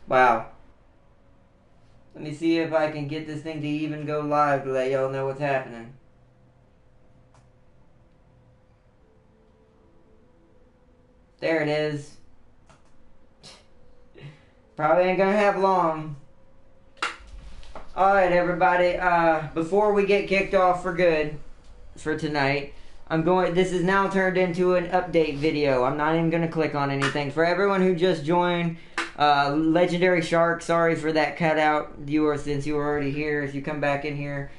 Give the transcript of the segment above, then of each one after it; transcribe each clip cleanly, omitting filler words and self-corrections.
Wow. Let me see if I can get this thing to even go live to let y'all know what's happening. There it is. Probably ain't gonna have long. Alright, everybody. Before we get kicked off for good for tonight, this is now turned into an update video. I'm not even gonna click on anything. For everyone who just joined, Legendary Shark, sorry for that cutout viewer since you were already here. If you come back in here,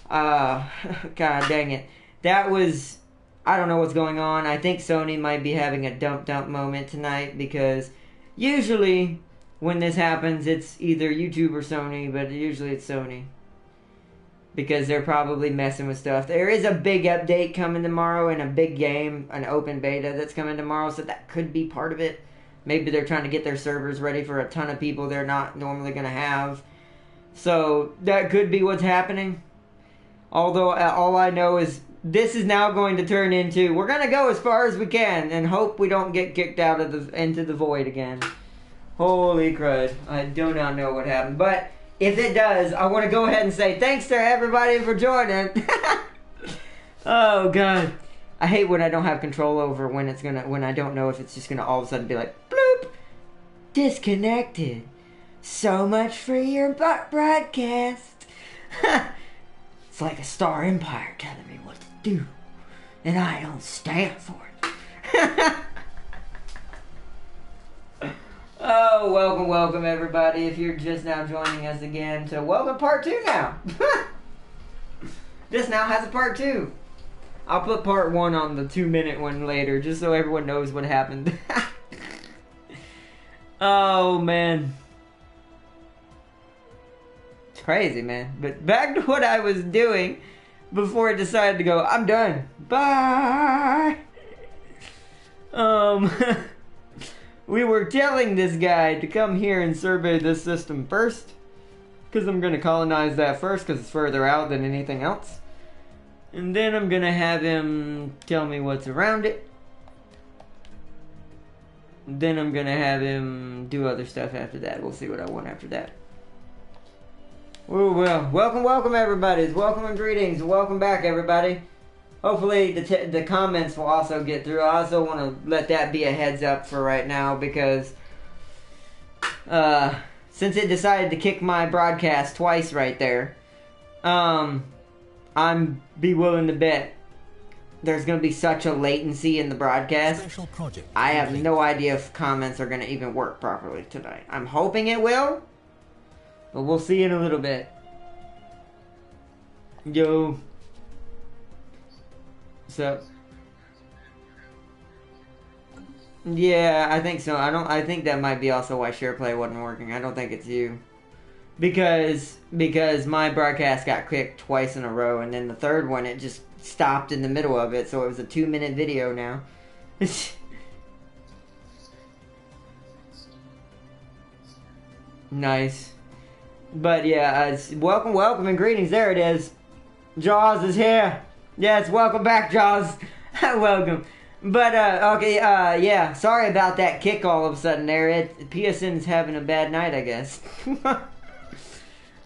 god dang it. That was, I don't know what's going on. I think Sony might be having a dump moment tonight because usually when this happens, it's either YouTube or Sony, but usually it's Sony. Because they're probably messing with stuff. There is a big update coming tomorrow and a big game, an open beta that's coming tomorrow, so that could be part of it. Maybe they're trying to get their servers ready for a ton of people they're not normally going to have. So that could be what's happening. Although all I know is this is now going to turn into, we're going to go as far as we can and hope we don't get kicked out of into the void again. Holy crud. I do not know what happened. But if it does, I want to go ahead and say thanks to everybody for joining. Oh, God. I hate when I don't have control over when I don't know if it's just going to all of a sudden be like, bloop, disconnected. So much for your broadcast. It's like a Star Empire telling me what to do. And I don't stand for it. Oh, welcome everybody. If you're just now joining us again to welcome part 2 now. This now has a part 2. I'll put part 1 on the 2-minute one later just so everyone knows what happened. Oh, man. It's crazy, man. But back to what I was doing before I decided to go, I'm done. Bye. We were telling this guy to come here and survey this system first. Because I'm going to colonize that first because it's further out than anything else. And then I'm going to have him tell me what's around it. And then I'm going to have him do other stuff after that. We'll see what I want after that. Oh, well, welcome everybody. Welcome and greetings. Welcome back, everybody. Hopefully the comments will also get through. I also want to let that be a heads up for right now because since it decided to kick my broadcast twice right there, I'm be willing to bet there's going to be such a latency in the broadcast. I have no idea if comments are going to even work properly tonight. I'm hoping it will, but we'll see in a little bit. Yo. So, yeah, I think so. I think that might be also why SharePlay wasn't working. I don't think it's you. Because my broadcast got kicked twice in a row, and then the third one, it just stopped in the middle of it, so it was a 2-minute video now. Nice. But yeah, welcome and greetings. There it is. Jaws is here. Yes, welcome back, Jaws. Welcome. But, okay, yeah, sorry about that kick all of a sudden there. PSN's having a bad night, I guess.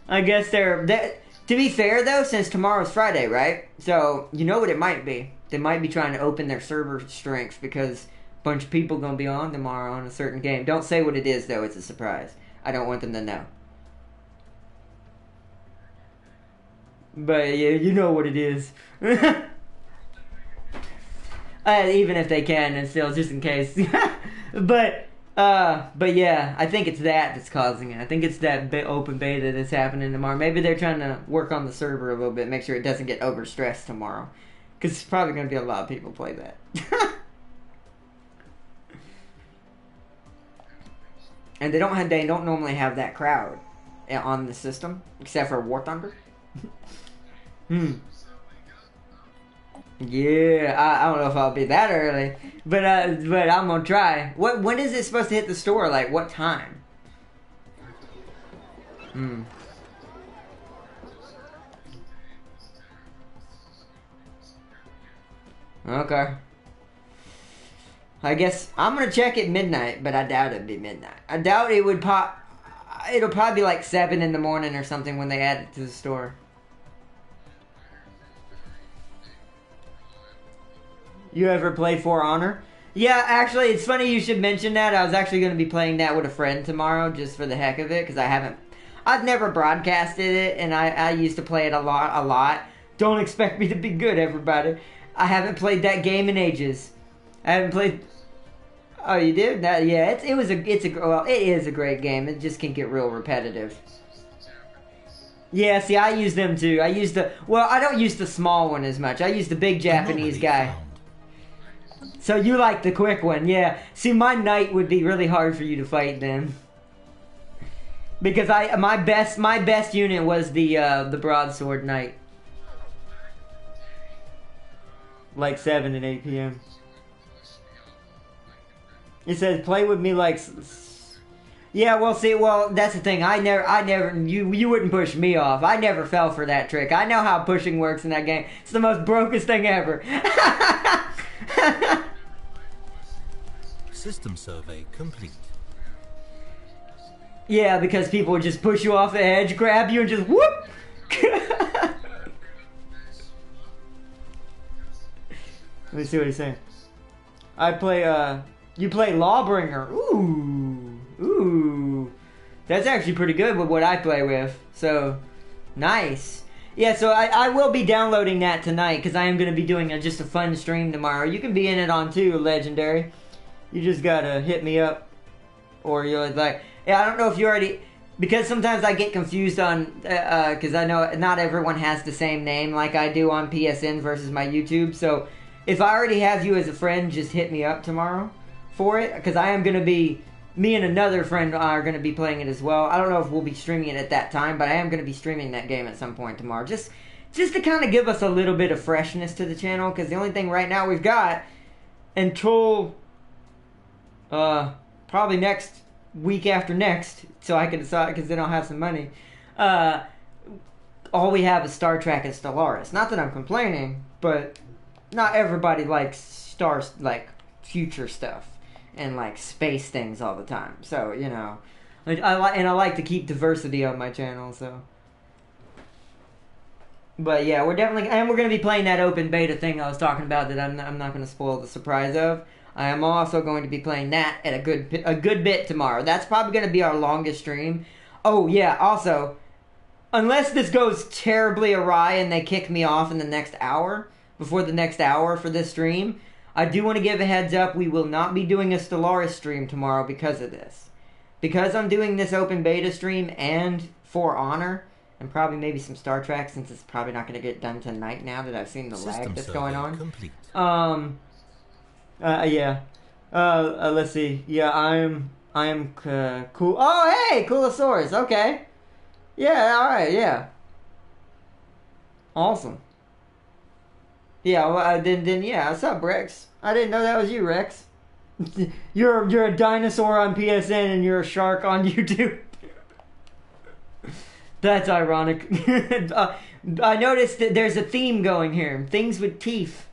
I guess to be fair, though, since tomorrow's Friday, right? So, you know what it might be. They might be trying to open their server strengths because a bunch of people going to be on tomorrow on a certain game. Don't say what it is, though. It's a surprise. I don't want them to know. But, yeah, you know what it is. Even if they can, and still, just in case. But yeah, I think it's that's causing it. I think it's that open beta that's happening tomorrow. Maybe they're trying to work on the server a little bit, make sure it doesn't get overstressed tomorrow. Because it's probably going to be a lot of people play that. And they don't normally have that crowd on the system, except for War Thunder. Yeah, I don't know if I'll be that early, but I'm gonna try. When is it supposed to hit the store? Like what time? Okay. I guess I'm gonna check at midnight, but I doubt it'd be midnight. I doubt it would pop. It'll probably be like 7 in the morning or something when they add it to the store. You ever play For Honor? Yeah, actually, it's funny you should mention that. I was actually going to be playing that with a friend tomorrow, just for the heck of it, because I've never broadcasted it, and I used to play it a lot. Don't expect me to be good, everybody. I haven't played that game in ages. I haven't played... Oh, you did? Yeah, it is a great game. It just can get real repetitive. Yeah, see, I use them too. I don't use the small one as much. I use the big Japanese guy. So you like the quick one, yeah. See, my knight would be really hard for you to fight then. Because my best unit was the broadsword knight. Like 7 and 8 p.m. It says play with me like. Yeah, well, see, that's the thing. You wouldn't push me off. I never fell for that trick. I know how pushing works in that game. It's the most brokest thing ever. System survey complete. Yeah, because people would just push you off the edge, grab you, and just whoop. Let me see what he's saying. You play Lawbringer. Ooh. That's actually pretty good with what I play with. So, nice. Yeah, so I will be downloading that tonight because I am going to be doing just a fun stream tomorrow. You can be in it on too, Legendary. You just got to hit me up. Or you're like, yeah, I don't know if you already... Because sometimes I get confused on... Because I know not everyone has the same name like I do on PSN versus my YouTube. So, if I already have you as a friend, just hit me up tomorrow for it. Because I am going to be... Me and another friend are going to be playing it as well. I don't know if we'll be streaming it at that time, but I am going to be streaming that game at some point tomorrow. Just to kind of give us a little bit of freshness to the channel, because the only thing right now we've got until probably next week after next, so I can decide, because then I'll have some money. All we have is Star Trek and Stellaris. Not that I'm complaining, but not everybody likes future stuff and like space things all the time. So, you know, I like to keep diversity on my channel, so. But yeah, we're going to be playing that open beta thing I was talking about that I'm not going to spoil the surprise of. I am also going to be playing that at a good bit tomorrow. That's probably going to be our longest stream. Oh yeah, also, unless this goes terribly awry and they kick me off in the next hour, before the next hour for this stream, I do want to give a heads up, we will not be doing a Stellaris stream tomorrow because of this. Because I'm doing this open beta stream and For Honor, and probably maybe some Star Trek, since it's probably not going to get done tonight now that I've seen the lag that's going on. Complete. Yeah. Let's see. Yeah, I am cool. Oh, hey, Coolosaurus. Okay. Yeah, alright, yeah. Awesome. Yeah, well, then yeah, what's up, Rex? I didn't know that was you, Rex. You're a dinosaur on PSN and you're a shark on YouTube. That's ironic. I noticed that there's a theme going here. Things with teeth.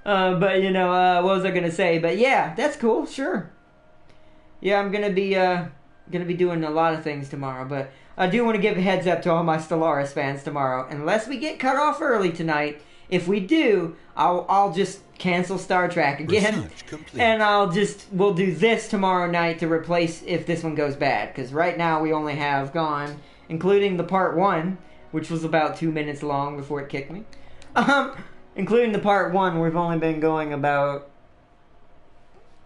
But you know, what was I gonna say? But yeah, that's cool. Sure. Yeah, I'm gonna be doing a lot of things tomorrow, but I do want to give a heads up to all my Stellaris fans tomorrow. Unless we get cut off early tonight, if we do, I'll just cancel Star Trek again, and we'll do this tomorrow night to replace if this one goes bad. Because right now we only have gone, including the part 1, which was about 2 minutes long before it kicked me. Including the part 1, we've only been going about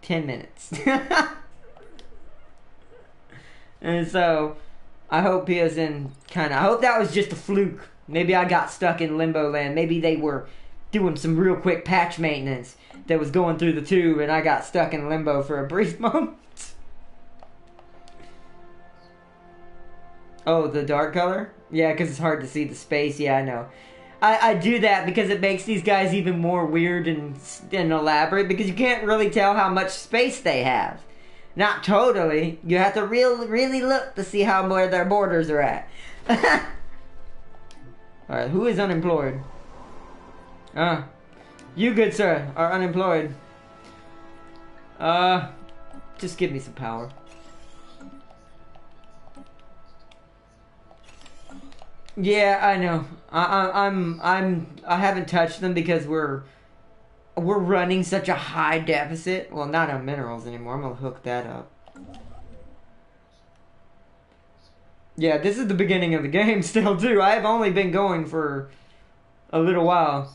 10 minutes. And so, I hope PSN I hope that was just a fluke. Maybe I got stuck in limbo land. Maybe they were doing some real quick patch maintenance that was going through the tube and I got stuck in limbo for a brief moment. Oh, the dark color? Yeah, because it's hard to see the space. Yeah, I know. I do that because it makes these guys even more weird and elaborate, because you can't really tell how much space they have. Not totally. You have to really look to see where their borders are at. Alright, who is unemployed? You, good sir, are unemployed. Just give me some power. Yeah, I know. I haven't touched them because we're running such a high deficit. Well, not on minerals anymore. I'm gonna hook that up. Yeah, this is the beginning of the game still too. I have only been going for a little while.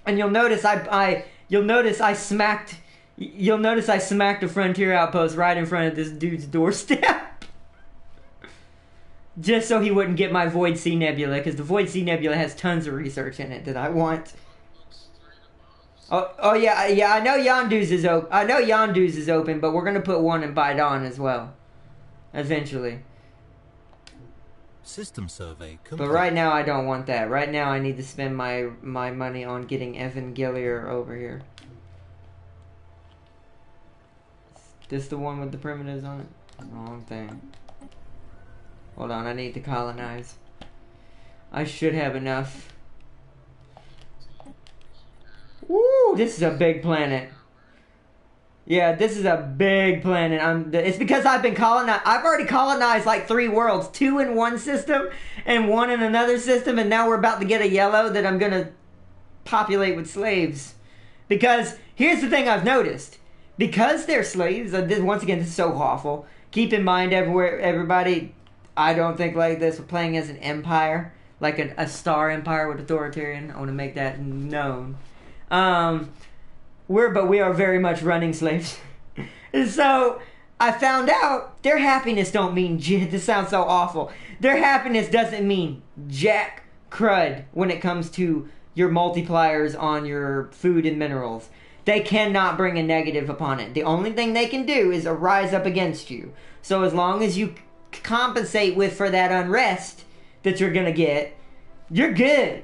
And you'll notice I smacked a frontier outpost right in front of this dude's doorstep. Just so he wouldn't get my Void Sea Nebula, because the Void Sea Nebula has tons of research in it that I want. Oh yeah, I know Yondu's is open. I know Yondu's is open, but we're gonna put one in Baidan as well, eventually. System survey complete. But right now I don't want that. Right now I need to spend my money on getting Evangelier over here. Is this the one with the primitives on it? Wrong thing. Hold on, I need to colonize. I should have enough. Woo! This is a big planet. Yeah, this is a big planet. It's because I've been colonized. I've already colonized like 3 worlds. 2 in one system and 1 in another system. And now we're about to get a yellow that I'm going to populate with slaves. Because here's the thing I've noticed. Because they're slaves, once again, this is so awful. Keep in mind, everybody, I don't think like this. We're playing as an empire. Like a star empire with authoritarian. I want to make that known. We are very much running slaves. And so I found out their happiness don't mean this sounds so awful. Their happiness doesn't mean jack crud when it comes to your multipliers on your food and minerals. They cannot bring a negative upon it. The only thing they can do is rise up against you. So as long as you compensate for that unrest that you're gonna get, you're good.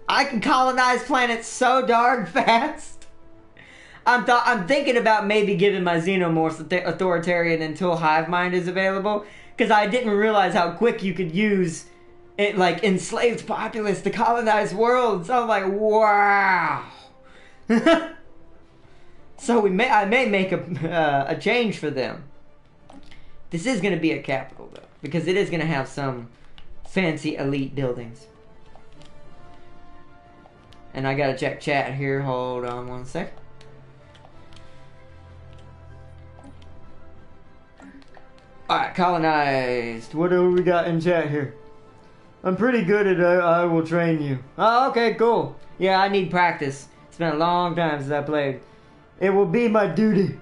I can colonize planets so darn fast. I'm thinking about maybe giving my Xenomorphs authoritarian until Hive Mind is available, because I didn't realize how quick you could use it, like enslaved populace to colonize worlds. I was like, wow. So I may make a change for them. This is going to be a capital though, because it is going to have some fancy elite buildings. And I gotta check chat here. Hold on one sec. Alright, colonized. What do we got in chat here? I'm pretty good at I will train you. Oh, okay, cool. Yeah, I need practice. It's been a long time since I played. It will be my duty.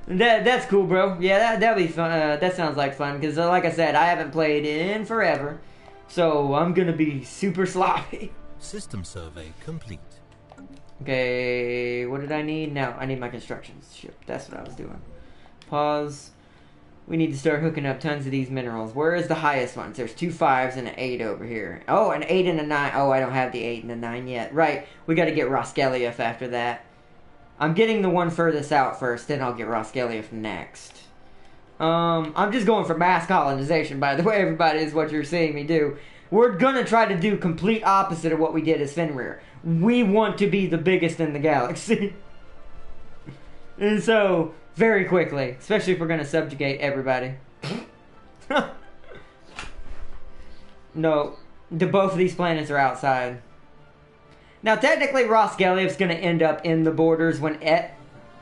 That's cool, bro. Yeah, that'll be fun. That sounds like fun, because like I said, I haven't played in forever. So I'm gonna be super sloppy. System survey complete. Okay, what did I need? No, I need my construction ship. That's what I was doing. Pause. We need to start hooking up tons of these minerals. Where is the highest ones? There's 2 5s and an 8 over here. Oh, an 8 and a 9. Oh, I don't have the 8 and the 9 yet. Right, we got to get Roskelief after that. I'm getting the one furthest out first, then I'll get Roskelief next. I'm just going for mass colonization, by the way, everybody, is what you're seeing me do. We're gonna try to do complete opposite of what we did as Fenrir. We want to be the biggest in the galaxy. And so, very quickly, especially if we're gonna subjugate everybody. No, both of these planets are outside. Now, technically, Roskelief's gonna end up in the borders when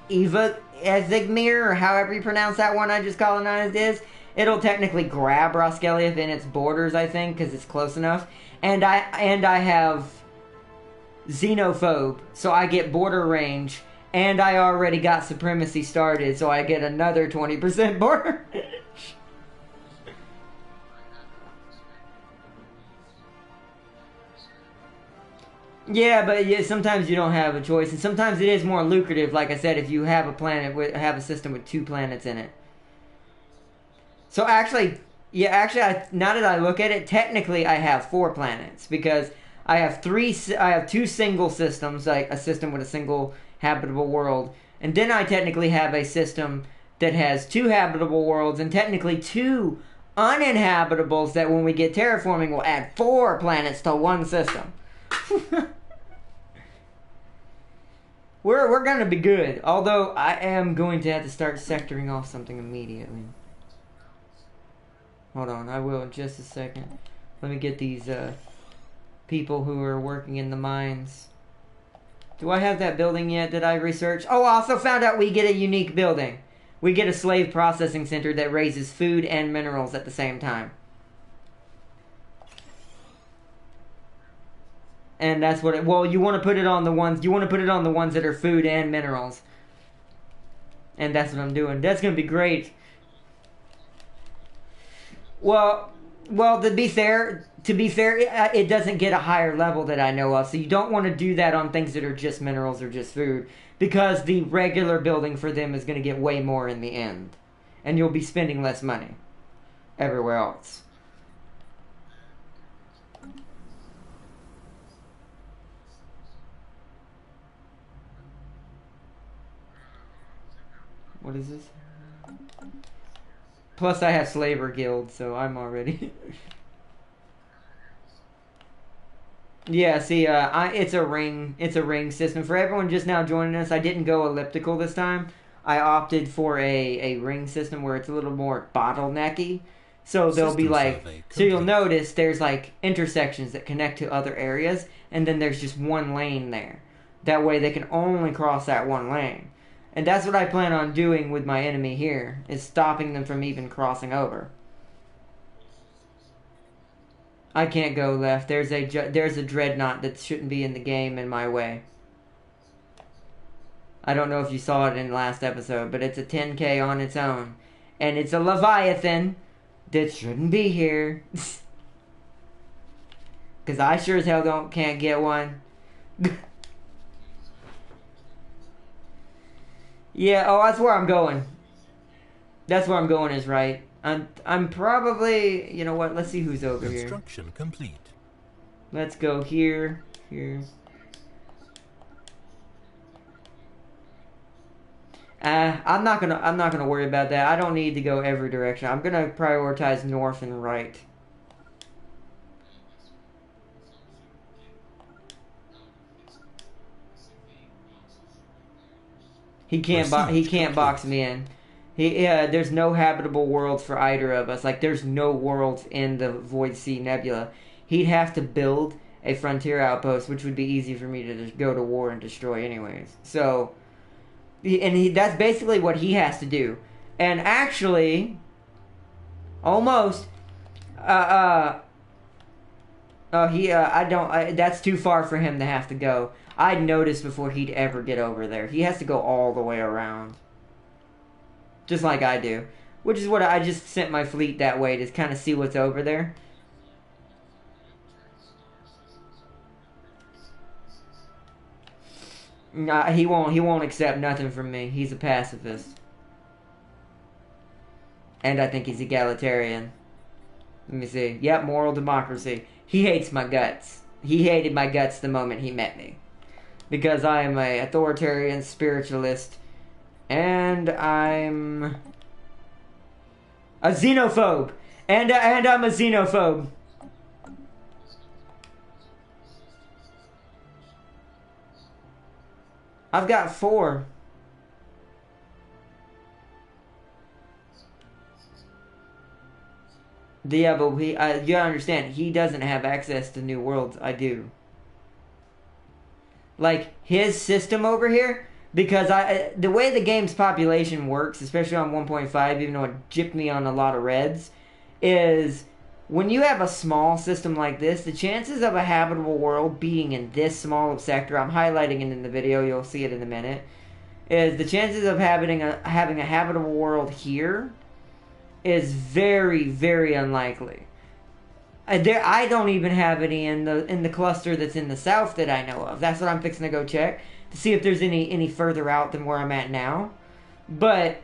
Ezigmir, or however you pronounce that one I just colonized, is. It'll technically grab Roskelief in its borders, I think, because it's close enough. And I have Xenophobe, so I get border range. And I already got Supremacy started, so I get another 20% border range. Yeah, but sometimes you don't have a choice, and sometimes it is more lucrative, like I said, if you have a system with 2 planets in it. So actually, now that I look at it, technically I have 4 planets, because I have 2 single systems, like a system with a single habitable world, and then I technically have a system that has 2 habitable worlds, and technically 2 uninhabitables that when we get terraforming will add 4 planets to one system. We're gonna be good, although I am going to have to start sectoring off something immediately. Hold on, I will in just a second. Let me get these people who are working in the mines. Do I have that building yet? Did I research? Oh, I also found out we get a unique building. We get a slave processing center that raises food and minerals at the same time. And that's what it, well, you want to put it on the ones that are food and minerals. And that's what I'm doing. That's going to be great. Well, to be fair, it doesn't get a higher level that I know of. So you don't want to do that on things that are just minerals or just food, because the regular building for them is going to get way more in the end. And you'll be spending less money everywhere else. What is this? Plus I have Slaver Guild, so I'm already... Yeah, see, it's a ring system. For everyone just now joining us, I didn't go elliptical this time. I opted for a ring system where it's a little more bottlenecky. So there'll be like, so you'll notice there's like intersections that connect to other areas, and then there's just one lane there. That way they can only cross that one lane. And that's what I plan on doing with my enemy here, is stopping them from even crossing over. I can't go left. There's a dreadnought that shouldn't be in the game in my way. I don't know if you saw it in the last episode, but it's a 10K on its own. And it's a Leviathan that shouldn't be here. Because I sure as hell can't get one. Yeah, oh, that's where I'm going. That's where I'm going is right. I'm probably, you know what, let's see who's over here. Construction complete. Let's go here. I'm not gonna worry about that. I don't need to go every direction. I'm gonna prioritize north and right. He can't box me in. There's no habitable worlds for either of us. Like, there's no worlds in the Void Sea Nebula. He'd have to build a frontier outpost, which would be easy for me to just go to war and destroy anyways. So, that's basically what he has to do. And actually, almost, that's too far for him to have to go. I'd noticed before he'd ever get over there. He has to go all the way around. Just like I do. Which is what I just sent my fleet that way, to kind of see what's over there. Nah, he won't accept nothing from me. He's a pacifist. And I think he's egalitarian. Let me see. Yep, moral democracy. He hates my guts. He hated my guts the moment he met me. Because I am a authoritarian spiritualist. And I'm a xenophobe. And I'm a xenophobe. I've got 4. Yeah, but you gotta understand, he doesn't have access to new worlds. I do. Like, his system over here, because the way the game's population works, especially on 1.5, even though it gypped me on a lot of reds, is when you have a small system like this, the chances of a habitable world being in this small of sector, I'm highlighting it in the video, you'll see it in a minute, is the chances of having a habitable world here is very, very unlikely. I don't even have any in the cluster that's in the south that I know of. That's what I'm fixing to go check to see if there's any further out than where I'm at now. But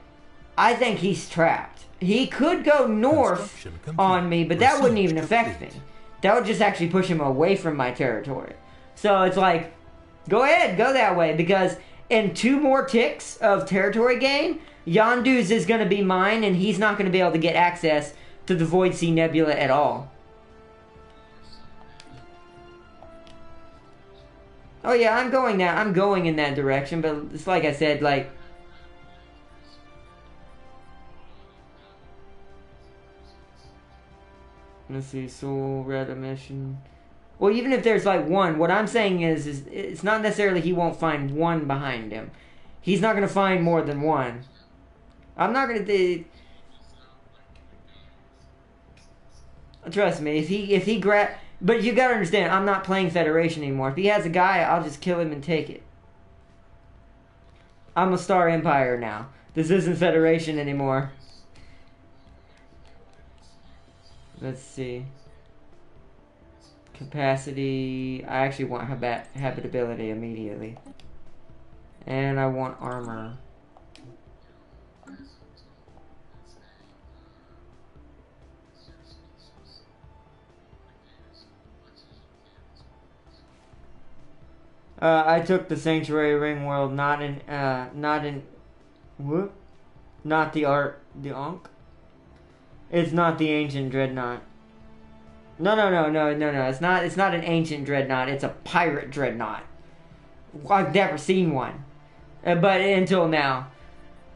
I think he's trapped. He could go north on me, but that wouldn't even affect me. That would just actually push him away from my territory. So it's like, go ahead, go that way, because in 2 more ticks of territory gain, Yondu's is going to be mine, and he's not going to be able to get access to the Void Sea Nebula at all. Oh yeah, I'm going now. I'm going in that direction, but it's like I said, like... Let's see, Soul, Red Emission. Well, even if there's like one, what I'm saying is it's not necessarily he won't find one behind him. He's not going to find more than one. I'm not going to... Trust me, if he grab... But you got to understand, I'm not playing Federation anymore. If he has a guy, I'll just kill him and take it. I'm a Star Empire now. This isn't Federation anymore. Let's see. Capacity. I actually want habitability immediately. And I want armor. I took the Sanctuary Ring World, not the Ankh. It's not the Ancient Dreadnought. No. It's not an Ancient Dreadnought. It's a Pirate Dreadnought. I've never seen one, but until now.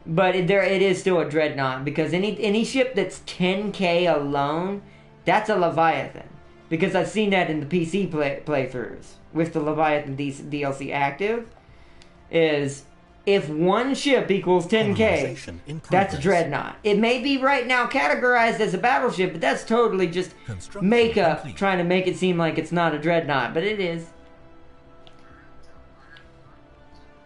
But it is still a Dreadnought, because any ship that's 10K alone, that's a Leviathan. Because I've seen that in the PC playthroughs with the Leviathan DLC active. Is if one ship equals 10K, that's a Dreadnought. It may be right now categorized as a battleship, but that's totally just makeup trying to make it seem like it's not a Dreadnought, but it is.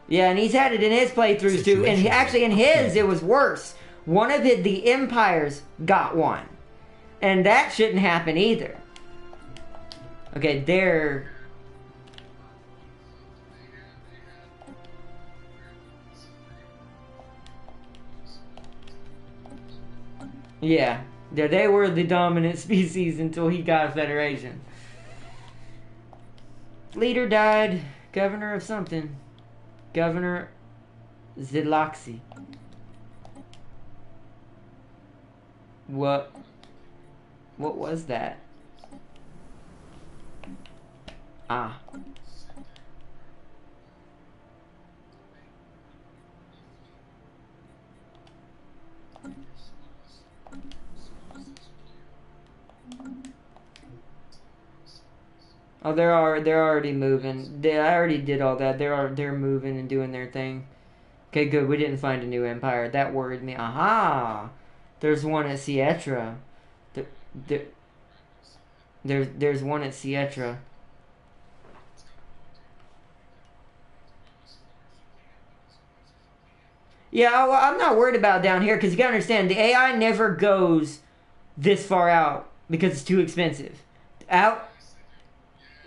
Yeah, and he's had it in his playthroughs too, and actually in his it was worse. One of the Empires got one, and that shouldn't happen either. Okay, there. Yeah, they were the dominant species until he got a Federation. Leader died. Governor of something. Governor Zilaxi. What was that? Ah. Oh, they're already moving. I already did all that. They're moving and doing their thing. Okay, good. We didn't find a new empire. That worried me. Aha! There's one at Sietra. There's one at Sietra. Yeah, well, I'm not worried about down here, because you gotta understand, the AI never goes this far out because it's too expensive.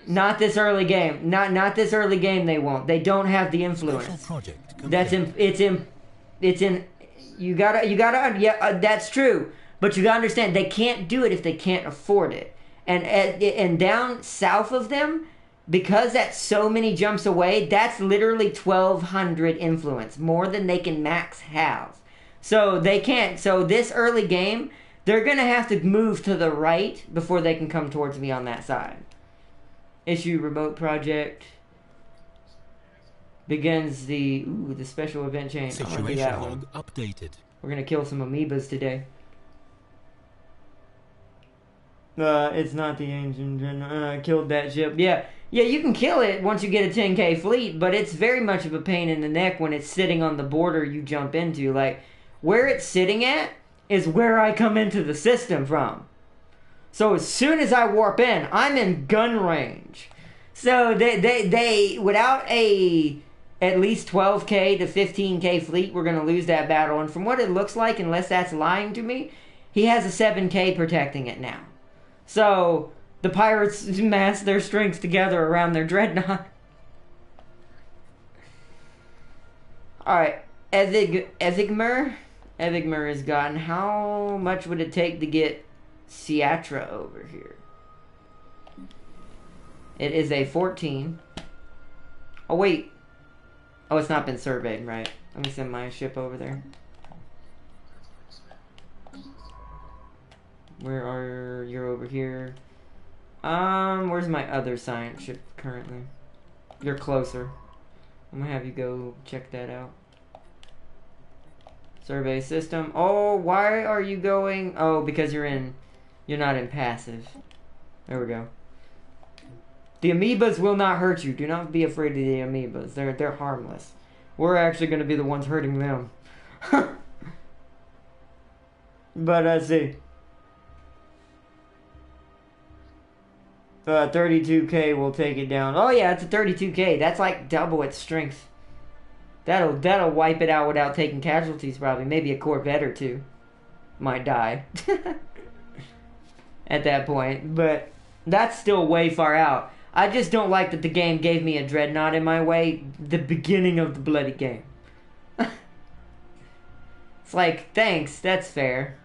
Not this early game. Not this early game. They won't. They don't have the influence. That's in. It's in. You gotta. Yeah, that's true. But you gotta understand, they can't do it if they can't afford it. And down south of them, because that's so many jumps away, that's literally 1,200 influence, more than they can max have. So they can't. So this early game, they're gonna have to move to the right before they can come towards me on that side. Issue remote project begins the special event chain. Situation log updated. We're gonna kill some amoebas today. It's not the engine. I killed that ship. Yeah, you can kill it once you get a 10K fleet, but it's very much of a pain in the neck when it's sitting on the border you jump into. Like, where it's sitting at is where I come into the system from. So as soon as I warp in, I'm in gun range. So they without at least 12K to 15K fleet, we're going to lose that battle. And from what it looks like, unless that's lying to me, he has a 7K protecting it now. So the pirates mass their strengths together around their dreadnought. Alright, Evigmer is gotten. How much would it take to get Sietra over here? It is a 14. Oh wait. Oh, it's not been surveyed, right? Let me send my ship over there. Where are you're over here? Where's my other science ship currently? You're closer. I'm gonna have you go check that out. Survey system. Oh, why are you going? Oh, because you're in You're not impassive. There we go. The amoebas will not hurt you. Do not be afraid of the amoebas. They're harmless. We're actually going to be the ones hurting them. But let's see. 32k will take it down. Oh yeah, it's a 32k. That's like double its strength. That'll wipe it out without taking casualties probably. Maybe a Corvette or two might die at that point. But that's still way far out. I just don't like that the game gave me a dreadnought in my way the beginning of the bloody game. It's like, thanks, that's fair.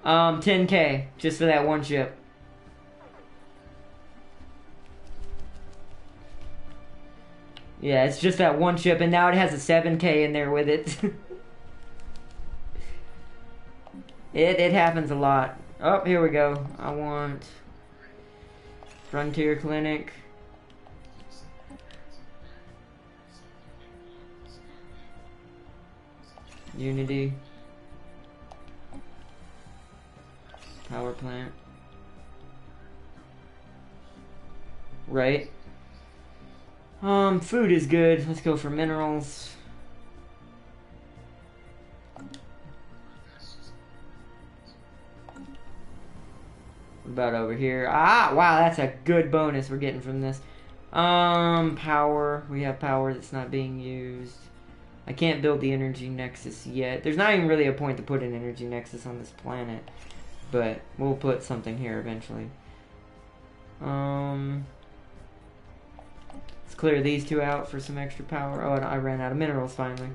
$10k just for that one ship. Yeah, it's just that one ship, and now it has a 7k in there with it. It happens a lot. Oh, here we go. I want Frontier Clinic. Unity. Power plant. Right. Food is good. Let's go for minerals. About over here. Ah, wow, that's a good bonus we're getting from this. Power. We have power that's not being used. I can't build the energy nexus yet. There's not even really a point to put an energy nexus on this planet. But we'll put something here eventually. Let's clear these two out for some extra power. Oh, and I ran out of minerals finally.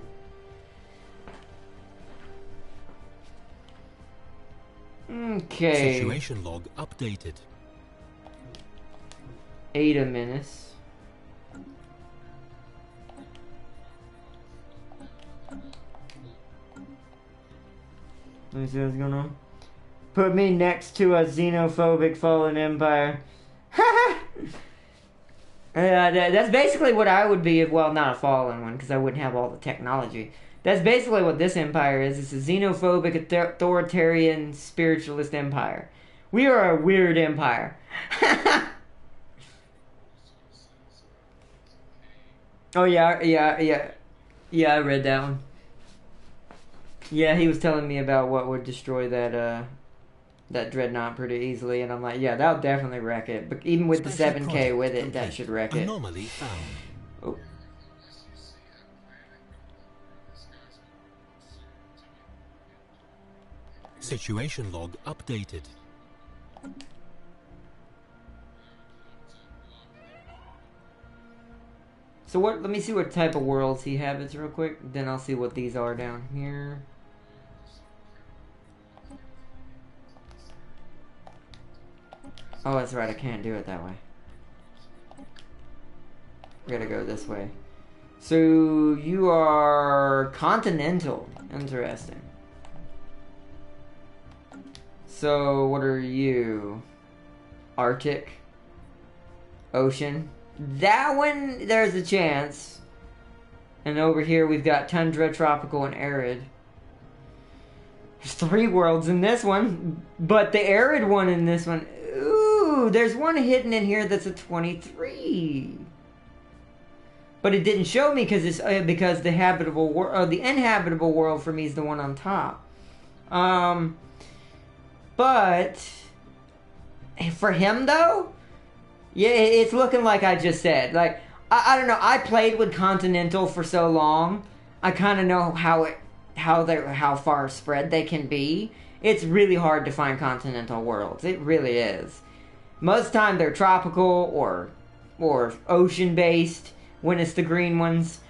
Okay. Situation log updated. Ada Menace. Let me see what's going on. Put me next to a xenophobic fallen empire. That's basically what I would be if, well, not a fallen one, because I wouldn't have all the technology. That's basically what this empire is. It's a xenophobic, authoritarian, spiritualist empire. We are a weird empire. Oh, yeah, I read that one. Yeah, he was telling me about what would destroy that, that dreadnought pretty easily, and I'm like, yeah, that'll definitely wreck it. But even with Special the 7k with it, complete. that should wreck it. Anomaly found. Oh. Situation log updated. So what? Let me see what type of worlds he habits real quick. Then I'll see what these are down here. Oh, that's right. I can't do it that way. I gotta go this way. So you are continental. Interesting. So what are you? Arctic. Ocean. That one, there's a chance. And over here we've got tundra, tropical, and arid. There's 3 worlds in this one. But the arid one in this one... Ooh, there's one hidden in here that's a 23. But it didn't show me because the habitable world, the inhabitable world for me is the one on top. But for him though, yeah, it's looking like I just said. Like I don't know. I played with Continental for so long. I kind of know how far spread they can be. It's really hard to find continental worlds. It really is. Most of the time they're tropical or ocean based when it's the green ones,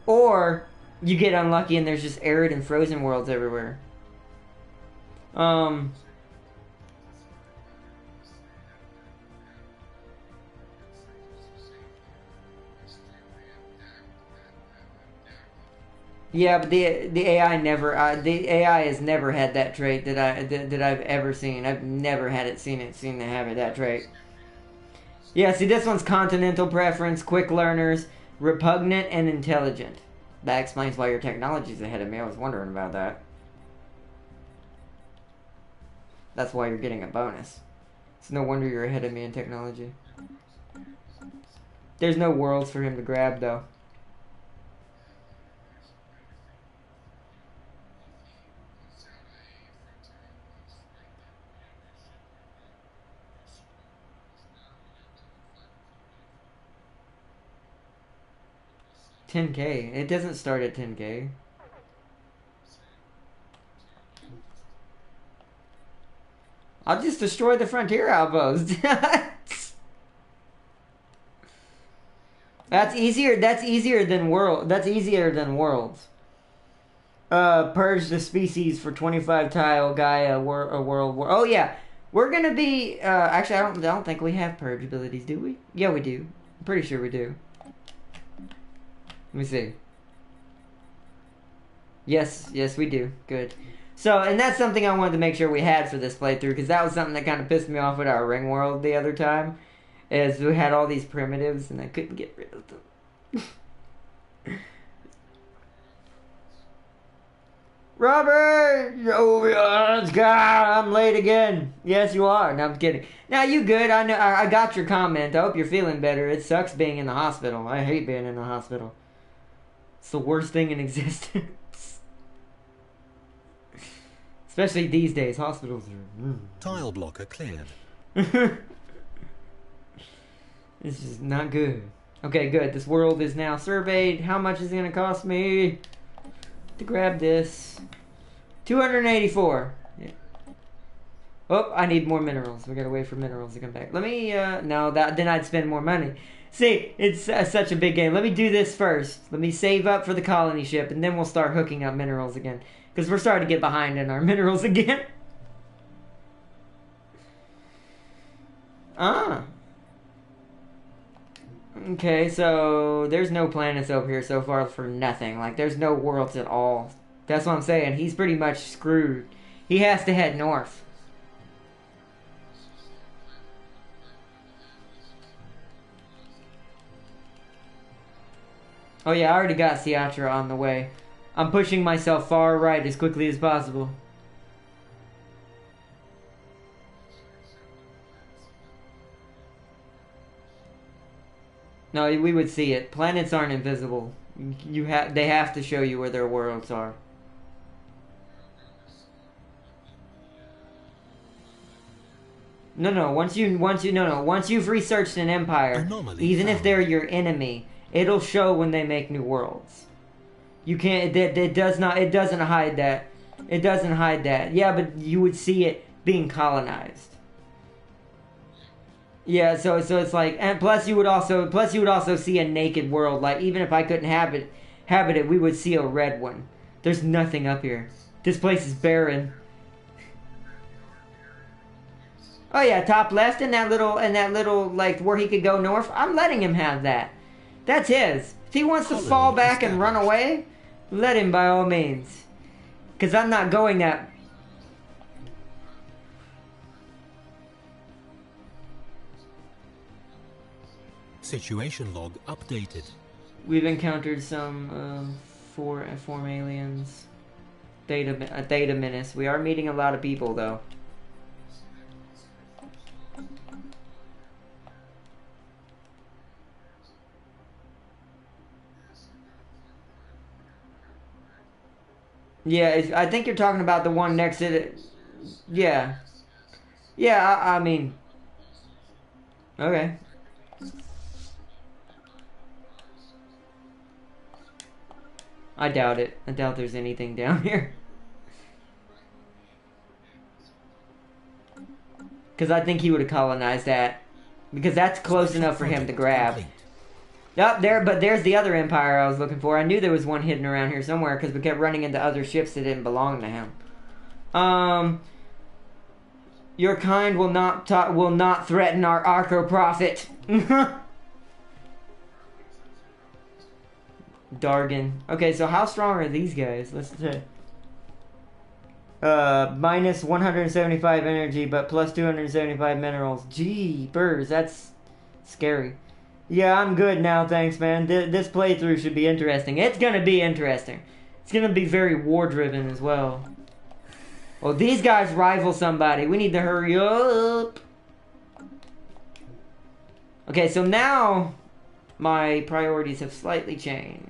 or you get unlucky and there's just arid and frozen worlds everywhere. Yeah, but the AI never the AI has never had that trait that I've ever seen. I've never had it seen to have that trait. Yeah, see, this one's continental preference, quick learners, repugnant, and intelligent. That explains why your technology's ahead of me. I was wondering about that. That's why you're getting a bonus. It's no wonder you're ahead of me in technology. There's no worlds for him to grab, though. $10K. It doesn't start at $10K. I'll just destroy the frontier outpost. That's easier. That's easier than world. That's easier than worlds. Purge the species for 25 tile Gaia a world war. Oh yeah, we're gonna be. Actually, I don't think we have purge abilities, do we? Yeah, we do. I'm pretty sure we do. Let me see. Yes, we do. Good. So, and that's something I wanted to make sure we had for this playthrough, because that was something that kind of pissed me off with our ring world the other time, is we had all these primitives and I couldn't get rid of them. Robert! Oh, God, I'm late again. Yes, you are. No, I'm kidding. Now, you good. I know. I got your comment. I hope you're feeling better. It sucks being in the hospital. I hate being in the hospital. It's the worst thing in existence. Especially these days, hospitals are... Tile blocker cleared. This is not good. Okay, good. This world is now surveyed. How much is it going to cost me to grab this? 284. Yeah. Oh, I need more minerals. We got to wait for minerals to come back. Let me... no, then I'd spend more money. See, it's such a big game. Let me do this first. Let me save up for the colony ship, and then we'll start hooking up minerals again. Because we're starting to get behind in our minerals again. Okay, so there's no planets over here so far for nothing. Like, there's no worlds at all. That's what I'm saying. He's pretty much screwed. He has to head north. Oh yeah, I already got Siatra on the way. I'm pushing myself far right as quickly as possible. No, we would see it. Planets aren't invisible. They have to show you where their worlds are. No. Once you've researched an empire, even if they're your enemy, it'll show when they make new worlds. You can't. It doesn't hide that. It doesn't hide that. Yeah, but you would see it being colonized. Yeah, so it's like, and plus you would also see a naked world. Like, even if I couldn't habit it, we would see a red one. There's nothing up here. This place is barren. Oh yeah, top left in that little like where he could go north. I'm letting him have that. That's his. If he wants to fall back and run away, let him by all means. Because I'm not going that... Situation log updated. We've encountered some form aliens. Data menace. We are meeting a lot of people though. Yeah, I think you're talking about the one next to it. Yeah. Yeah, I mean... Okay. I doubt it. I doubt there's anything down here. Because I think he would have colonized that. Because that's close enough for him to grab. Yep, but there's the other empire I was looking for. I knew there was one hidden around here somewhere because we kept running into other ships that didn't belong to him. Your kind will not threaten our Arco Prophet. Dargan. Okay, so how strong are these guys? Let's see. Minus 175 energy, but plus 275 minerals. Jeepers, that's scary. Yeah, I'm good now, thanks, man. This playthrough should be interesting. It's gonna be interesting. It's gonna be very war-driven as well. Well, these guys rival somebody. We need to hurry up. Okay, so now my priorities have slightly changed.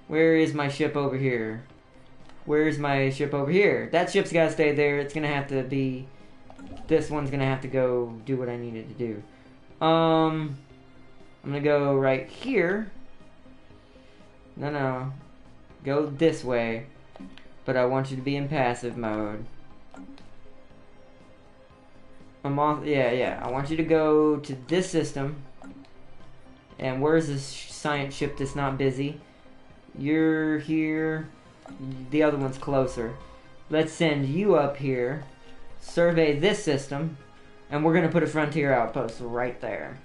Where is my ship over here? Where's my ship over here? That ship's gotta stay there. It's gonna have to be... This one's gonna have to go do what I needed to do. I'm gonna go right here. No. Go this way. But I want you to be in passive mode. Yeah. I want you to go to this system. And where's this science ship that's not busy? You're here. The other one's closer. Let's send you up here. Survey this system. And we're going to put a frontier outpost right there.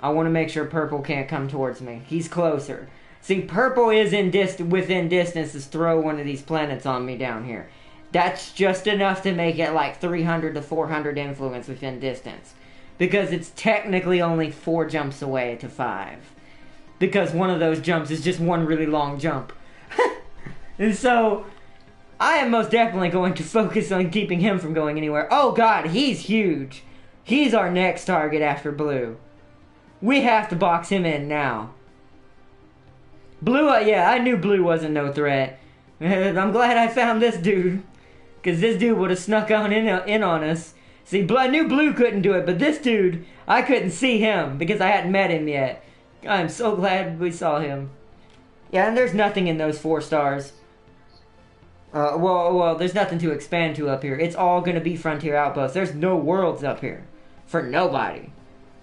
I want to make sure Purple can't come towards me. He's closer. See, Purple is within distance to throw one of these planets on me down here. That's just enough to make it like 300 to 400 influence within distance. Because it's technically only 4 jumps away to 5. Because one of those jumps is just one really long jump. And so, I am most definitely going to focus on keeping him from going anywhere. Oh god, he's huge. He's our next target after Blue. We have to box him in now. Blue, yeah, I knew Blue wasn't no threat. I'm glad I found this dude. Because this dude would have snuck on in on us. See, I knew Blue couldn't do it, but this dude, I couldn't see him because I hadn't met him yet. I'm so glad we saw him. Yeah, and there's nothing in those 4 stars. Well, there's nothing to expand to up here. It's all going to be Frontier Outposts. There's no worlds up here. For nobody.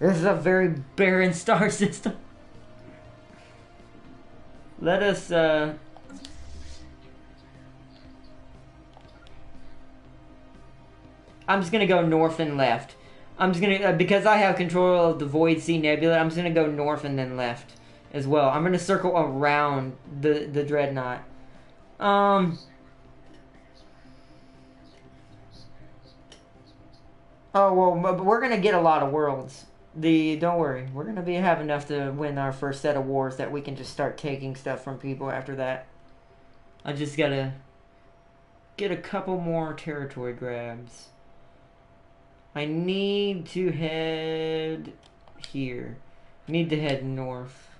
This is a very barren star system. Let us, I'm just going to go north and left. I'm just going to, because I have control of the Void Sea Nebula, I'm just going to go north and then left as well. I'm going to circle around the Dreadnought. Oh, well, but we're going to get a lot of worlds. Don't worry. We're going to have enough to win our first set of wars that we can just start taking stuff from people after that. I just got to get a couple more territory grabs. I need to head here. I need to head north.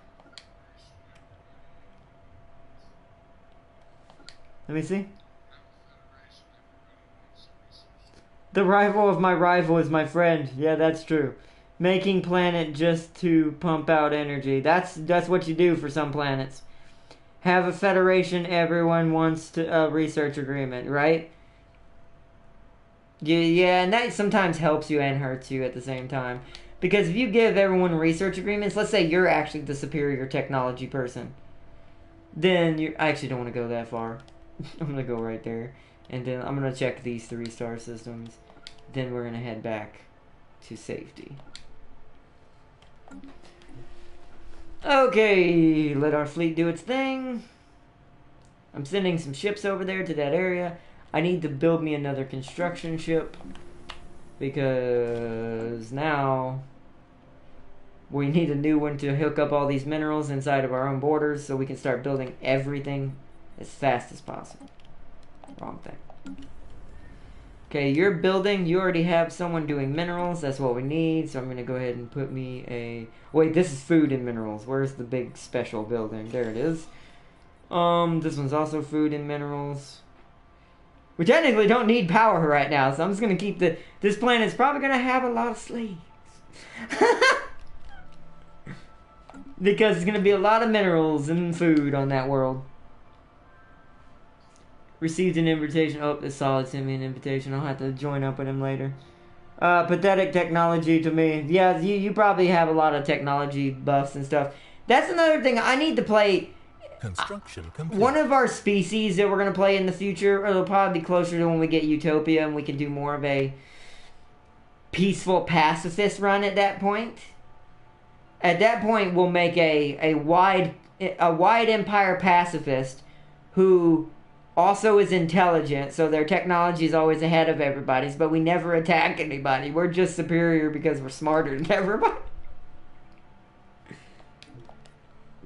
Let me see. The rival of my rival is my friend. Yeah, that's true. Making planet just to pump out energy. That's what you do for some planets. Have a federation, everyone wants to a research agreement, right? Yeah, and that sometimes helps you and hurts you at the same time. Because if you give everyone research agreements, let's say you're actually the superior technology person. Then I actually don't want to go that far. I'm going to go right there. And then I'm going to check these 3-star systems. Then we're going to head back to safety. Okay, let our fleet do its thing. I'm sending some ships over there to that area. I need to build me another construction ship. Because now we need a new one to hook up all these minerals inside of our own borders so we can start building everything as fast as possible. Wrong thing. Okay, you're building. You already have someone doing minerals. That's what we need. So I'm going to go ahead and put me a... Wait, this is food and minerals. Where's the big special building? There it is. This one's also food and minerals. We technically don't need power right now, so I'm just going to keep the... This planet's probably going to have a lot of slaves. Because it's going to be a lot of minerals and food on that world. Received an invitation. Oh, the Solid sent me an invitation. I'll have to join up with him later. Pathetic technology to me. Yeah, you probably have a lot of technology buffs and stuff. That's another thing. I need to play... Construction complete. One of our species that we're going to play in the future, it'll probably be closer to when we get Utopia and we can do more of a peaceful pacifist run at that point. At that point, we'll make a wide empire pacifist who also is intelligent, so their technology is always ahead of everybody's, but we never attack anybody. We're just superior because we're smarter than everybody.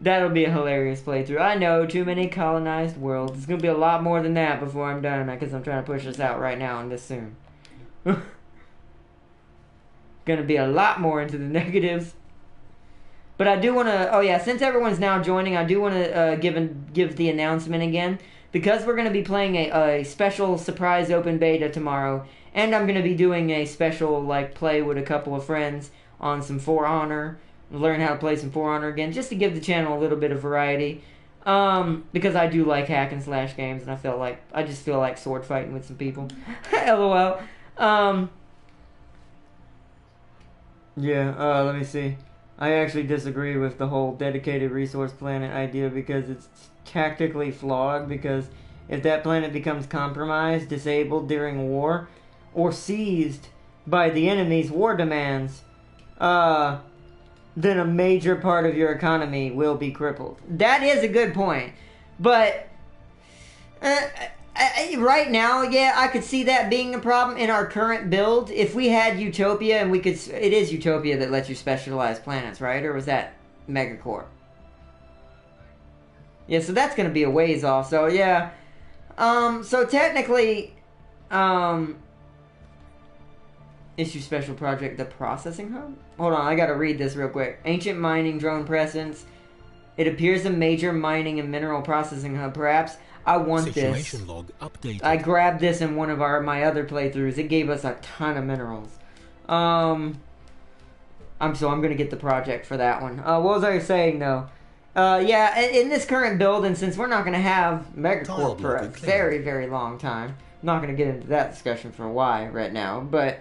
That'll be a hilarious playthrough. I know, too many colonized worlds. It's gonna be a lot more than that before I'm done, because I'm trying to push this out right now and this soon. Gonna be a lot more into the negatives. But I do want to, oh yeah, since everyone's now joining, I do want to give the announcement again. Because we're going to be playing a special surprise open beta tomorrow, and I'm going to be doing a special, like, play with a couple of friends on some For Honor, learn how to play some For Honor again, just to give the channel a little bit of variety. Because I do like hack and slash games, and I just feel like sword fighting with some people. LOL. Yeah, let me see. I actually disagree with the whole dedicated resource planet idea because it's tactically flawed, because if that planet becomes compromised, disabled during war, or seized by the enemy's war demands, then a major part of your economy will be crippled. That is a good point. But right now, yeah, I could see that being a problem in our current build. If we had Utopia and we could... It is Utopia that lets you specialize planets, right? Or was that Megacore? Yeah, so that's going to be a ways off. So, yeah. So technically, issue special project, the processing hub? Hold on, I got to read this real quick. Ancient mining drone presence. It appears a major mining and mineral processing hub. Perhaps I want Situation this. log updated. I grabbed this in one of my other playthroughs. It gave us a ton of minerals. I'm going to get the project for that one. What was I saying, though? Yeah, in this current build, and since we're not going to have Megacorp for a very, very long time, I'm not going to get into that discussion for why right now, but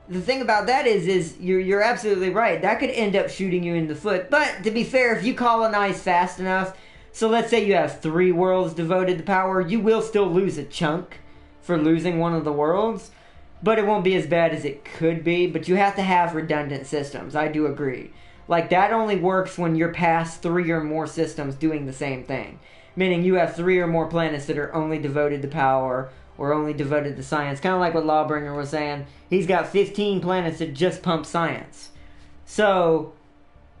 the thing about that is you're absolutely right. That could end up shooting you in the foot. But to be fair, if you colonize fast enough, so let's say you have 3 worlds devoted to power, you will still lose a chunk for losing one of the worlds. But it won't be as bad as it could be. But you have to have redundant systems. I do agree. Like, that only works when you're past 3 or more systems doing the same thing. Meaning you have 3 or more planets that are only devoted to power or only devoted to science. Kind of like what Lawbringer was saying. He's got 15 planets that just pump science. So,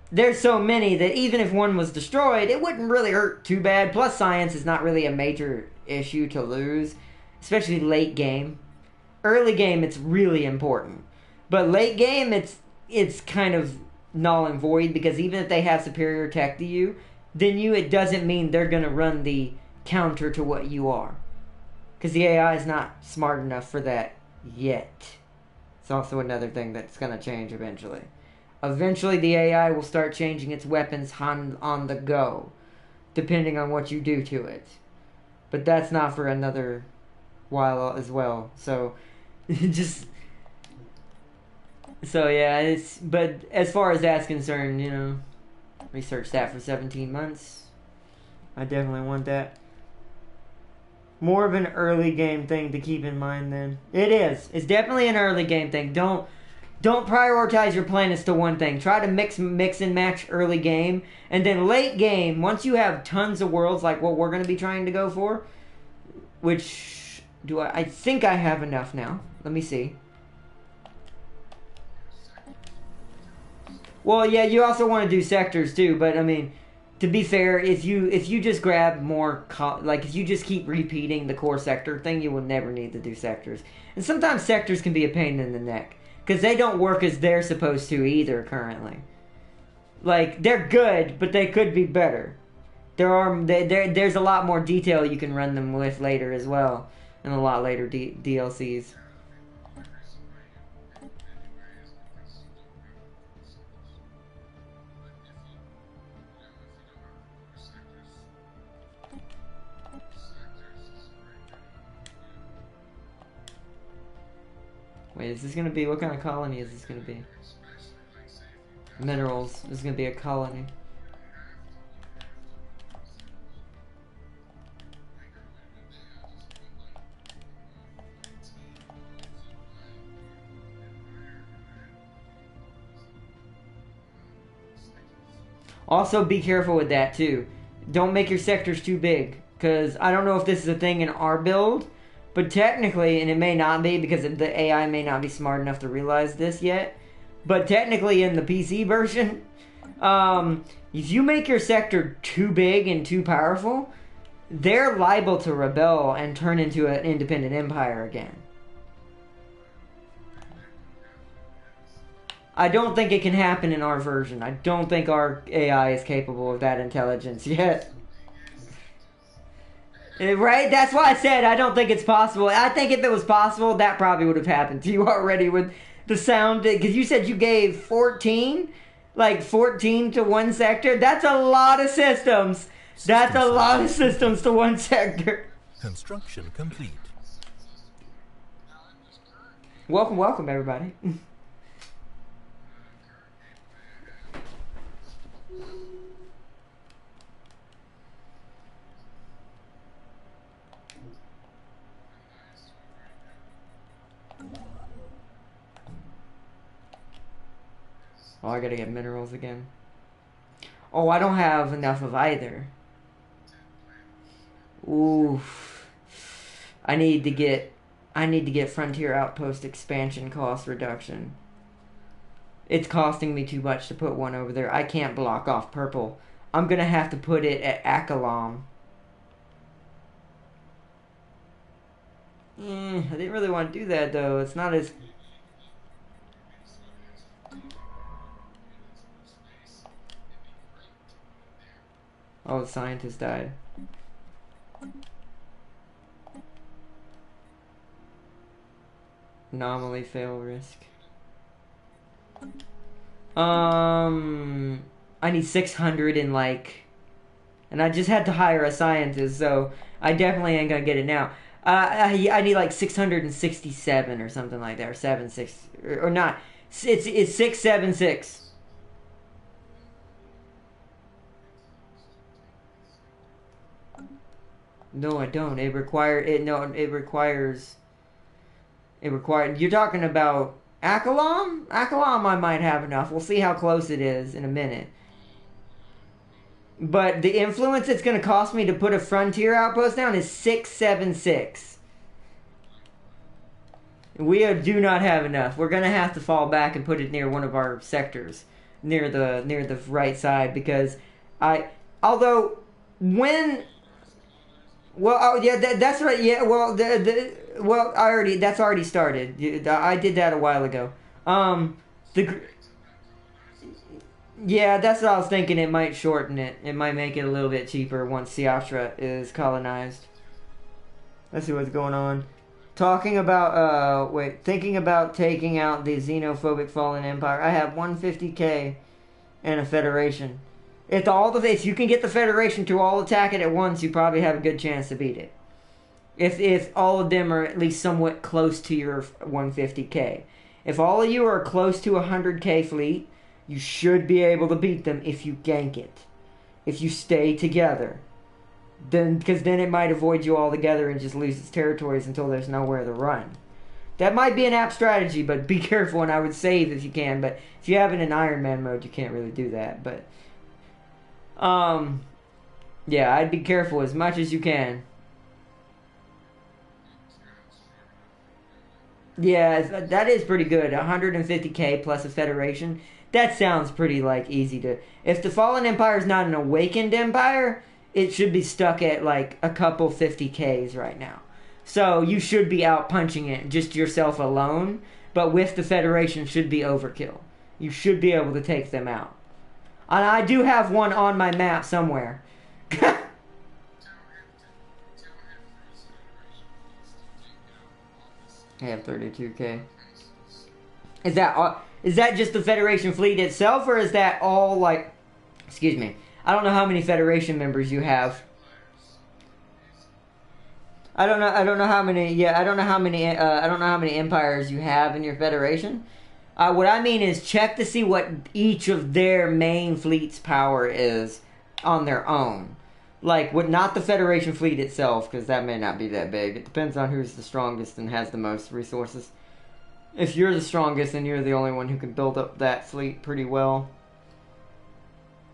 there's so many that even if one was destroyed, it wouldn't really hurt too bad. Plus, science is not really a major issue to lose. Especially late game. Early game, it's really important. But late game, it's kind of null and void. Because even if they have superior tech to you, then it doesn't mean they're going to run the counter to what you are. Because the AI is not smart enough for that yet. It's also another thing that's going to change eventually. Eventually, the AI will start changing its weapons on the go, depending on what you do to it. But that's not for another while as well. So, So, yeah, but as far as that's concerned, research that for 17 months. I definitely want that. More of an early game thing to keep in mind then. It is. It's definitely an early game thing. Don't prioritize your planets to one thing. Try to mix and match early game. And then late game, once you have tons of worlds like what we're going to be trying to go for, which I think I have enough now. Let me see. Well, yeah, you also want to do sectors too, but I mean, to be fair, if you just grab more, if you just keep repeating the core sector thing, you will never need to do sectors. And sometimes sectors can be a pain in the neck, because they don't work as they're supposed to either currently. Like, they're good, but they could be better. There's a lot more detail you can run them with later as well, and a lot later DLCs. Wait, is this gonna be, what kind of colony is this gonna be? Minerals. This is gonna be a colony. Also, be careful with that too. Don't make your sectors too big, because I don't know if this is a thing in our build, but technically, and it may not be because the AI may not be smart enough to realize this yet, But technically in the PC version, if you make your sector too big and too powerful, they're liable to rebel and turn into an independent empire again. I don't think it can happen in our version. I don't think our AI is capable of that intelligence yet. Right? That's why I said I don't think it's possible. I think if it was possible, that probably would have happened to you already with the sound. Because you said you gave 14? Like 14 to one sector? That's a lot of systems. That's a lot of systems to one sector. Construction complete. Welcome, welcome, everybody. Oh, I gotta get minerals again. Oh, I don't have enough of either. Oof. I need to get Frontier Outpost expansion cost reduction. It's costing me too much to put one over there. I can't block off purple. I'm gonna have to put it at Akalam. I didn't really want to do that though. It's not as... Oh, the scientist died. Anomaly fail risk. I need 600 in like... And I just had to hire a scientist, so I definitely ain't gonna get it now. I need like 667 or something like that, or 76, or not. It's 676. No, I don't. It requires. You're talking about Akalam? Akalam I might have enough. We'll see how close it is in a minute. But the influence it's going to cost me to put a frontier outpost down is 676. We do not have enough. We're going to have to fall back and put it near one of our sectors, near the right side, because although when... Well, oh yeah, that's right. Yeah, well, that's already started. I did that a while ago. Yeah, that's what I was thinking. It might shorten it. It might make it a little bit cheaper once Siatra is colonized. Let's see what's going on. Thinking about taking out the xenophobic fallen empire. I have 150k and a federation. If you can get the Federation to all attack it at once, you probably have a good chance to beat it. If all of them are at least somewhat close to your 150k. If all of you are close to a 100k fleet, you should be able to beat them if you gank it. If you stay together. Because then it might avoid you altogether and just lose its territories until there's nowhere to run. That might be an apt strategy, but be careful, and I would save if you can. But if you have it in Iron Man mode, you can't really do that. But... yeah, I'd be careful as much as you can. Yeah, that is pretty good. 150k plus a Federation. That sounds pretty, like, easy to... If the Fallen Empire is not an awakened empire, it should be stuck at, like, a couple 50ks right now. So, you should be out punching it just yourself alone, but with the Federation should be overkill. You should be able to take them out. And I do have one on my map somewhere. I have 32k. Is that just the Federation fleet itself, or is that all like... Excuse me. I don't know how many Federation members you have. I don't know how many empires you have in your Federation. What I mean is check to see what each of their main fleet's power is on their own. Like, not the Federation fleet itself, because that may not be that big. It depends on who's the strongest and has the most resources. If you're the strongest, then you're the only one who can build up that fleet pretty well.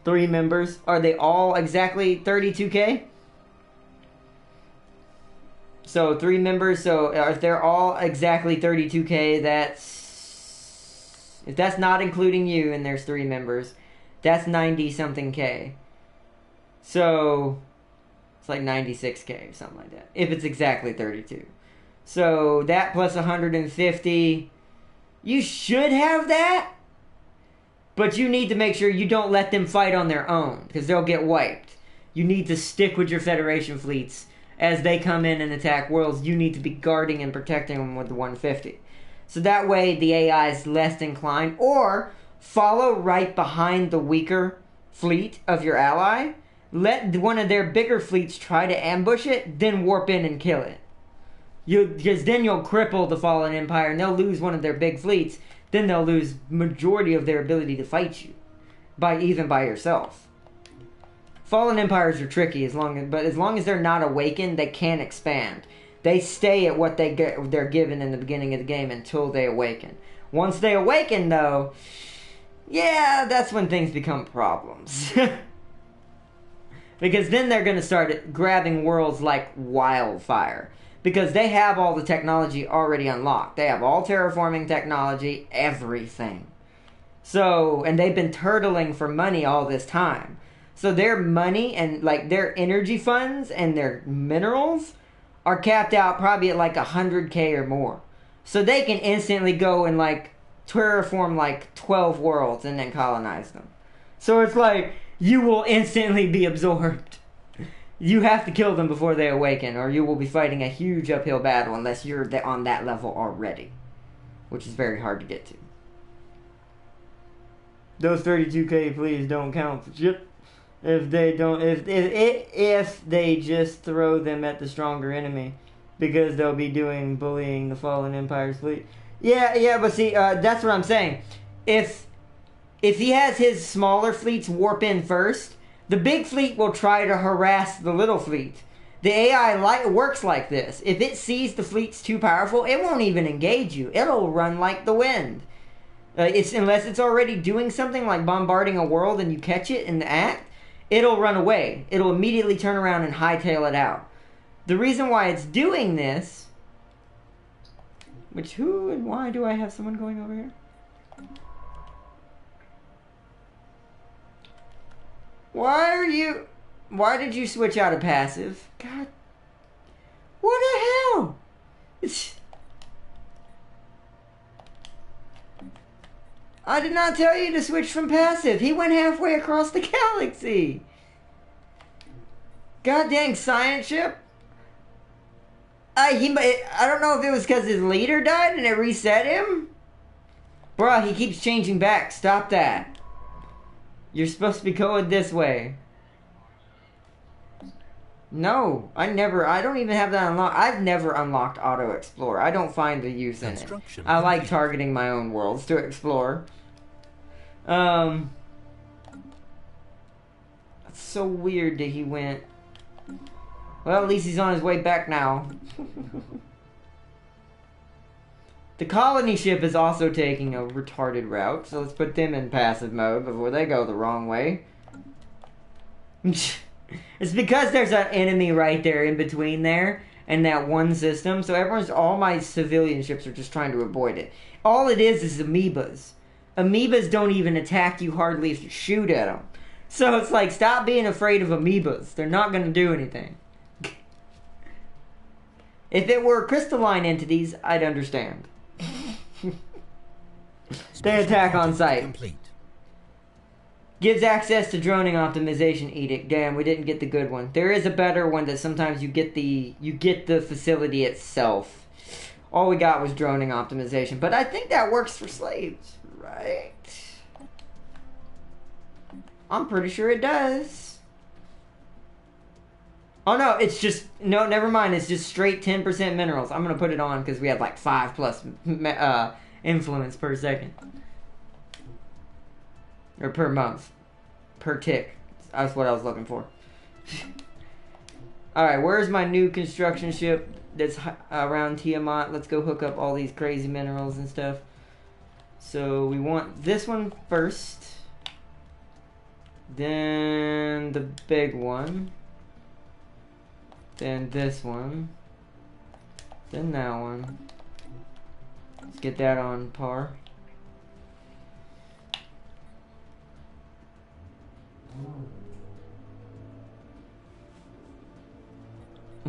3 members. Are they all exactly 32k? So 3 members, so if they're all exactly 32k, that's... members. If that's not including you and there's 3 members, that's 90-something K. So, it's like 96K or something like that. If it's exactly 32. So, that plus 150, you should have that. But you need to make sure you don't let them fight on their own, because they'll get wiped. You need to stick with your Federation fleets. As they come in and attack worlds, you need to be guarding and protecting them with the 150. So that way the AI is less inclined. Or follow right behind the weaker fleet of your ally. Let one of their bigger fleets try to ambush it, then warp in and kill it. Because then you'll cripple the Fallen Empire and they'll lose one of their big fleets. Then they'll lose majority of their ability to fight you. Even by yourself. Fallen Empires are tricky, but as long as they're not awakened, they can't expand. They stay at what they're given in the beginning of the game until they awaken. Once they awaken, though, yeah, that's when things become problems. Because then they're going to start grabbing worlds like wildfire. Because they have all the technology already unlocked. They have all terraforming technology, everything. So, and they've been turtling for money all this time. So their money and like their energy funds and their minerals are capped out probably at like 100K or more. So they can instantly go and like terraform like 12 worlds and then colonize them. So it's like you will instantly be absorbed. You have to kill them before they awaken, or you will be fighting a huge uphill battle unless you're on that level already, which is very hard to get to. Those 32K please don't count for shit. If they don't, if they just throw them at the stronger enemy, because they'll be bullying the Fallen Empire's fleet. Yeah, but see, that's what I'm saying. If he has his smaller fleets warp in first, the big fleet will try to harass the little fleet. The AI works like this. If it sees the fleet's too powerful, it won't even engage you. It'll run like the wind. Unless it's already doing something like bombarding a world and you catch it in the act, it'll run away. It'll immediately turn around and hightail it out. The reason why it's doing this... who and why do I have someone going over here? Why did you switch out of passive? God. What the hell? I did not tell you to switch from passive. He went halfway across the galaxy. God dang science ship. I don't know if it was because his leader died and it reset him. Bruh, he keeps changing back. Stop that. You're supposed to be going this way. No, I don't even have that unlocked. I've never unlocked Auto Explore. I don't find the use in it. I like targeting my own worlds to explore. That's so weird that he went. Well, at least he's on his way back now. The colony ship is also taking a retarded route, so let's put them in passive mode before they go the wrong way. It's because there's an enemy right there in between there and that one system, so all my civilian ships are just trying to avoid it. All it is amoebas. Amoebas don't even attack you hardly if you shoot at them. So it's like, stop being afraid of amoebas. They're not going to do anything. If it were crystalline entities, I'd understand. They attack on sight. Complete. Gives access to droning optimization edict. Damn, we didn't get the good one. There is a better one that sometimes you get the facility itself. All we got was droning optimization, but I think that works for slaves, right? I'm pretty sure it does. Oh no, it's just never mind. It's just straight 10% minerals. I'm gonna put it on because we have like 5+ influence per second. Or per month. Per tick. That's what I was looking for. Alright, where's my new construction ship that's around Tiamat? Let's go hook up all these crazy minerals and stuff. So we want this one first. Then the big one. Then this one. Then that one. Let's get that on par.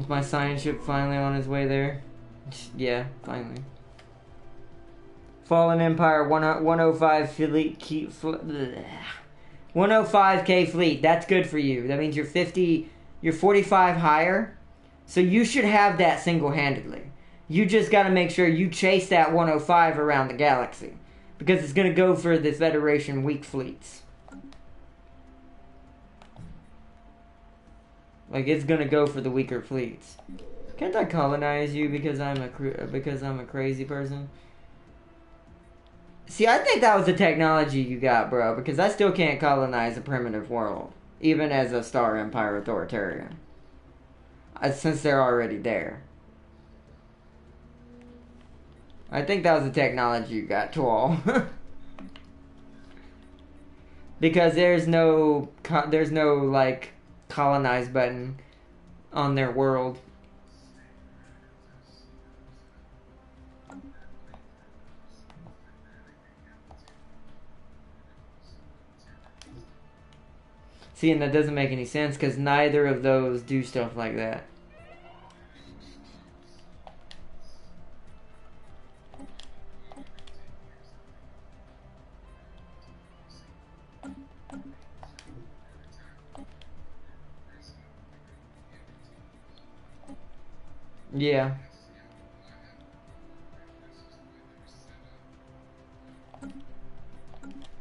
Is my science ship finally on its way there? Yeah, finally. Fallen Empire 105 fleet 105k fleet. That's good for you. That means you're 45 higher. So you should have that single-handedly. You just got to make sure you chase that 105 around the galaxy, because it's going to go for the Federation weak fleets. Like, it's going to go for the weaker fleets. Can't I colonize you because I'm a crazy person? See, I think that was the technology you got, bro, because I still can't colonize a primitive world, even as a Star Empire authoritarian. Since they're already there. I think that was the technology you got, Twal. Because there's no like colonize button on their world. See, and that doesn't make any sense because neither of those do stuff like that. Yeah.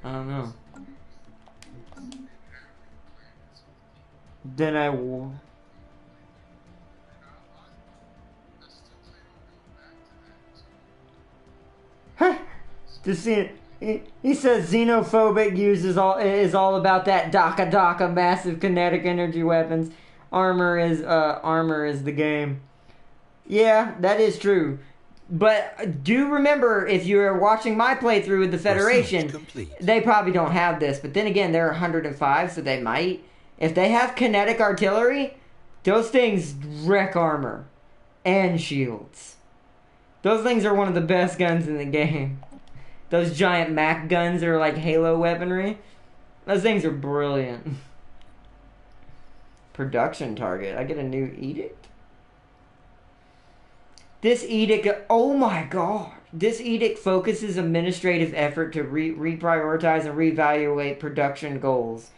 I don't know. Then I will. Just see it. He says xenophobic use is all about that DACA massive kinetic energy weapons. Armor is the game. Yeah, that is true. But do remember, if you're watching my playthrough with the Federation, they probably don't have this. But then again, they're 105, so they might. If they have kinetic artillery, those things wreck armor and shields. Those things are one of the best guns in the game. Those giant Mac guns are like Halo weaponry. Those things are brilliant. Production target. I get a new edict? This edict, oh my god. This edict focuses administrative effort to reprioritize and reevaluate production goals.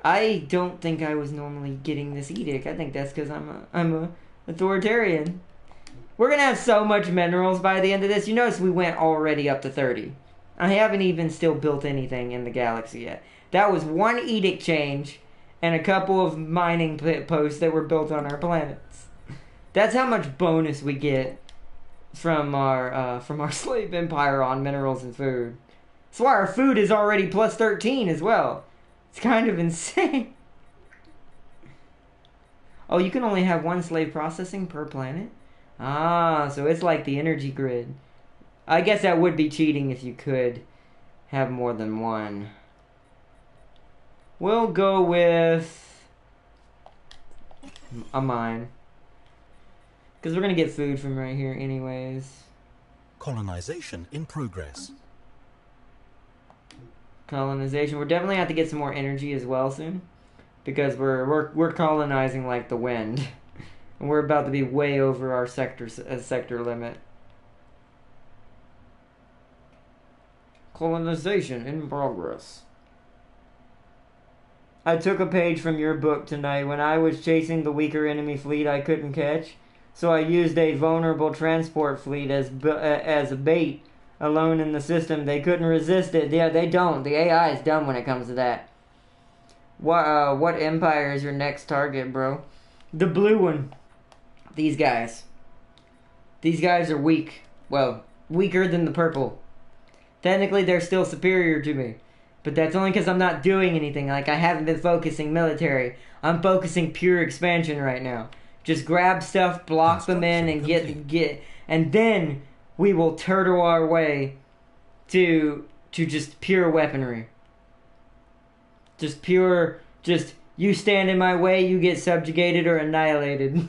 I don't think I was normally getting this edict. I think that's because I'm a authoritarian. We're going to have so much minerals by the end of this. You notice we went already up to 30. I haven't even still built anything in the galaxy yet. That was one edict change and a couple of mining posts that were built on our planets. That's how much bonus we get from our slave empire on minerals and food. That's why our food is already plus 13 as well. It's kind of insane. Oh, you can only have one slave processing per planet? Ah, so it's like the energy grid. I guess that would be cheating if you could have more than one. We'll go with a mine. Because we're going to get food from right here anyways. Colonization in progress. Colonization. We're definitely have to get some more energy as well soon. Because we're colonizing like the wind. And we're about to be way over our sector limit. Colonization in progress. I took a page from your book tonight. When I was chasing the weaker enemy fleet I couldn't catch, so I used a vulnerable transport fleet as a bait. Alone in the system, they couldn't resist it. Yeah, they don't. The AI is dumb when it comes to that. What empire is your next target, bro? The blue one. These guys. These guys are weak. Well, weaker than the purple. Technically, they're still superior to me. But that's only because I'm not doing anything. Like, I haven't been focusing military. I'm focusing pure expansion right now. Just grab stuff, block them in, and get... And then we will turtle our way to just pure weaponry. Just pure... Just, you stand in my way, you get subjugated or annihilated.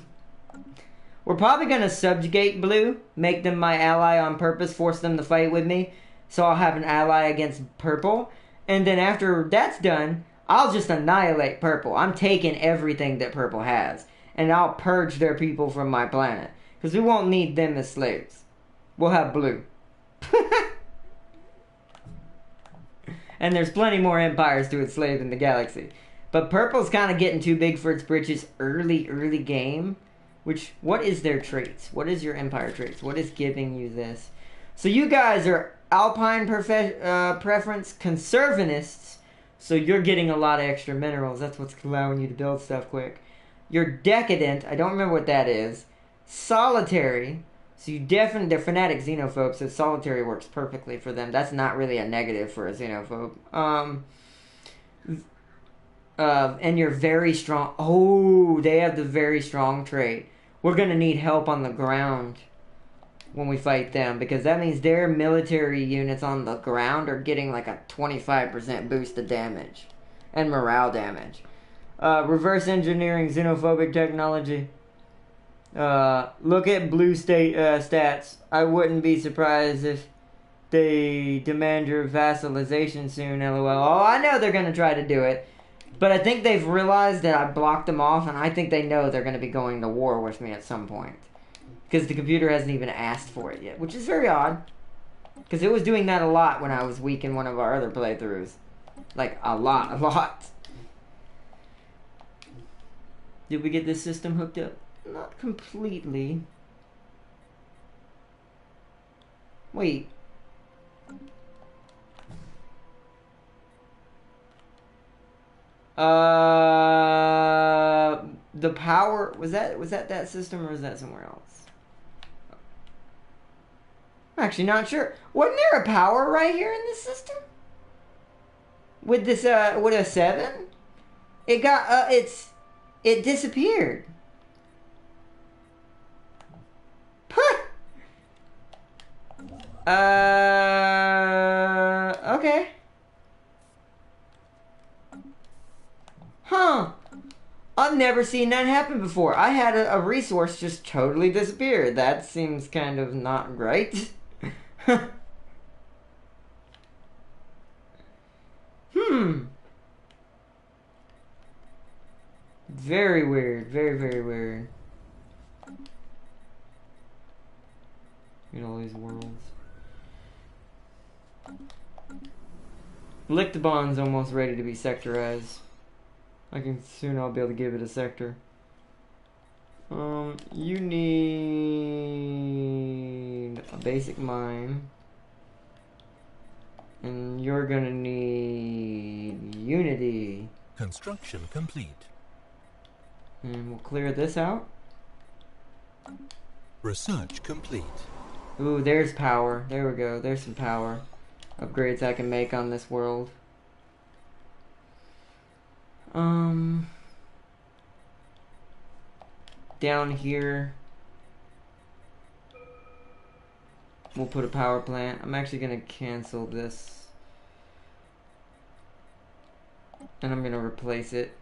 We're probably going to subjugate blue, make them my ally on purpose, force them to fight with me, so I'll have an ally against purple. And then after that's done, I'll just annihilate purple. I'm taking everything that purple has. and I'll purge their people from my planet. Because we won't need them as slaves. We'll have blue. And there's plenty more empires to enslave in the galaxy. But purple's kind of getting too big for its britches early game. Which, what is their traits? What is your empire traits? What is giving you this? So you guys are Alpine preference conservationists. So you're getting a lot of extra minerals. That's what's allowing you to build stuff quick. You're decadent. I don't remember what that is. Solitary. So you definitely, they're fanatic xenophobes, so solitary works perfectly for them. That's not really a negative for a xenophobe. And you're very strong. Oh, they have the very strong trait. We're going to need help on the ground when we fight them, because that means their military units on the ground are getting like a 25% boost of damage and morale damage. Reverse engineering xenophobic technology. Look at blue state stats. I wouldn't be surprised if they demand your vassalization soon, lol. Oh, I know they're going to try to do it. But I think they've realized that I blocked them off, and I think they know they're going to be going to war with me at some point. Because the computer hasn't even asked for it yet, which is very odd. Because it was doing that a lot when I was weak in one of our other playthroughs. Like, a lot. Did we get this system hooked up? Not completely. Wait. The power, was that system, or was that somewhere else? I'm actually not sure. Wasn't there a power right here in this system? With this, with a 7? It got, it disappeared. Okay. Huh. I've never seen that happen before. I had a resource just totally disappear. That seems kind of not right. Very weird. Very weird. Look at all these worlds. Lichtbon's almost ready to be sectorized. Soon I'll be able to give it a sector. You need a basic mine. And you're gonna need unity. Construction complete. And we'll clear this out. Research complete. Ooh, there's power. There we go. There's some power upgrades I can make on this world. Down here, we'll put a power plant. I'm actually gonna cancel this, and I'm gonna replace it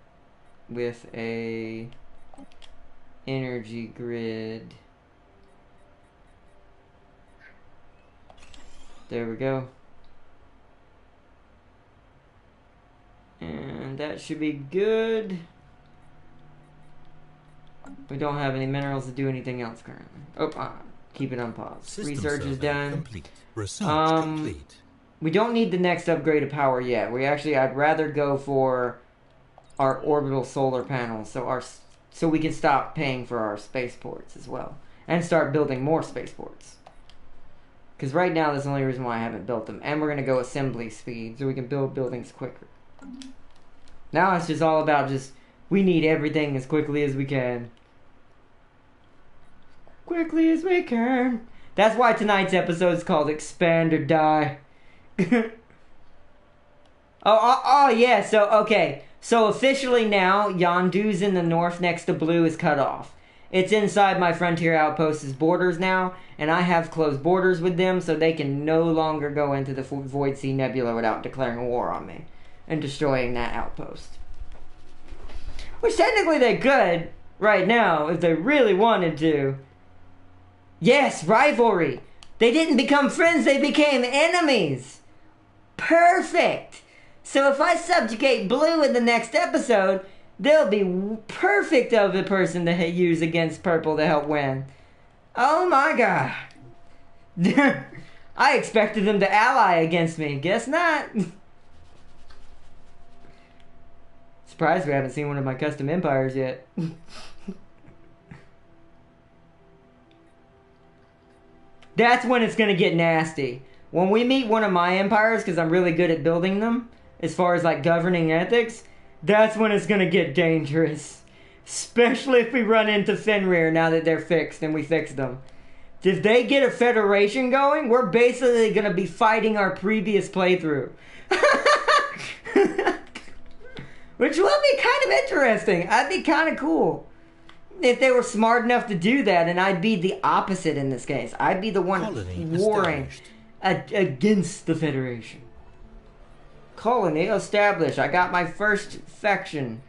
with a energy grid. There we go. And that should be good. We don't have any minerals to do anything else currently. Oh, keep it on pause. System Research is done. Complete. Research complete. We don't need the next upgrade of power yet. I'd rather go for our orbital solar panels, so we can stop paying for our spaceports as well, and start building more spaceports. Because right now, that's the only reason why I haven't built them. And we're going to go assembly speed, so we can build buildings quicker. Now it's just all about we need everything as quickly as we can. Quickly as we can. That's why tonight's episode is called Expand or Die. Yeah, So officially now, Yondu's in the north next to blue is cut off. It's inside my frontier outpost's borders now, and I have closed borders with them, so they can no longer go into the Void Sea Nebula without declaring war on me and destroying that outpost. Which technically they could, right now, if they really wanted to. Yes, rivalry! They didn't become friends, they became enemies! Perfect! So if I subjugate blue in the next episode, They'll be perfect of the person to use against purple to help win. Oh my god. I expected them to ally against me. Guess not. Surprised we haven't seen one of my custom empires yet. That's when it's going to get nasty. When we meet one of my empires, because I'm really good at building them, as far as like governing ethics, that's when it's going to get dangerous. Especially if we run into Fenrir now that they're fixed and we fixed them. If they get a federation going, we're basically going to be fighting our previous playthrough. Which will be kind of interesting. I'd be kind of cool if they were smart enough to do that, and I'd be the opposite in this case. I'd be the one warring against the Federation. Colony established. I got my first faction.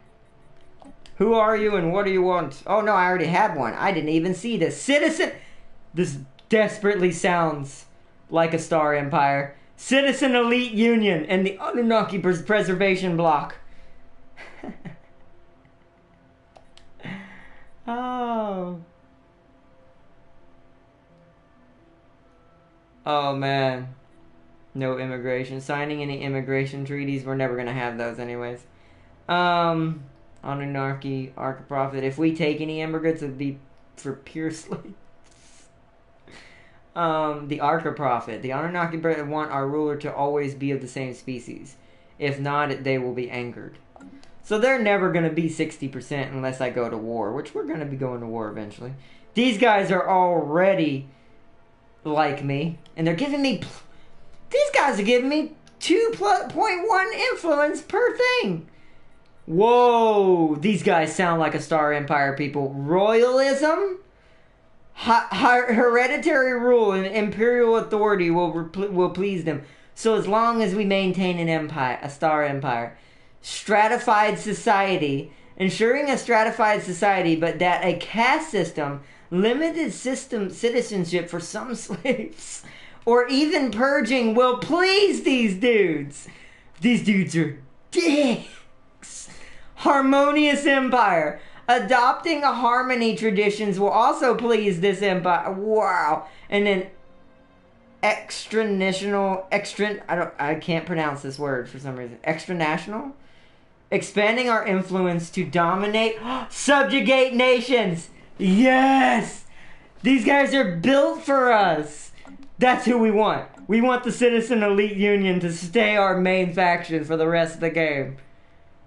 Who are you and what do you want? Oh no, I already had one. I didn't even see this. Citizen... This desperately sounds like a Star Empire. Citizen Elite Union and the Anunnaki Preservation Bloc. Oh. Oh man. No immigration. Signing any immigration treaties. We're never gonna have those anyways. Anunnaki, Arca Prophet. If we take any immigrants, it would be for pure slaves. The Arca Prophet. The Anunnaki want our ruler to always be of the same species. If not, they will be angered. So they're never going to be 60% unless I go to war, which we're going to be going to war eventually. These guys are already like me, and they're giving me... These guys are giving me 2.1 influence per thing. Whoa, these guys sound like a Star Empire, people. Royalism, hereditary rule, and imperial authority will please them. So as long as we maintain an empire, a Star Empire... Stratified society, ensuring a stratified society, but that a caste system, limited system citizenship for some slaves, or even purging will please these dudes. These dudes are dicks. Harmonious empire. Adopting a harmony traditions will also please this empire. Wow. And then I can't pronounce this word for some reason. Extranational? Expanding our influence to dominate, subjugate nations. Yes! These guys are built for us. That's who we want. We want the Citizen Elite Union to stay our main faction for the rest of the game.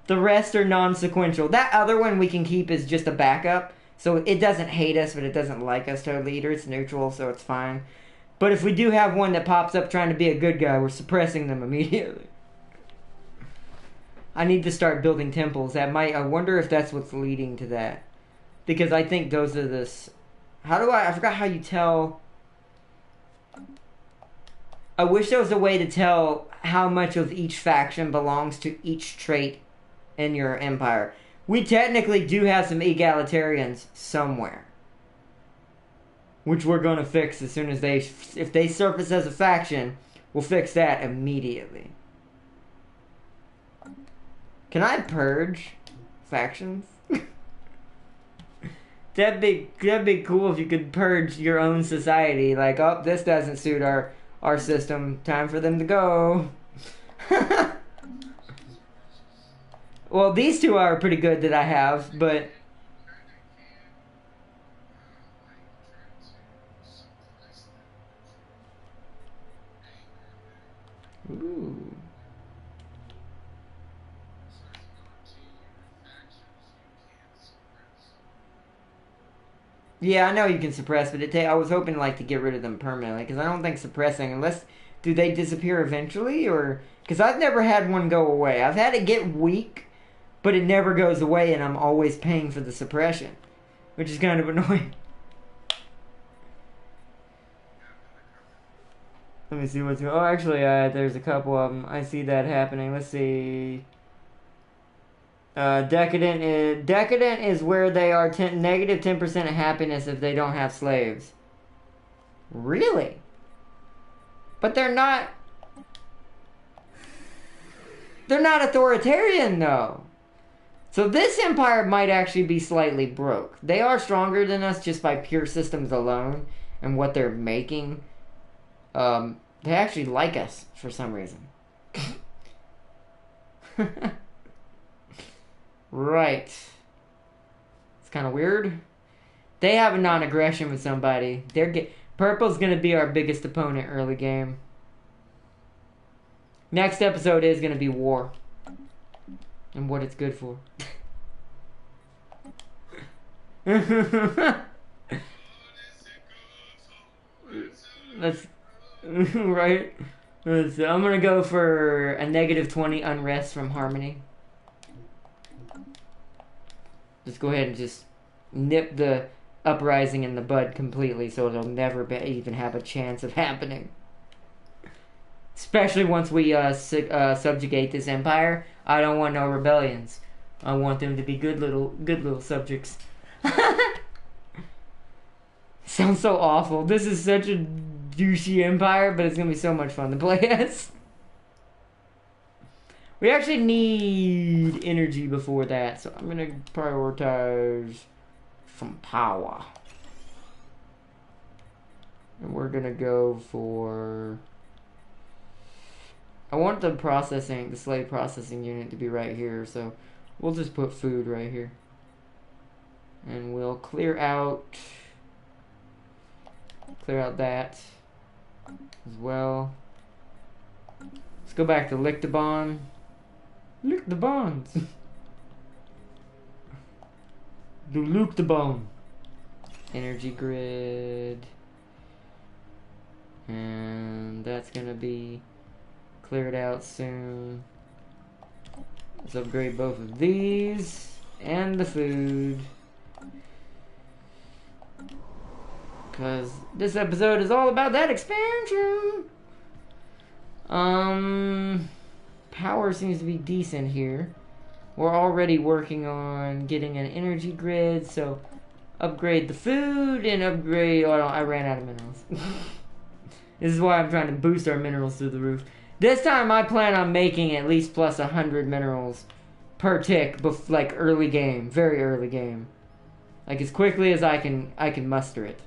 The rest are non-sequential. That other one we can keep as just a backup. So it doesn't hate us, but it doesn't like us to a leader. It's neutral, so it's fine. But if we do have one that pops up trying to be a good guy, we're suppressing them immediately. I need to start building temples. I wonder if that's what's leading to that. Because I think those are this... I forgot how you tell... I wish there was a way to tell how much of each faction belongs to each trait in your empire. We technically do have some egalitarians somewhere. Which we're going to fix as soon as if they surface as a faction, we'll fix that immediately. Can I purge factions? That'd be cool if you could purge your own society. Like, oh, this doesn't suit our system. Time for them to go. Well, these two are pretty good that I have, but... Ooh. Yeah, I know you can suppress, but I was hoping like to get rid of them permanently, because I don't think suppressing, unless... Do they disappear eventually, or... Because I've never had one go away. I've had it get weak, but it never goes away, and I'm always paying for the suppression. Which is kind of annoying. Let me see what's... Oh, actually, there's a couple of them. I see that happening. Let's see... Decadent is where they are negative 10% of happiness if they don't have slaves. Really? But they're not authoritarian, though. So this empire might actually be slightly broke. They are stronger than us just by pure systems alone and what they're making. They actually like us for some reason. Right. It's kind of weird. They have a non-aggression with somebody. Purple's going to be our biggest opponent early game. Next episode is going to be war. And what it's good for. Let's... right? I'm going to go for a -20 unrest from Harmony. Just go ahead and just nip the uprising in the bud completely so it'll never even have a chance of happening. Especially once we subjugate this empire. I don't want no rebellions. I want them to be good little subjects. Sounds so awful. This is such a douchey empire, but it's gonna be so much fun to play as. We actually need energy before that, so I'm gonna prioritize some power. And we're gonna go for... I want the slave processing unit to be right here, so we'll just put food right here. And we'll clear out that as well. Let's go back to lick the bond. Lick the bonds. Do Luke the bone. Energy grid. And that's gonna be cleared out soon. Let's upgrade both of these and the food. Because this episode is all about that expansion. Power seems to be decent here. We're already working on getting an energy grid, so upgrade the food and upgrade... Oh, I ran out of minerals. This is why I'm trying to boost our minerals through the roof. This time I plan on making at least plus 100 minerals per tick, like early game, very early game. Like as quickly as I can muster it.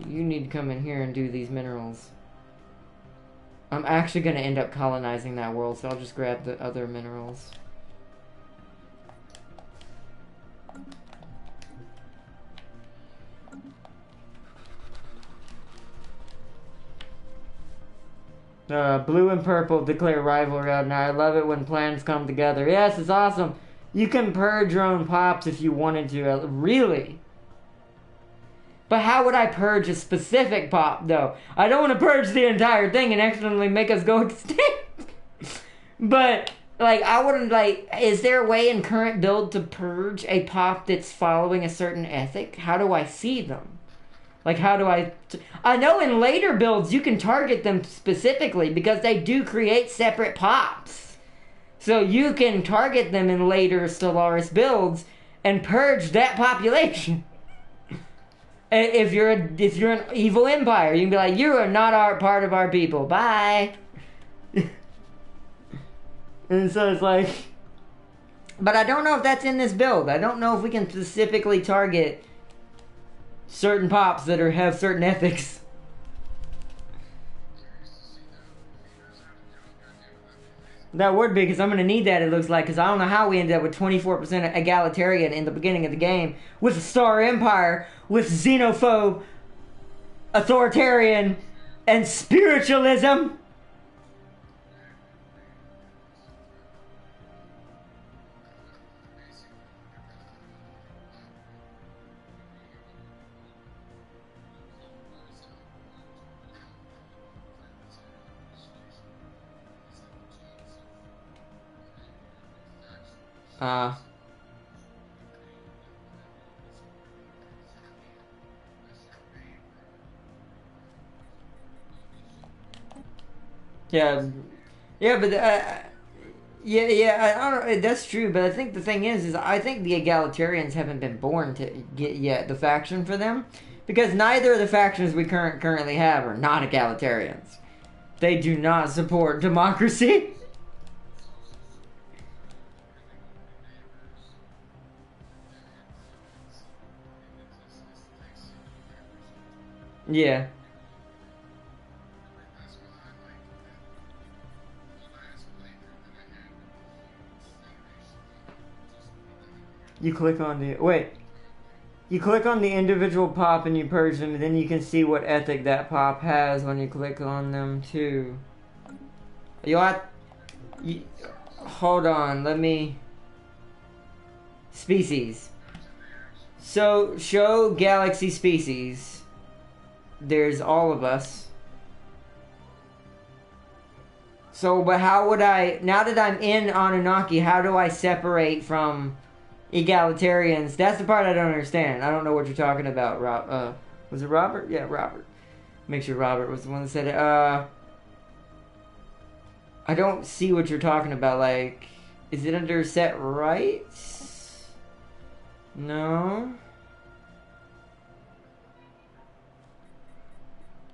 You need to come in here and do these minerals. I'm actually going to end up colonizing that world, so I'll just grab the other minerals. Blue and purple declare rivalry. Now I love it when plans come together. Yes, it's awesome. You can purge your own pops if you wanted to. Really? But how would I purge a specific pop, though? I don't want to purge the entire thing and accidentally make us go extinct. But, like, I wouldn't, like... Is there a way in current build to purge a pop that's following a certain ethic? How do I see them? Like, how do I... I know in later builds you can target them specifically because they do create separate pops. So you can target them in later Stellaris builds and purge that population. If you're an evil empire, you can be like, you are not part of our people. Bye. And so it's like... But I don't know if that's in this build. I don't know if we can specifically target certain pops that have certain ethics. That would be, because I'm going to need that, it looks like, because I don't know how we ended up with 24% egalitarian in the beginning of the game, with a Star Empire, with xenophobe, authoritarian, and spiritualism. But I don't know, that's true, but I think the thing is I think the egalitarians haven't been born to get yet the faction for them, because neither of the factions we currently have are not egalitarians. They do not support democracy. Yeah. You click on the... Wait. You click on the individual pop and you purge them, and then you can see what ethic that pop has when you click on them, too. Hold on, let me... Species. So, show galaxy species. There's all of us. So, but how would I... Now that I'm in Anunnaki, how do I separate from... egalitarians? That's the part I don't understand. I don't know what you're talking about, was it Robert? Yeah, Robert. Make sure Robert was the one that said it. I don't see what you're talking about. Like, is it under set rights? No.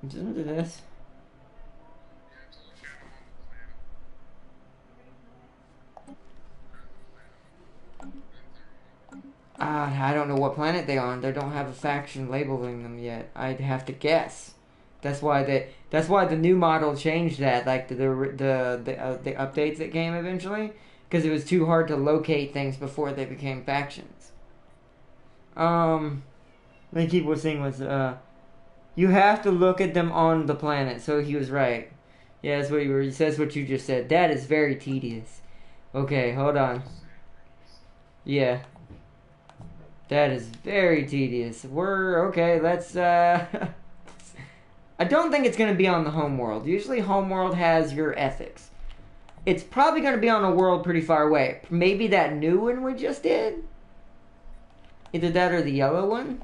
It's under this. I don't know what planet they're on. They don't have a faction labeling them yet. I'd have to guess. That's why the new model changed that, like the updates that came eventually, because it was too hard to locate things before they became factions. Let me keep what saying was you have to look at them on the planet. So he was right. Yeah, that's what he says. What you just said. That is very tedious. Okay, hold on. Yeah. That is very tedious. Okay, let's, I don't think it's going to be on the homeworld. Usually homeworld has your ethics. It's probably going to be on a world pretty far away. Maybe that new one we just did? Either that or the yellow one?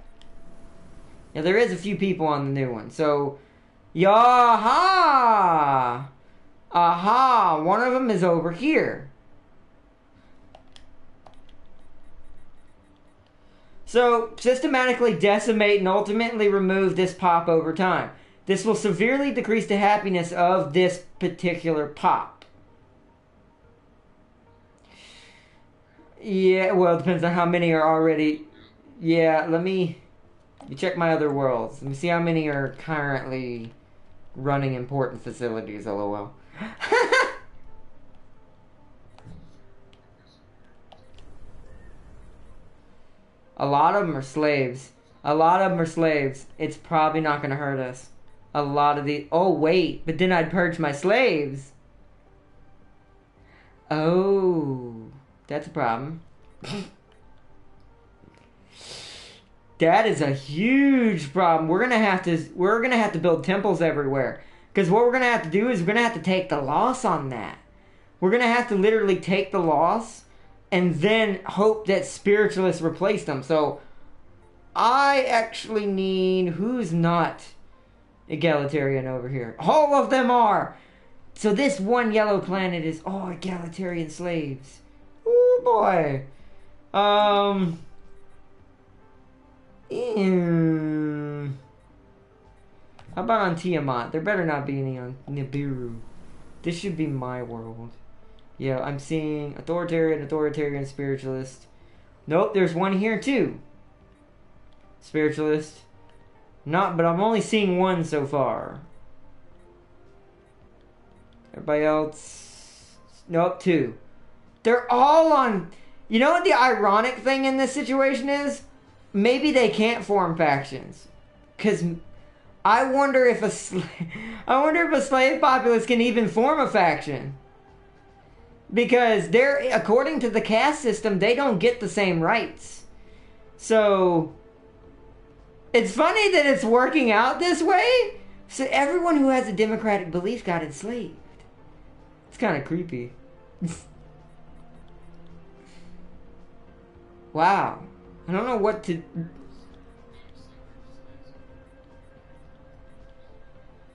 Yeah, there is a few people on the new one. So, yaha! Aha! One of them is over here. So, systematically decimate and ultimately remove this pop over time. This will severely decrease the happiness of this particular pop. Yeah, well, it depends on how many are already... Yeah, let me check my other worlds. Let me see how many are currently running important facilities, lol. A lot of them are slaves. A lot of them are slaves. It's probably not going to hurt us. A lot of the... Oh, wait. But then I'd purge my slaves. Oh. That's a problem. That is a huge problem. We're going to have to build temples everywhere. Because what we're going to have to do is we're going to have to take the loss on that. We're going to have to literally take the loss and then hope that spiritualists replace them. So, I actually need... Who's not egalitarian over here? All of them are! So this one yellow planet is all egalitarian slaves. Ooh, boy. How about on Tiamat? There better not be any on Nibiru. This should be my world. Yeah, I'm seeing authoritarian spiritualist. Nope, there's one here too. Spiritualist. But I'm only seeing one so far. Everybody else... Nope, two. They're all on... You know what the ironic thing in this situation is? Maybe they can't form factions. Because I wonder if a slave populace can even form a faction. Because according to the caste system, they don't get the same rights. So, it's funny that it's working out this way. So everyone who has a democratic belief got enslaved. It's kind of creepy. Wow. I don't know what to...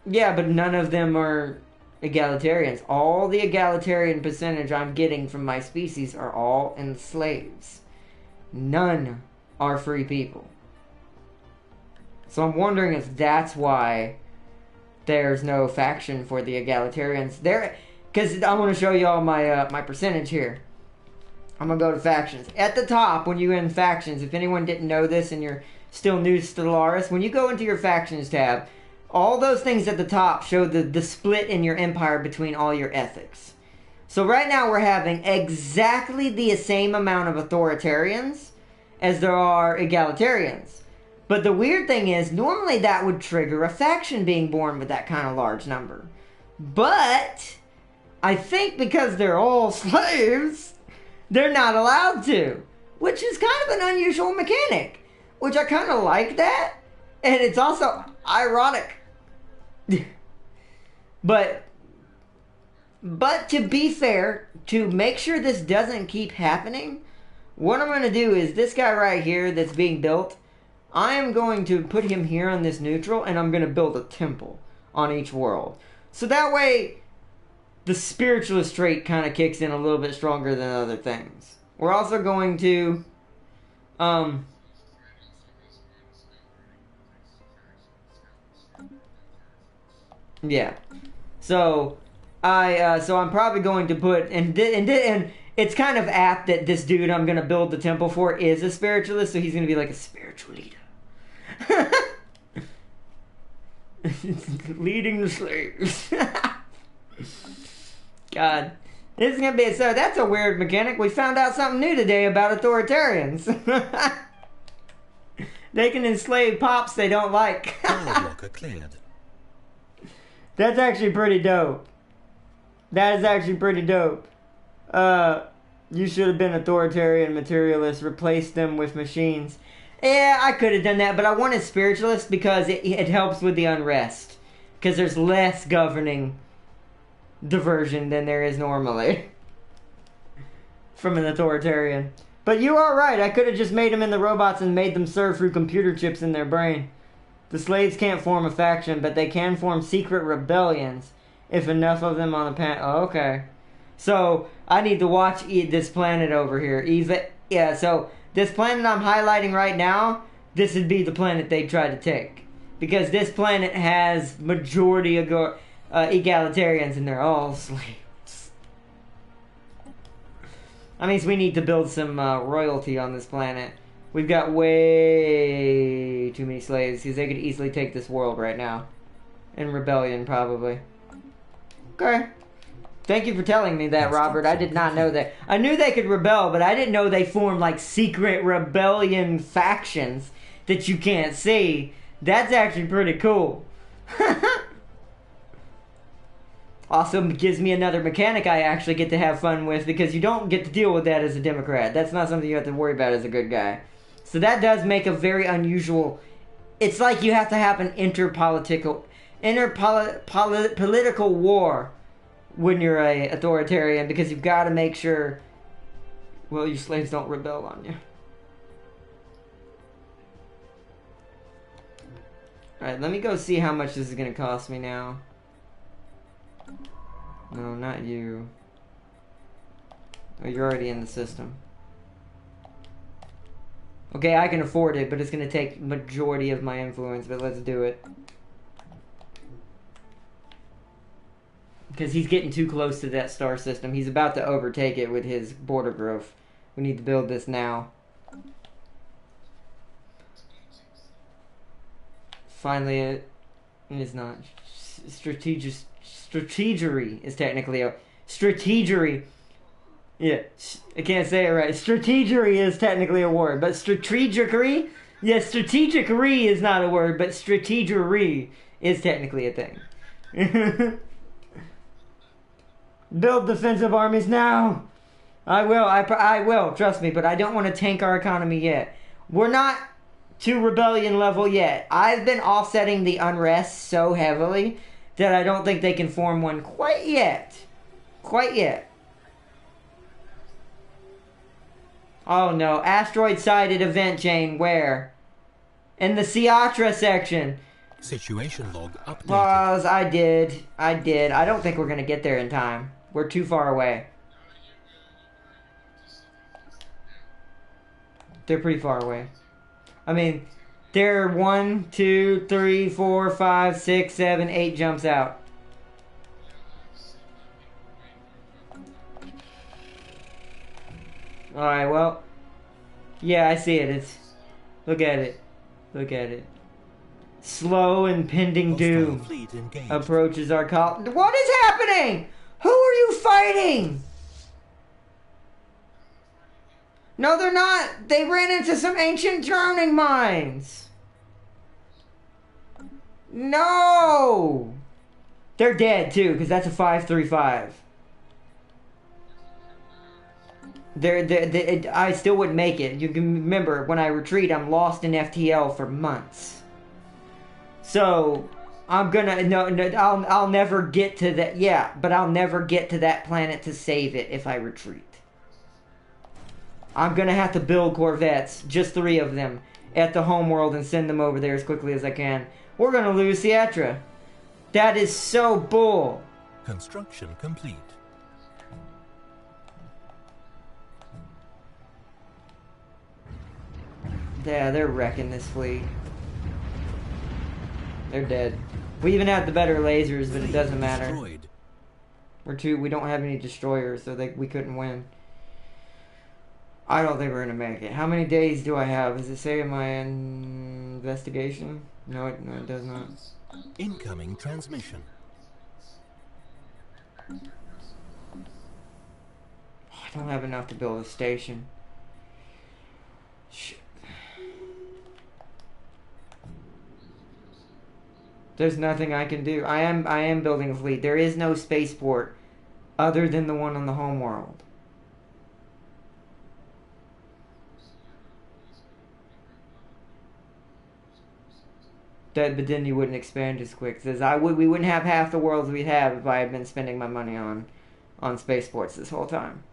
Yeah, but none of them are egalitarians. All the egalitarian percentage I'm getting from my species are all enslaved. None are free people. So I'm wondering if that's why there's no faction for the egalitarians. Because I want to show you all my my percentage here. I'm going to go to factions. At the top, when you're in factions, if anyone didn't know this and you're still new to Stellaris, when you go into your factions tab, all those things at the top show the split in your empire between all your ethics. So right now we're having exactly the same amount of authoritarians as there are egalitarians. But the weird thing is, normally that would trigger a faction being born with that kind of large number. But I think because they're all slaves, they're not allowed to. Which is kind of an unusual mechanic. Which I kind of like that. And it's also ironic. But to be fair, to make sure this doesn't keep happening, what I'm going to do is this guy right here that's being built, I am going to put him here on this neutral, and I'm going to build a temple on each world. So that way, the spiritualist trait kind of kicks in a little bit stronger than other things. We're also going to, yeah. So I'm probably going to put, and it's kind of apt that this dude I'm going to build the temple for is a spiritualist, so he's going to be like a spiritual leader. Leading the slaves. God. This is going to be, so that's a weird mechanic. We found out something new today about authoritarians. They can enslave pops they don't like. Blocker cleared. That's actually pretty dope. That is actually pretty dope. You should have been authoritarian materialist, replaced them with machines. Yeah, I could have done that, but I wanted spiritualist because it helps with the unrest. Because there's less governing diversion than there is normally from an authoritarian. But you are right, I could have just made them in the robots and made them serve through computer chips in their brain. The slaves can't form a faction, but they can form secret rebellions if enough of them on the planet. Oh, okay. So, I need to watch this planet over here. Yeah, so this planet I'm highlighting right now, this would be the planet they try to take. Because this planet has majority of egalitarians and they're all slaves. That means we need to build some royalty on this planet. We've got way too many slaves because they could easily take this world right now. In rebellion, probably. Okay. Thank you for telling me that, Robert. I did not know that. I knew they could rebel, but I didn't know they formed like secret rebellion factions that you can't see. That's actually pretty cool. Also gives me another mechanic I actually get to have fun with because you don't get to deal with that as a Democrat. That's not something you have to worry about as a good guy. So that does make a very unusual... It's like you have to have an interpolitical war when you're a authoritarian because you've got to make sure, well, your slaves don't rebel on you. Alright, let me go see how much this is going to cost me now. No, not you. Oh, you're already in the system. Okay, I can afford it, but it's going to take majority of my influence, but let's do it. Because he's getting too close to that star system. He's about to overtake it with his border growth. We need to build this now. Finally, it is not. Strategery is technically a... Strategery. Yeah, I can't say it right. Strategery is technically a word, but strategery? Yes, strategery is not a word, but strategery is technically a thing. Build defensive armies now! I will, trust me, but I don't want to tank our economy yet. We're not to rebellion level yet. I've been offsetting the unrest so heavily that I don't think they can form one quite yet. Quite yet. Oh no, asteroid-sided event chain, where? In the Siatra section. Situation log updated. Pause, I did. I don't think we're gonna get there in time. We're too far away. They're pretty far away. I mean, There are 1, 2, 3, 4, 5, 6, 7, 8 jumps out. Alright, well. Yeah, I see it. Look at it. Look at it. Slow impending doom approaches our colony. What is happening? Who are you fighting? No, they're not. They ran into some ancient drowning mines. No. They're dead too, because that's a 535. I still wouldn't make it. You can remember, when I retreat, I'm lost in FTL for months. So, I'm gonna, I'll never get to that, yeah, but I'll never get to that planet to save it if I retreat. I'm gonna have to build Corvettes, just 3 of them, at the homeworld and send them over there as quickly as I can. We're gonna lose Sietra. That is so bull. Construction complete. Yeah, they're wrecking this fleet. They're dead. We even have the better lasers, but it doesn't matter. We don't have any destroyers, so we couldn't win. I don't think we're gonna make it. How many days do I have? Does it say in my investigation? No, it does not. Incoming transmission. I don't have enough to build a station. Shit. There's nothing I can do. I am building a fleet. There is no spaceport other than the one on the homeworld. But then you wouldn't expand as quick. Says we wouldn't have half the worlds we'd have if I had been spending my money on spaceports this whole time.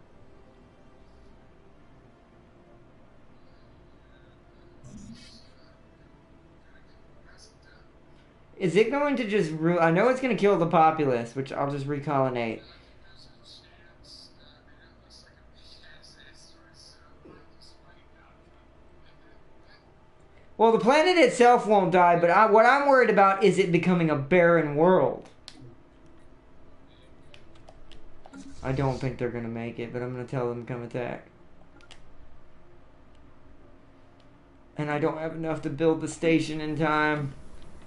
Is it going to just I know it's going to kill the populace, which I'll just recolonate. Well, the planet itself won't die, but what I'm worried about is it becoming a barren world. I don't think they're going to make it, but I'm going to tell them to come attack. And I don't have enough to build the station in time.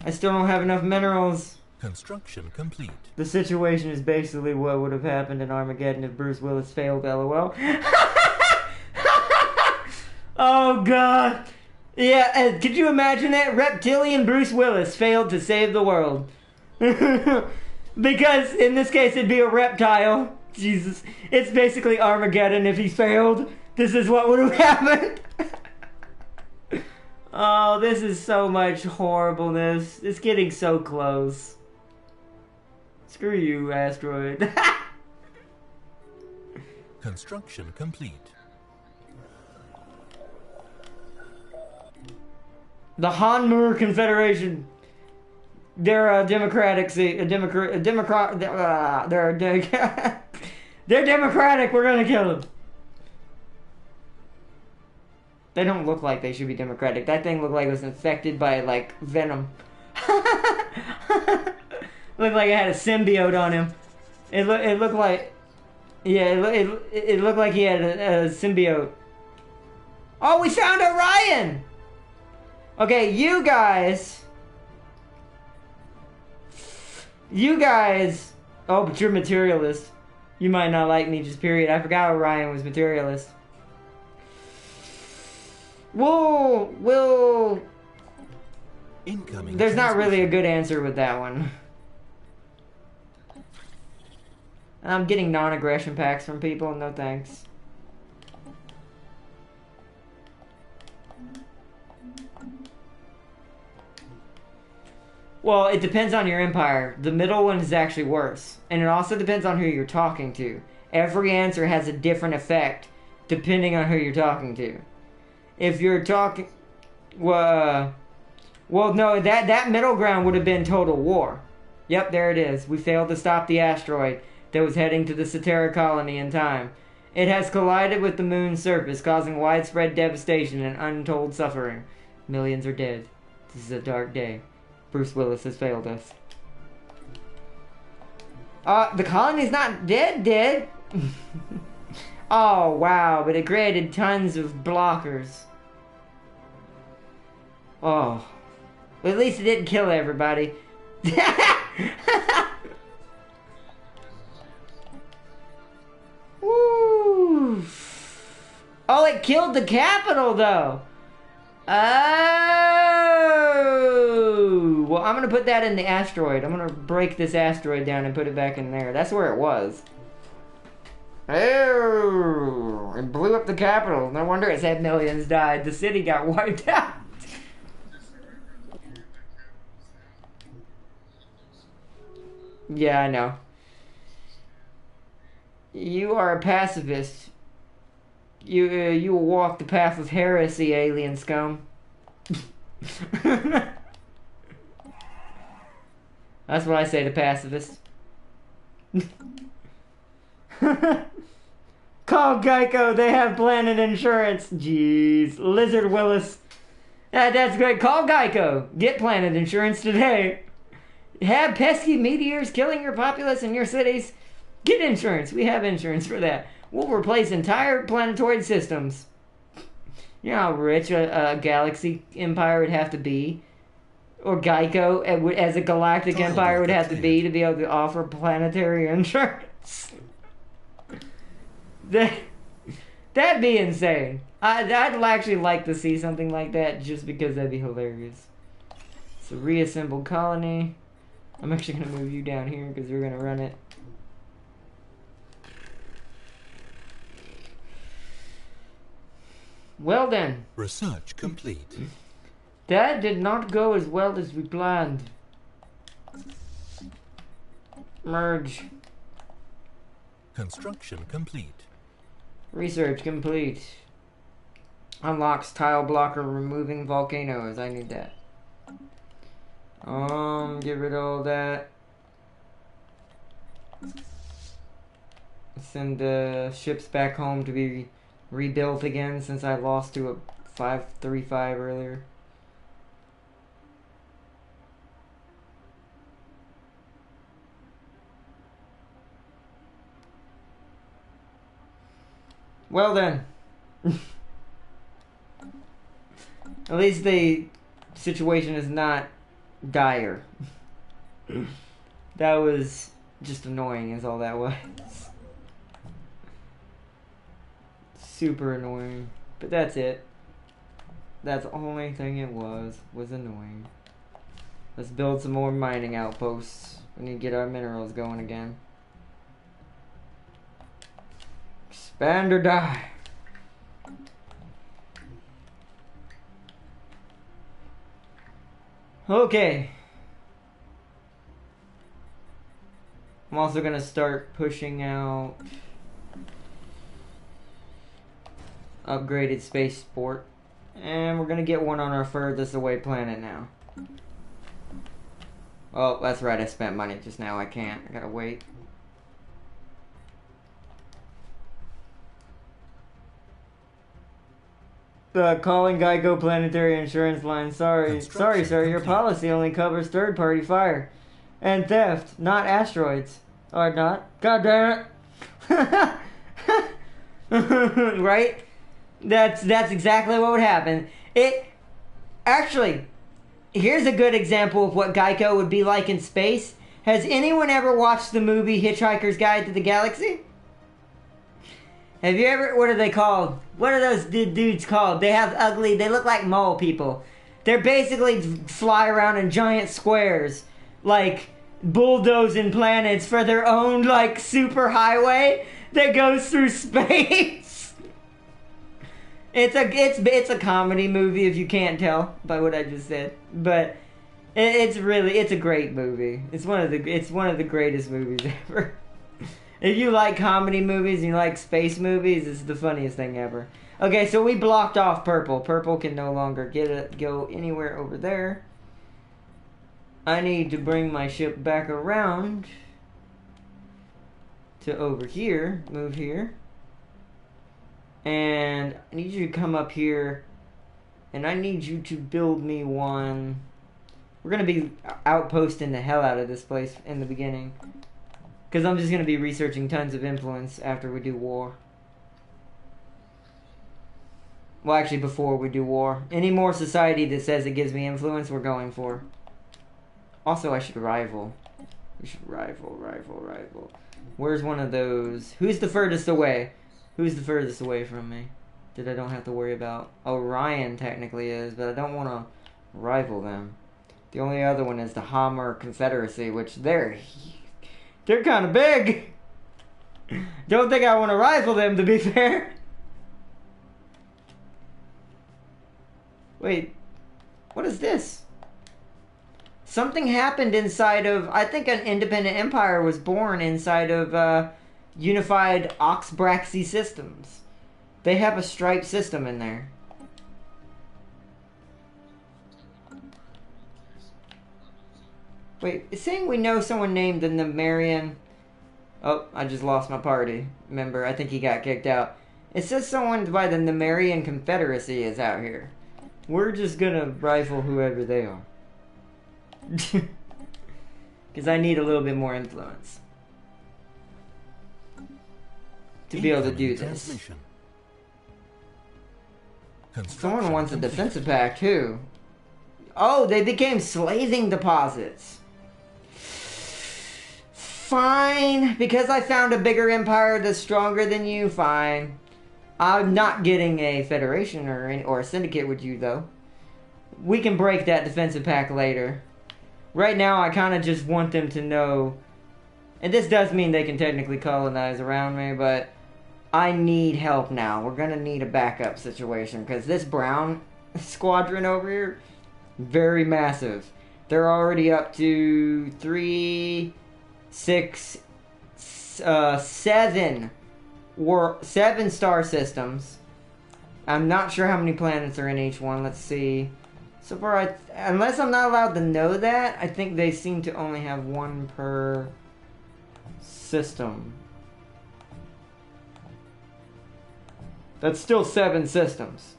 I still don't have enough minerals. Construction complete. The situation is basically what would have happened in Armageddon if Bruce Willis failed, LOL. Oh, God. Yeah, could you imagine that? Reptilian Bruce Willis failed to save the world. Because, in this case, it'd be a reptile. Jesus. It's basically Armageddon if he failed. This is what would have happened. Oh, this is so much horribleness. It's getting so close. Screw you, asteroid. Construction complete. The Hanmur Confederation. They're a democratic. They're democratic. We're gonna kill them. They don't look like they should be democratic. That thing looked like it was infected by, like, venom. Looked like it had a symbiote on him. It looked like... Yeah, it looked like he had a symbiote. Oh, we found Orion! Okay, you guys... Oh, but you're materialist. You might not like me, just period. I forgot Orion was materialist. We'll... Incoming. There's not really a good answer with that one. I'm getting non-aggression packs from people. No thanks. Well, it depends on your empire. The middle one is actually worse. And it also depends on who you're talking to. Every answer has a different effect depending on who you're talking to. If you're talking... well, no, that middle ground would have been total war. Yep, there it is. We failed to stop the asteroid that was heading to the Cetera colony in time. It has collided with the moon's surface, causing widespread devastation and untold suffering. Millions are dead. This is a dark day. Bruce Willis has failed us. The colony's not dead. Oh, wow, but it created tons of blockers. Oh. Well, at least it didn't kill everybody. Woo! Oh, it killed the capital, though. Oh! Well, I'm gonna put that in the asteroid. I'm gonna break this asteroid down and put it back in there. That's where it was. Oh! It blew up the capital. No wonder it said millions died. The city got wiped out. Yeah, I know. You are a pacifist. You will walk the path of heresy, alien scum. That's what I say to pacifists. Call Geico. They have Planet Insurance. Jeez. Lizard Willis. That's great. Call Geico. Get Planet Insurance today. Have pesky meteors killing your populace in your cities? Get insurance. We have insurance for that. We'll replace entire planetoid systems. You know how rich a galaxy empire would have to be? Or Geico, as a galactic empire, would have to be able to offer planetary insurance. That'd be insane. I'd actually like to see something like that just because that'd be hilarious. It's a reassembled colony. I'm actually going to move you down here because we're going to run it. Well then. Research complete. That did not go as well as we planned. Merge. Construction complete. Research complete. Unlocks tile blocker removing volcanoes. I need that. Get rid of all that. Send the ships back home to be rebuilt again since I lost to a 535 earlier. Well then. At least the situation is not dire. That was just annoying is all that was. Super annoying. But that's it. That's the only thing it was annoying. Let's build some more mining outposts. We need to get our minerals going again. Expand or die. Okay. I'm also gonna start pushing out upgraded spaceport. And we're gonna get one on our furthest away planet now. Oh, that's right, I spent money just now. I can't. I gotta wait. Calling Geico Planetary Insurance Line. Sorry, sir. Your policy only covers third-party fire and theft, not asteroids. Or not. God damn it. Right? That's exactly what would happen. Actually, here's a good example of what Geico would be like in space. Has anyone ever watched the movie Hitchhiker's Guide to the Galaxy? Have you ever, what are they called? What are those dudes called? They look like mole people. They're basically fly around in giant squares, like bulldozing planets for their own, like, super highway that goes through space. It's a comedy movie if you can't tell by what I just said, but it's a great movie. It's one of the greatest movies ever. If you like comedy movies and you like space movies, it's the funniest thing ever. Okay, so we blocked off purple. Purple can no longer go anywhere over there. I need to bring my ship back around to over here. Move here. And I need you to come up here And I need you to build me one. We're going to be outposting the hell out of this place in the beginning. Because I'm just going to be researching tons of influence after we do war. Well, actually, before we do war. Any more society that says it gives me influence, we're going for. Also, I should rival. We should rival. Where's one of those? Who's the furthest away? Who's the furthest away from me that I don't have to worry about? Orion technically is, but I don't want to rival them. The only other one is the Hammer Confederacy, which they're kind of big. Don't think I want to rival them, to be fair. Wait, what is this? Something happened inside of... I think an independent empire was born inside of unified Oxbraxy systems. They have a striped system in there. Wait, it's saying we know someone named the Nemerian... Oh, I just lost my party member. I think he got kicked out. It says someone by the Nemerian Confederacy is out here. We're just gonna rifle whoever they are. Because I need a little bit more influence to be able to do this. Someone wants a defensive pack too. Oh, they became slaving deposits. Fine, because I found a bigger empire that's stronger than you, fine. I'm not getting a federation or a syndicate with you, though. We can break that defensive pact later. Right now, I kind of just want them to know... And this does mean they can technically colonize around me, but... I need help now. We're going to need a backup situation, because this brown squadron over here... Very massive. They're already up to 3, 6, 7... 7 star systems. I'm not sure how many planets are in each one. Let's see. So far, unless I'm not allowed to know that, I think they seem to only have one per system. That's still 7 systems.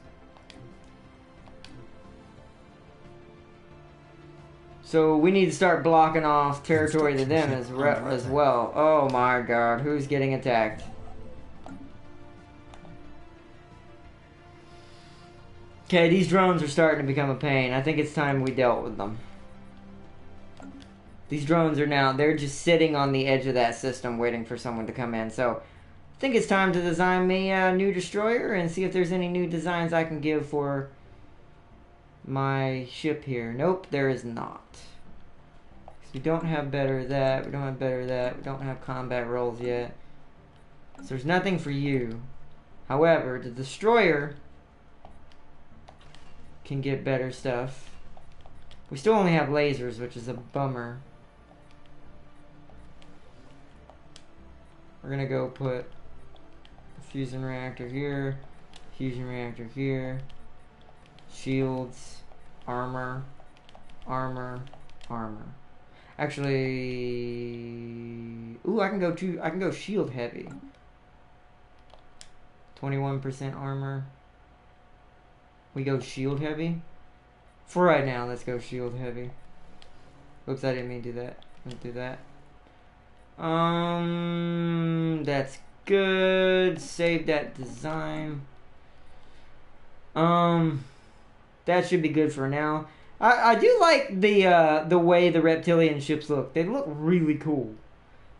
So we need to start blocking off territory to them as well. Oh my god, who's getting attacked? Okay, these drones are starting to become a pain. I think it's time we dealt with them. These drones are now, they're just sitting on the edge of that system waiting for someone to come in. So, I think it's time to design me a new destroyer and see if there's any new designs I can give for my ship here. Nope, there is not. We don't have better that, we don't have better that, we don't have combat roles yet. So there's nothing for you. However, the destroyer can get better stuff. We still only have lasers, which is a bummer. We're gonna go put a fusion reactor here, fusion reactor here, shields, armor, armor, armor. Actually, ooh, I can go shield heavy. 21% armor. We go shield heavy. For right now, let's go shield heavy. Oops, I didn't mean to do that. Let's do that. That's good. Save that design. That should be good for now. I do like the way the reptilian ships look. They look really cool.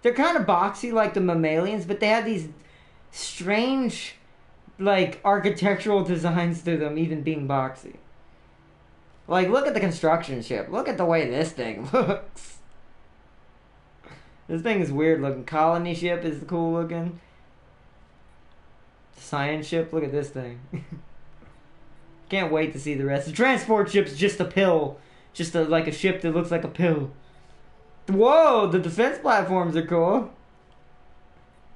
They're kind of boxy like the mammalians, but they have these strange, like, architectural designs to them, even being boxy. Like, look at the construction ship. Look at the way this thing looks. This thing is weird looking. Colony ship is cool looking. Science ship, look at this thing. Can't wait to see the rest. The transport ship's just a pill. Just like a ship that looks like a pill. Whoa, the defense platforms are cool.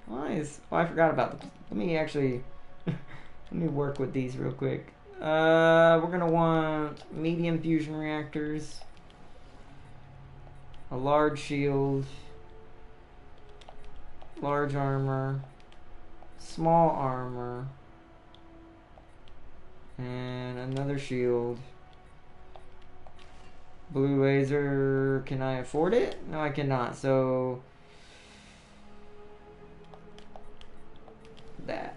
Nice. Oh, I forgot about them. Let me actually... let me work with these real quick. We're gonna want medium fusion reactors. A large shield. Large armor. Small armor. And another shield. Blue laser, can I afford it? No, I cannot, so... that.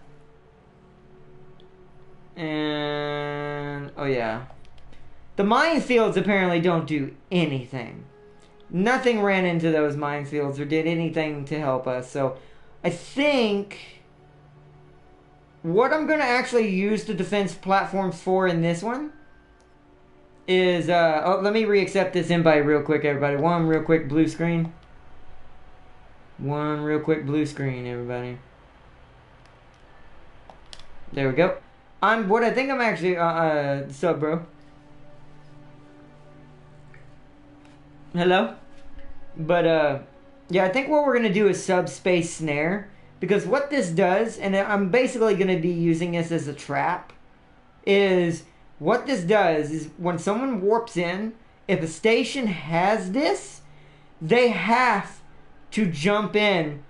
And... oh yeah. The minefields apparently don't do anything. Nothing ran into those minefields or did anything to help us, so... I think... what I'm going to actually use the defense platforms for in this one is, oh, let me re-accept this invite real quick, everybody. One real quick blue screen. One real quick blue screen, everybody. There we go. What I think I'm actually, sub, bro. Hello? But, yeah, I think what we're going to do is subspace snare. Because what this does, and I'm basically going to be using this as a trap, is what this does is when someone warps in, if a station has this, they have to jump in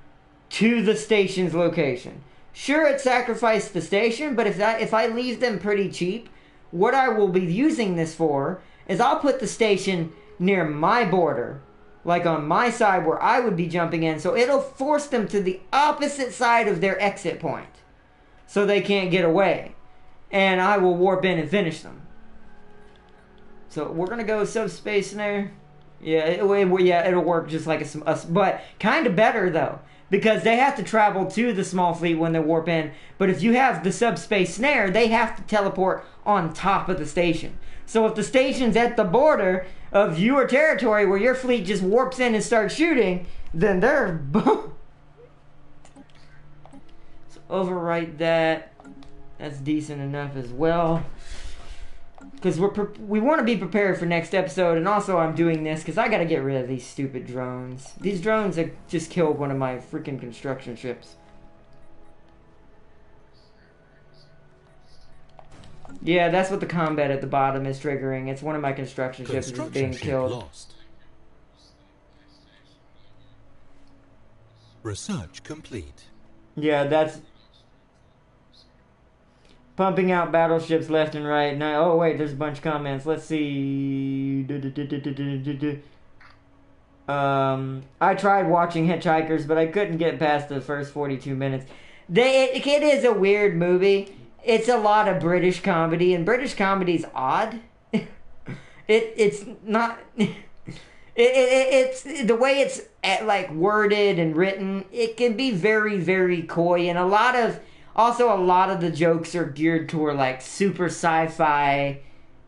to the station's location. Sure, it sacrificed the station, but if I leave them pretty cheap, what I will be using this for is I'll put the station near my border. Like on my side where I would be jumping in. So it'll force them to the opposite side of their exit point. So they can't get away. And I will warp in and finish them. So we're going to go subspace snare. Yeah, it'll work just like us. But kind of better though. Because they have to travel to the small fleet when they warp in. But if you have the subspace snare, they have to teleport on top of the station. So if the station's at the border of your territory where your fleet just warps in and starts shooting, then they're... so overwrite that. That's decent enough as well. Because we want to be prepared for next episode. And also I'm doing this because I got to get rid of these stupid drones. These drones have just killed one of my freaking construction ships. Yeah, that's what the combat at the bottom is triggering. It's one of my construction ships is being killed. Lost. Research complete. Yeah, that's... pumping out battleships left and right. Now, oh, wait, there's a bunch of comments. Let's see... I tried watching Hitchhikers, but I couldn't get past the first 42 minutes. It is a weird movie. It's a lot of British comedy, and British comedy's odd. It's not... It's the way it's like worded and written. It can be very, very coy, and a lot of the jokes are geared toward like super sci-fi,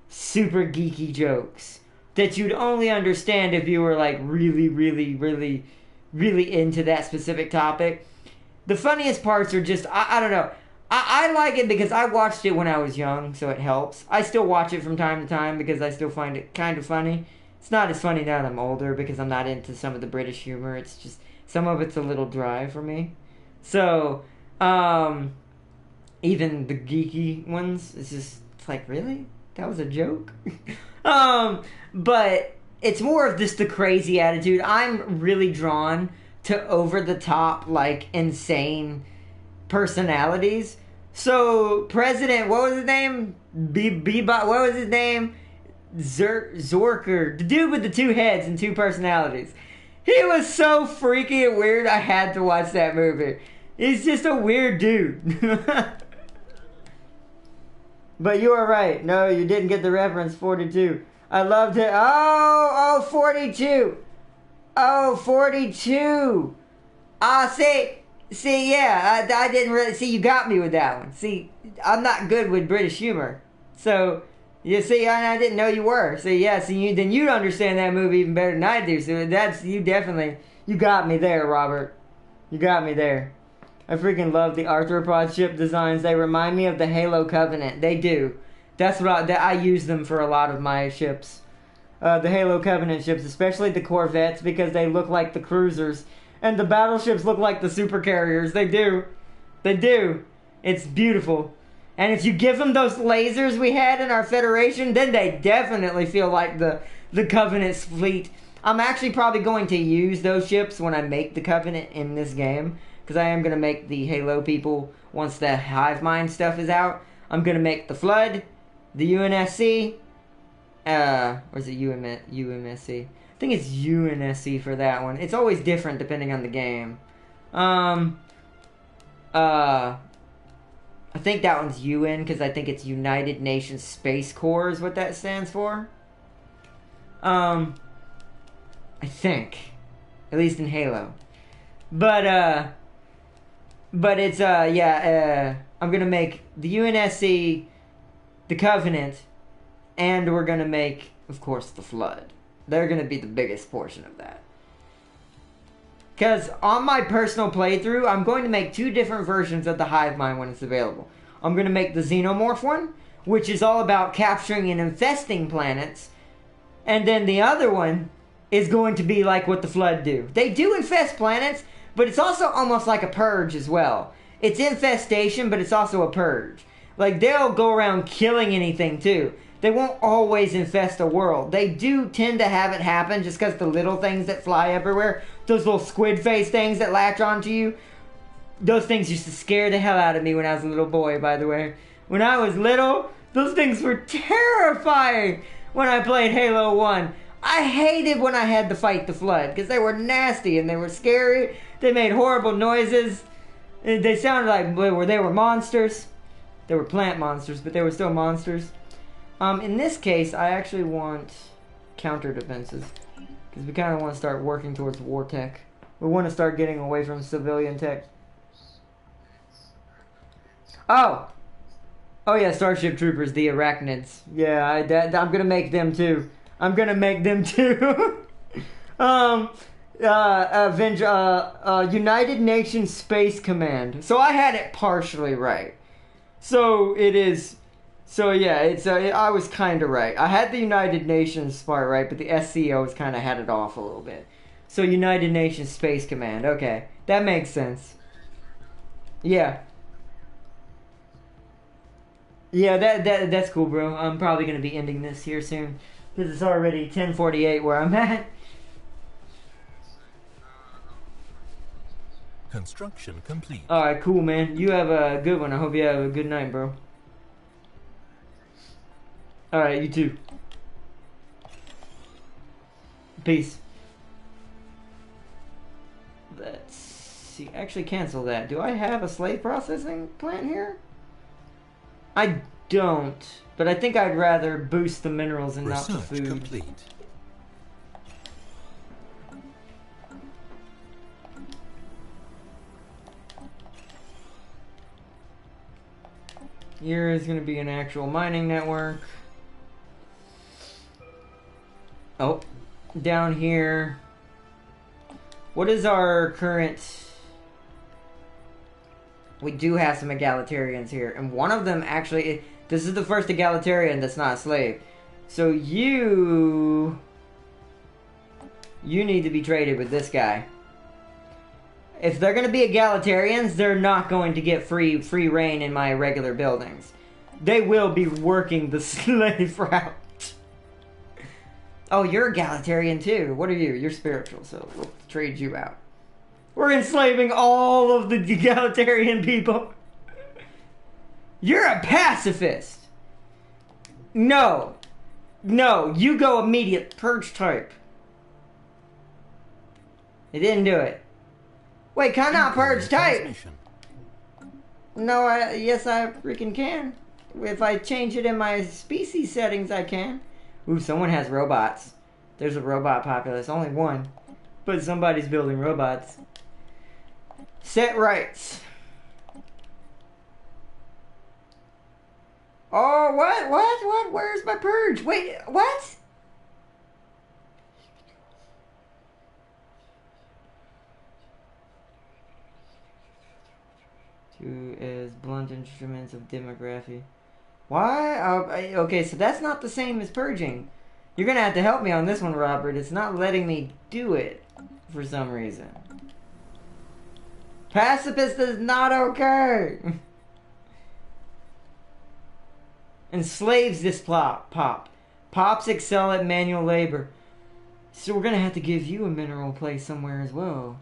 super geeky jokes that you'd only understand if you were like really, really, really, really into that specific topic. The funniest parts are just I don't know. I like it because I watched it when I was young, so it helps. I still watch it from time to time because I still find it kind of funny. It's not as funny now that I'm older because I'm not into some of the British humor. It's just, some of it's a little dry for me. So, even the geeky ones, it's like, really? That was a joke? But it's more of just the crazy attitude. I'm really drawn to over-the-top, like, insane personalities. So President, what was his name? Bebop, what was his name? Zorker, the dude with the two heads and two personalities. He was so freaky and weird. I had to watch that movie. He's just a weird dude. But you were right. No, you didn't get the reference. 42. I loved it. Oh, 42. Oh, 42. See, yeah, I didn't really... See, you got me with that one. See, I'm not good with British humor. So, you see, I didn't know you were. So, yeah, then you'd understand that movie even better than I do. So, you got me there, Robert. You got me there. I freaking love the arthropod ship designs. They remind me of the Halo Covenant. They do. That's what I use them for a lot of my ships. The Halo Covenant ships, especially the Corvettes, because they look like the cruisers. And the battleships look like the super carriers. They do. They do. It's beautiful. And if you give them those lasers we had in our Federation, then they definitely feel like the Covenant's fleet. I'm actually probably going to use those ships when I make the Covenant in this game. Because I am going to make the Halo people, once the Hive Mind stuff is out, I'm gonna make the Flood, the UNSC, or is it UMSC? I think it's UNSC for that one. It's always different depending on the game. I think that one's UN because I think it's United Nations Space Corps is what that stands for. I think, at least in Halo. But it's I'm gonna make the UNSC, the Covenant, and we're gonna make, of course, the Flood. They're gonna be the biggest portion of that. Because on my personal playthrough, I'm going to make 2 different versions of the hive mind when it's available. I'm going to make the Xenomorph one, which is all about capturing and infesting planets. And then the other one is going to be like what the Flood do. They do infest planets, but it's also almost like a purge as well. It's infestation, but it's also a purge. Like, they'll go around killing anything too. They won't always infest a world. They do tend to have it happen just because the little things that fly everywhere, those little squid face things that latch onto you, those things used to scare the hell out of me when I was a little boy, by the way. When I was little, those things were terrifying when I played Halo 1. I hated when I had to fight the Flood because they were nasty and they were scary. They made horrible noises. They sounded like they were monsters. They were plant monsters, but they were still monsters. In this case, I actually want counter defenses because we kind of want to start working towards war tech. We want to start getting away from civilian tech. Oh yeah, Starship Troopers, the Arachnids. Yeah, I'm gonna make them too. United Nations Space Command. So I had it partially right. So it is. So yeah, I was kind of right. I had the United Nations part right, but the SCOs kind of had it off a little bit. So United Nations Space Command. Okay, that makes sense. Yeah. Yeah, that's cool, bro. I'm probably gonna be ending this here soon because it's already 10:48 where I'm at. Construction complete. All right, cool, man. You have a good one. I hope you have a good night, bro. All right, you too. Peace. Let's see. Actually, cancel that. Do I have a slave processing plant here? I don't, but I think I'd rather boost the minerals and not the food. Complete. Here is going to be an actual mining network. Oh, down here. What is our current... We do have some egalitarians here. And one of them actually... This is the first egalitarian that's not a slave. So you need to be traded with this guy. If they're going to be egalitarians, they're not going to get free reign in my regular buildings. They will be working the slave route. Oh, you're egalitarian too. What are you? You're spiritual, so we'll trade you out. We're enslaving all of the egalitarian people. You're a pacifist. No. No, you go immediate purge type. It didn't do it. Wait, can I not purge type? No, yes I freaking can. If I change it in my species settings, I can. Ooh, someone has robots. There's a robot populace. Only one. But somebody's building robots. Set rights. Oh, what? Where's my purge? Wait, what? Two is blunt instruments of demography. Why? Okay, so that's not the same as purging. You're gonna have to help me on this one, Robert. It's not letting me do it for some reason. Pacifist is not okay. Enslaves this pop. Pops excel at manual labor. So we're gonna have to give you a mineral place somewhere as well.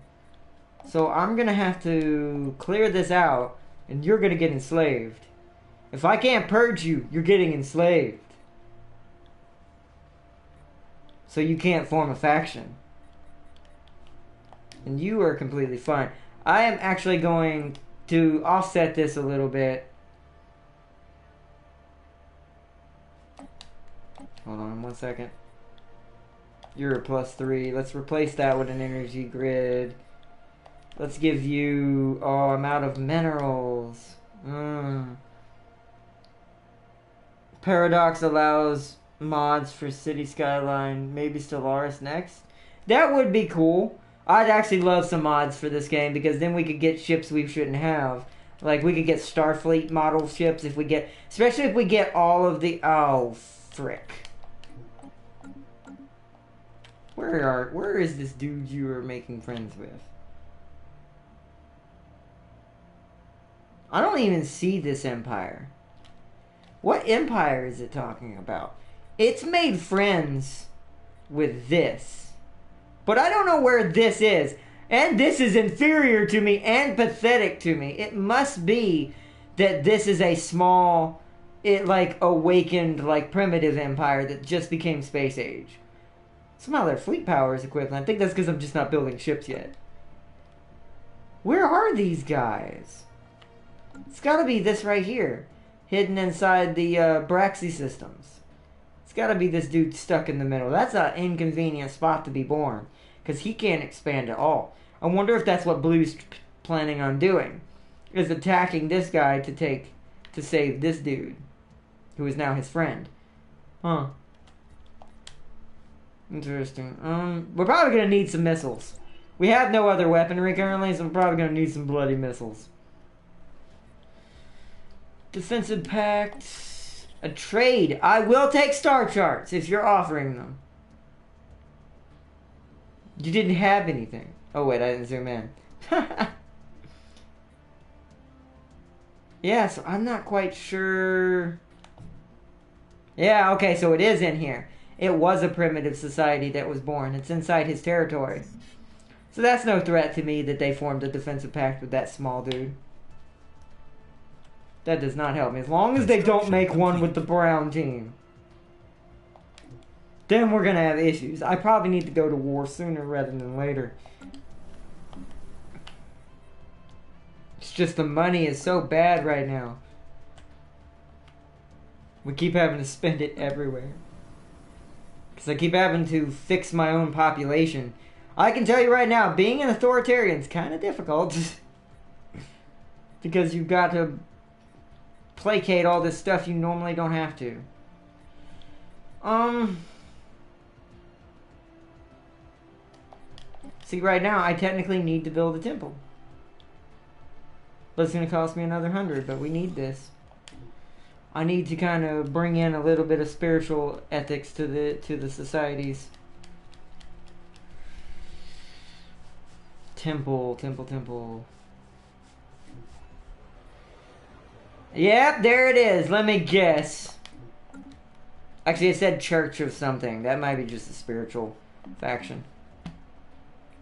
So I'm gonna have to clear this out, and you're gonna get enslaved. If I can't purge you, you're getting enslaved. So you can't form a faction. And you are completely fine. I am actually going to offset this a little bit. Hold on 1 second. You're a +3. Let's replace that with an energy grid. Let's give you... Oh, I'm out of minerals. Paradox allows mods for city skyline. Maybe Stellaris next. That would be cool. I'd actually love some mods for this game because then we could get ships we shouldn't have. Like, we could get Starfleet model ships if we get... Especially if we get all of the... Oh, frick. Where is this dude you are making friends with? I don't even see this empire. What empire is it talking about? It's made friends with this. But I don't know where this is. And this is inferior to me and pathetic to me. It must be that this is a small, like, awakened, like, primitive empire that just became space age. Somehow their fleet power is equivalent. I think that's because I'm just not building ships yet. Where are these guys? It's gotta be this right here. Hidden inside the Braxy systems. It's gotta be this dude stuck in the middle. That's an inconvenient spot to be born. Because he can't expand at all. I wonder if that's what Blue's planning on doing. Is attacking this guy to save this dude. Who is now his friend. Huh. Interesting. We're probably going to need some missiles. We have no other weaponry currently, so we're probably going to need some bloody missiles. Defensive pact. A trade. I will take star charts if you're offering them. You didn't have anything. Oh wait, I didn't zoom in. Yeah, so I'm not quite sure. Yeah, okay, so it is in here. It was a primitive society that was born. It's inside his territory. So that's no threat to me that they formed a defensive pact with that small dude. That does not help me. As long as they don't make one with the brown team. Then we're going to have issues. I probably need to go to war sooner rather than later. It's just the money is so bad right now. We keep having to spend it everywhere. Because I keep having to fix my own population. I can tell you right now, being an authoritarian is kind of difficult. Because you've got to placate all this stuff you normally don't have to. See, right now, I technically need to build a temple. But it's going to cost me another 100, but we need this. I need to kind of bring in a little bit of spiritual ethics to the societies. Temple. Yep, there it is. Let me guess. Actually, it said church of something. That might be just a spiritual faction.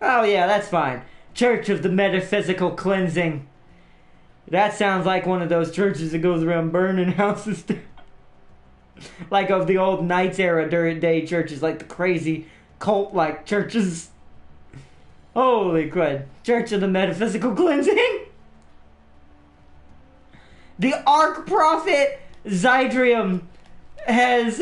Oh yeah, that's fine. Church of the Metaphysical Cleansing. That sounds like one of those churches that goes around burning houses. Like of the old Knights era day churches, like the crazy cult-like churches. Holy crud. Church of the Metaphysical Cleansing? The Archprophet Zydrium has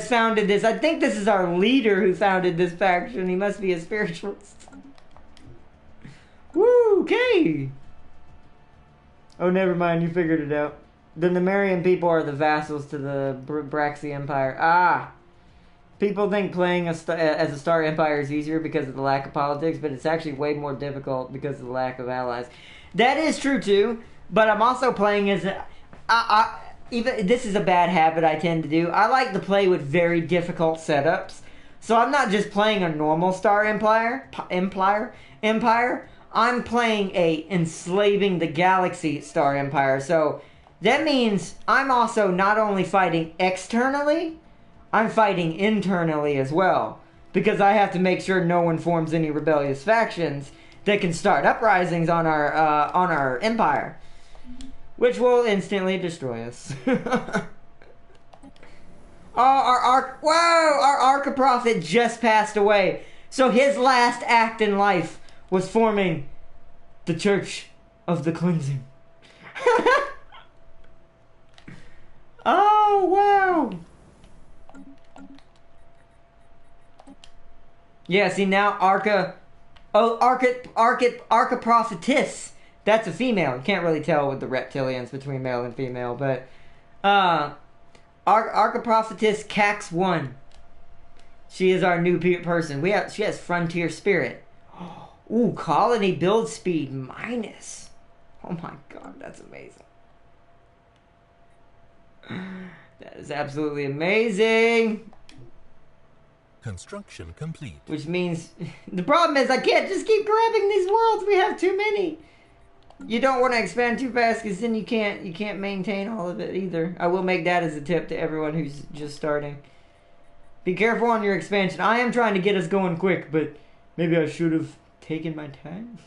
founded this. I think this is our leader who founded this faction. He must be a spiritualist. Woo, okay. Oh, never mind. You figured it out. The Nemerian people are the vassals to the Braxy Empire. Ah. People think playing as a Star Empire is easier because of the lack of politics, but it's actually way more difficult because of the lack of allies. That is true too, but I'm also playing as even this is a bad habit I tend to do. I like to play with very difficult setups. So I'm not just playing a normal Star Empire. I'm playing a enslaving the galaxy Star Empire. So that means I'm also not only fighting externally, I'm fighting internally as well. Because I have to make sure no one forms any rebellious factions that can start uprisings on our empire. which will instantly destroy us. Our Arca Prophet just passed away. So his last act in life was forming the Church of the Cleansing. Oh, wow. Yeah, see now Arca Prophetess. That's a female. You can't really tell with the reptilians between male and female, but Arca Prophetess Cax 1. She is our new person. She has Frontier Spirit. Ooh, Colony Build Speed minus. Oh my god, that's amazing. That is absolutely amazing. Construction complete. Which means the problem is I can't just keep grabbing these worlds. We have too many. You don't want to expand too fast because then you can't maintain all of it either. I will make that as a tip to everyone who's just starting. Be careful on your expansion. I am trying to get us going quick, but maybe I should have taken my time.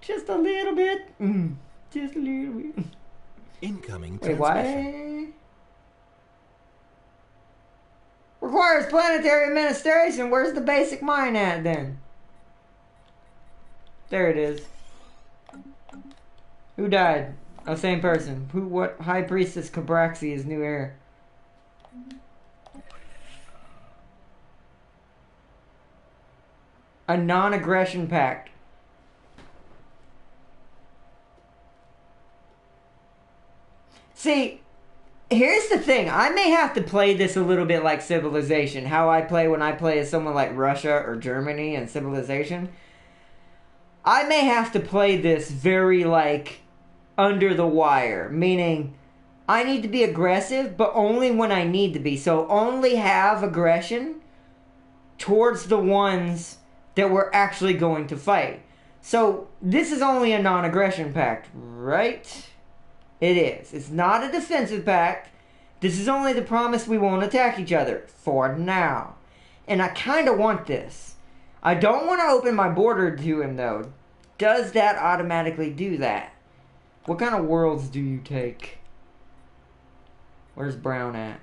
Just a little bit. Just a little bit. Incoming Wait, transmission. what? Requires planetary administration. Where's the basic mine at then? There it is. Who died? Oh, same person. Who? What? High Priestess Cabraxi is new heir. A non-aggression pact. See, here's the thing. I may have to play this a little bit like Civilization. How I play when I play as someone like Russia or Germany in Civilization. I may have to play this very, like, under the wire. Meaning, I need to be aggressive, but only when I need to be. So, only have aggression towards the ones that we're actually going to fight. So, this is only a non-aggression pact, right? It is. It's not a defensive pact. This is only the promise we won't attack each other. For now. And I kind of want this. I don't want to open my border to him, though. Does that automatically do that? What kind of worlds do you take? Where's Brown at?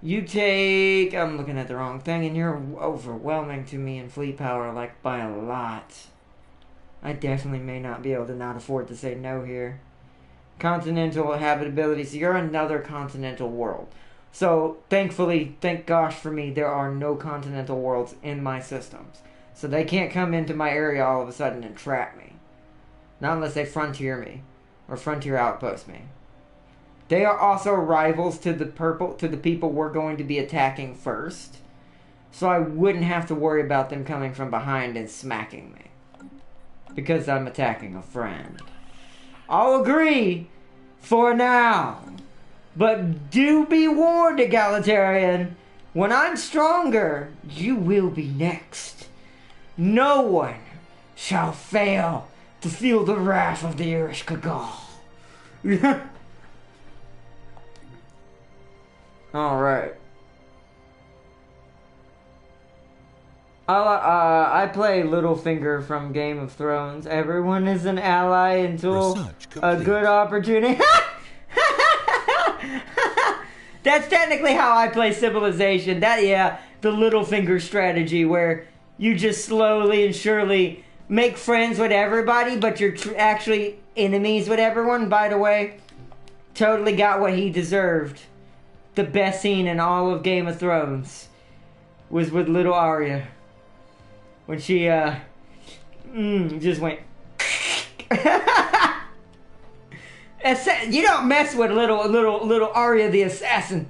You take... I'm looking at the wrong thing, and you're overwhelming to me in fleet power, like, by a lot. I definitely may not be able to not afford to say no here. Continental habitability. So you're another continental world. So, thankfully, thank gosh for me, there are no continental worlds in my systems. So they can't come into my area all of a sudden and trap me. Not unless they frontier me. Or frontier outpost me. They are also rivals to the people we're going to be attacking first. So I wouldn't have to worry about them coming from behind and smacking me. Because I'm attacking a friend. I'll agree for now. But do be warned, egalitarian. When I'm stronger, you will be next. No one shall fail to feel the wrath of the Ereshkigal. Alright. I play Littlefinger from Game of Thrones. Everyone is an ally until a good opportunity. That's technically how I play Civilization. The Littlefinger strategy where you just slowly and surely make friends with everybody, but you're actually enemies with everyone. By the way, totally got what he deserved. The best scene in all of Game of Thrones was with little Arya. When she, just went... You don't mess with little Arya the assassin.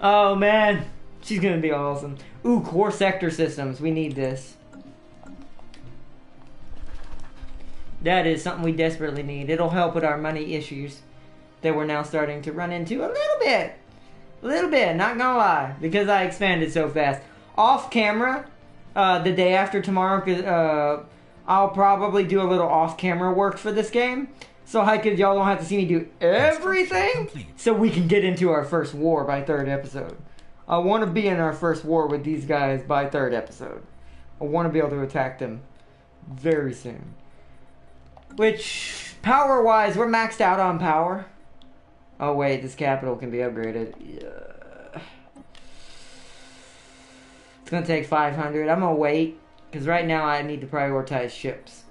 Oh man, she's gonna be awesome. Ooh, core sector systems. We need this. That is something we desperately need. It'll help with our money issues that we're now starting to run into a little bit. A little bit, not gonna lie, because I expanded so fast. Off camera, the day after tomorrow, I'll probably do a little off-camera work for this game. So y'all don't have to see me do everything, so we can get into our first war by 3rd episode. I want to be in our first war with these guys by 3rd episode. I want to be able to attack them very soon. Which, power-wise, we're maxed out on power. Oh wait, this capital can be upgraded. Yeah. It's gonna take 500. I'm gonna wait, because right now I need to prioritize ships.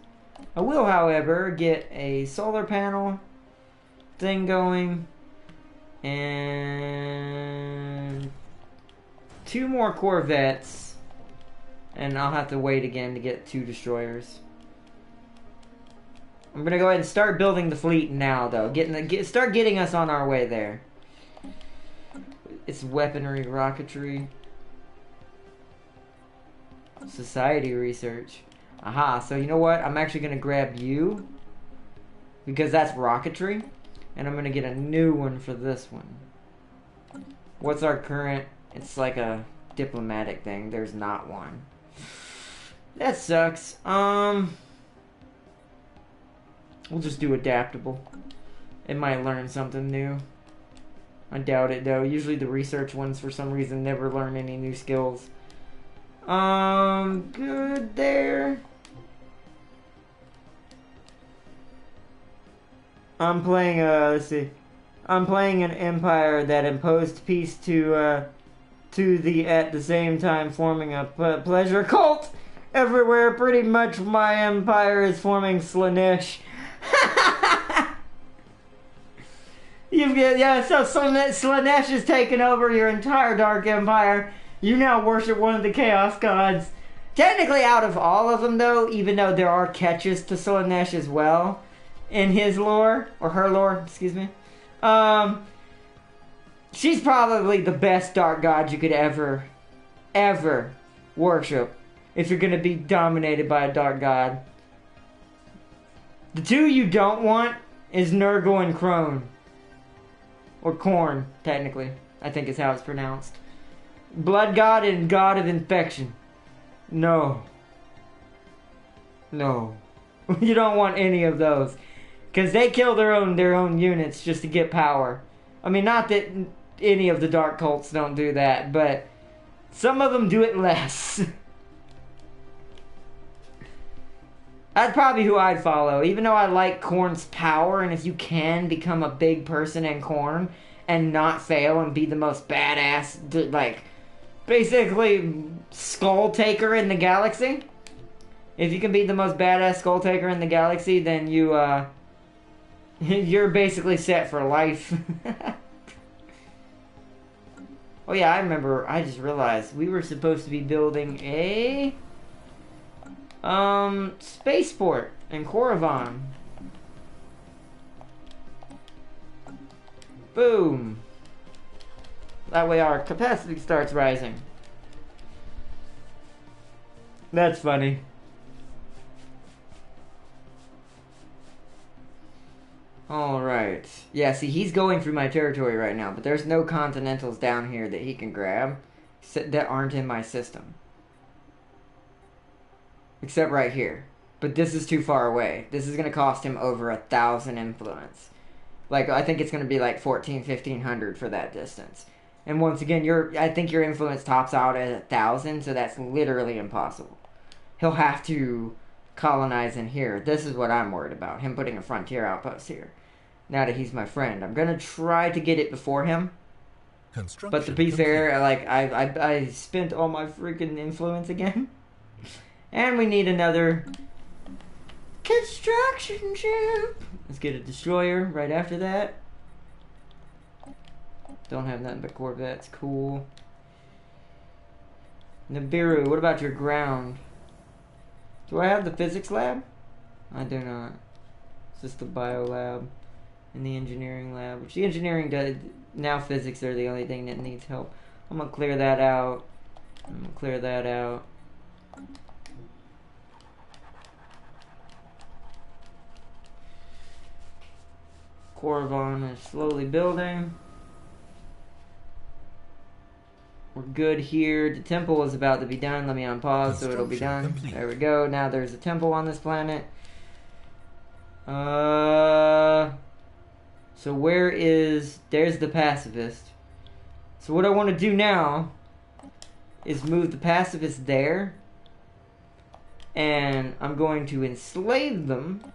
I will, however, get a solar panel thing going, and 2 more corvettes, and I'll have to wait again to get 2 destroyers. I'm gonna go ahead and start building the fleet now, though. Start getting us on our way there. It's weaponry, rocketry, society research. Aha, so you know what? I'm actually gonna grab you, because that's rocketry, and I'm gonna get a new one for this one. What's our current? It's like a diplomatic thing. There's not one. That sucks. We'll just do adaptable. It might learn something new. I doubt it, though. Usually the research ones, for some reason, never learn any new skills. Good there. I'm playing, let's see. I'm playing an empire that imposed peace to the, at the same time, forming a pleasure cult everywhere. Pretty much my empire is forming Slanesh. So Slanesh has taken over your entire Dark Empire. You now worship one of the Chaos Gods. Technically out of all of them, though, even though there are catches to Slanesh as well in his lore, or her lore, excuse me. She's probably the best Dark God you could ever worship if you're going to be dominated by a Dark God. The 2 you don't want is Nurgle and Crone. Or Korn, technically, I think is how it's pronounced. Blood God and God of Infection. No. No. You don't want any of those. Because they kill their own units just to get power. I mean, not that any of the dark cults don't do that, but some of them do it less. That's probably who I'd follow, even though I like Korn's power, and if you can become a big person in Korn and not fail and be the most badass, like, basically Skull Taker in the galaxy. If you can be the most badass Skull Taker in the galaxy, then you're basically set for life. Oh yeah, I remember, I just realized we were supposed to be building a spaceport in Korriban. Boom. That way our capacity starts rising. That's funny. Alright. Yeah, see, he's going through my territory right now, but there's no continentals down here that he can grab that aren't in my system. Except right here. But this is too far away. This is going to cost him over 1,000 influence. Like, I think it's going to be like 1,500 for that distance. And once again, I think your influence tops out at 1,000, so that's literally impossible. He'll have to colonize in here. This is what I'm worried about. Him putting a frontier outpost here. Now that he's my friend. I'm going to try to get it before him. But to be fair, like, I spent all my freaking influence again. And we need another construction ship. Let's get a destroyer right after that. Don't have nothing but corvettes. Cool. Nibiru, what about your ground? Do I have the physics lab? I do not. It's just the bio lab and the engineering lab. Which the engineering does. Now physics are the only thing that needs help. I'm going to clear that out. I'm going to clear that out. Korriban is slowly building. We're good here. The temple is about to be done. Let me unpause so it'll be done. There we go. Now there's a temple on this planet. So where is... There's the pacifist. So what I want to do now is move the pacifist there. And I'm going to enslave them.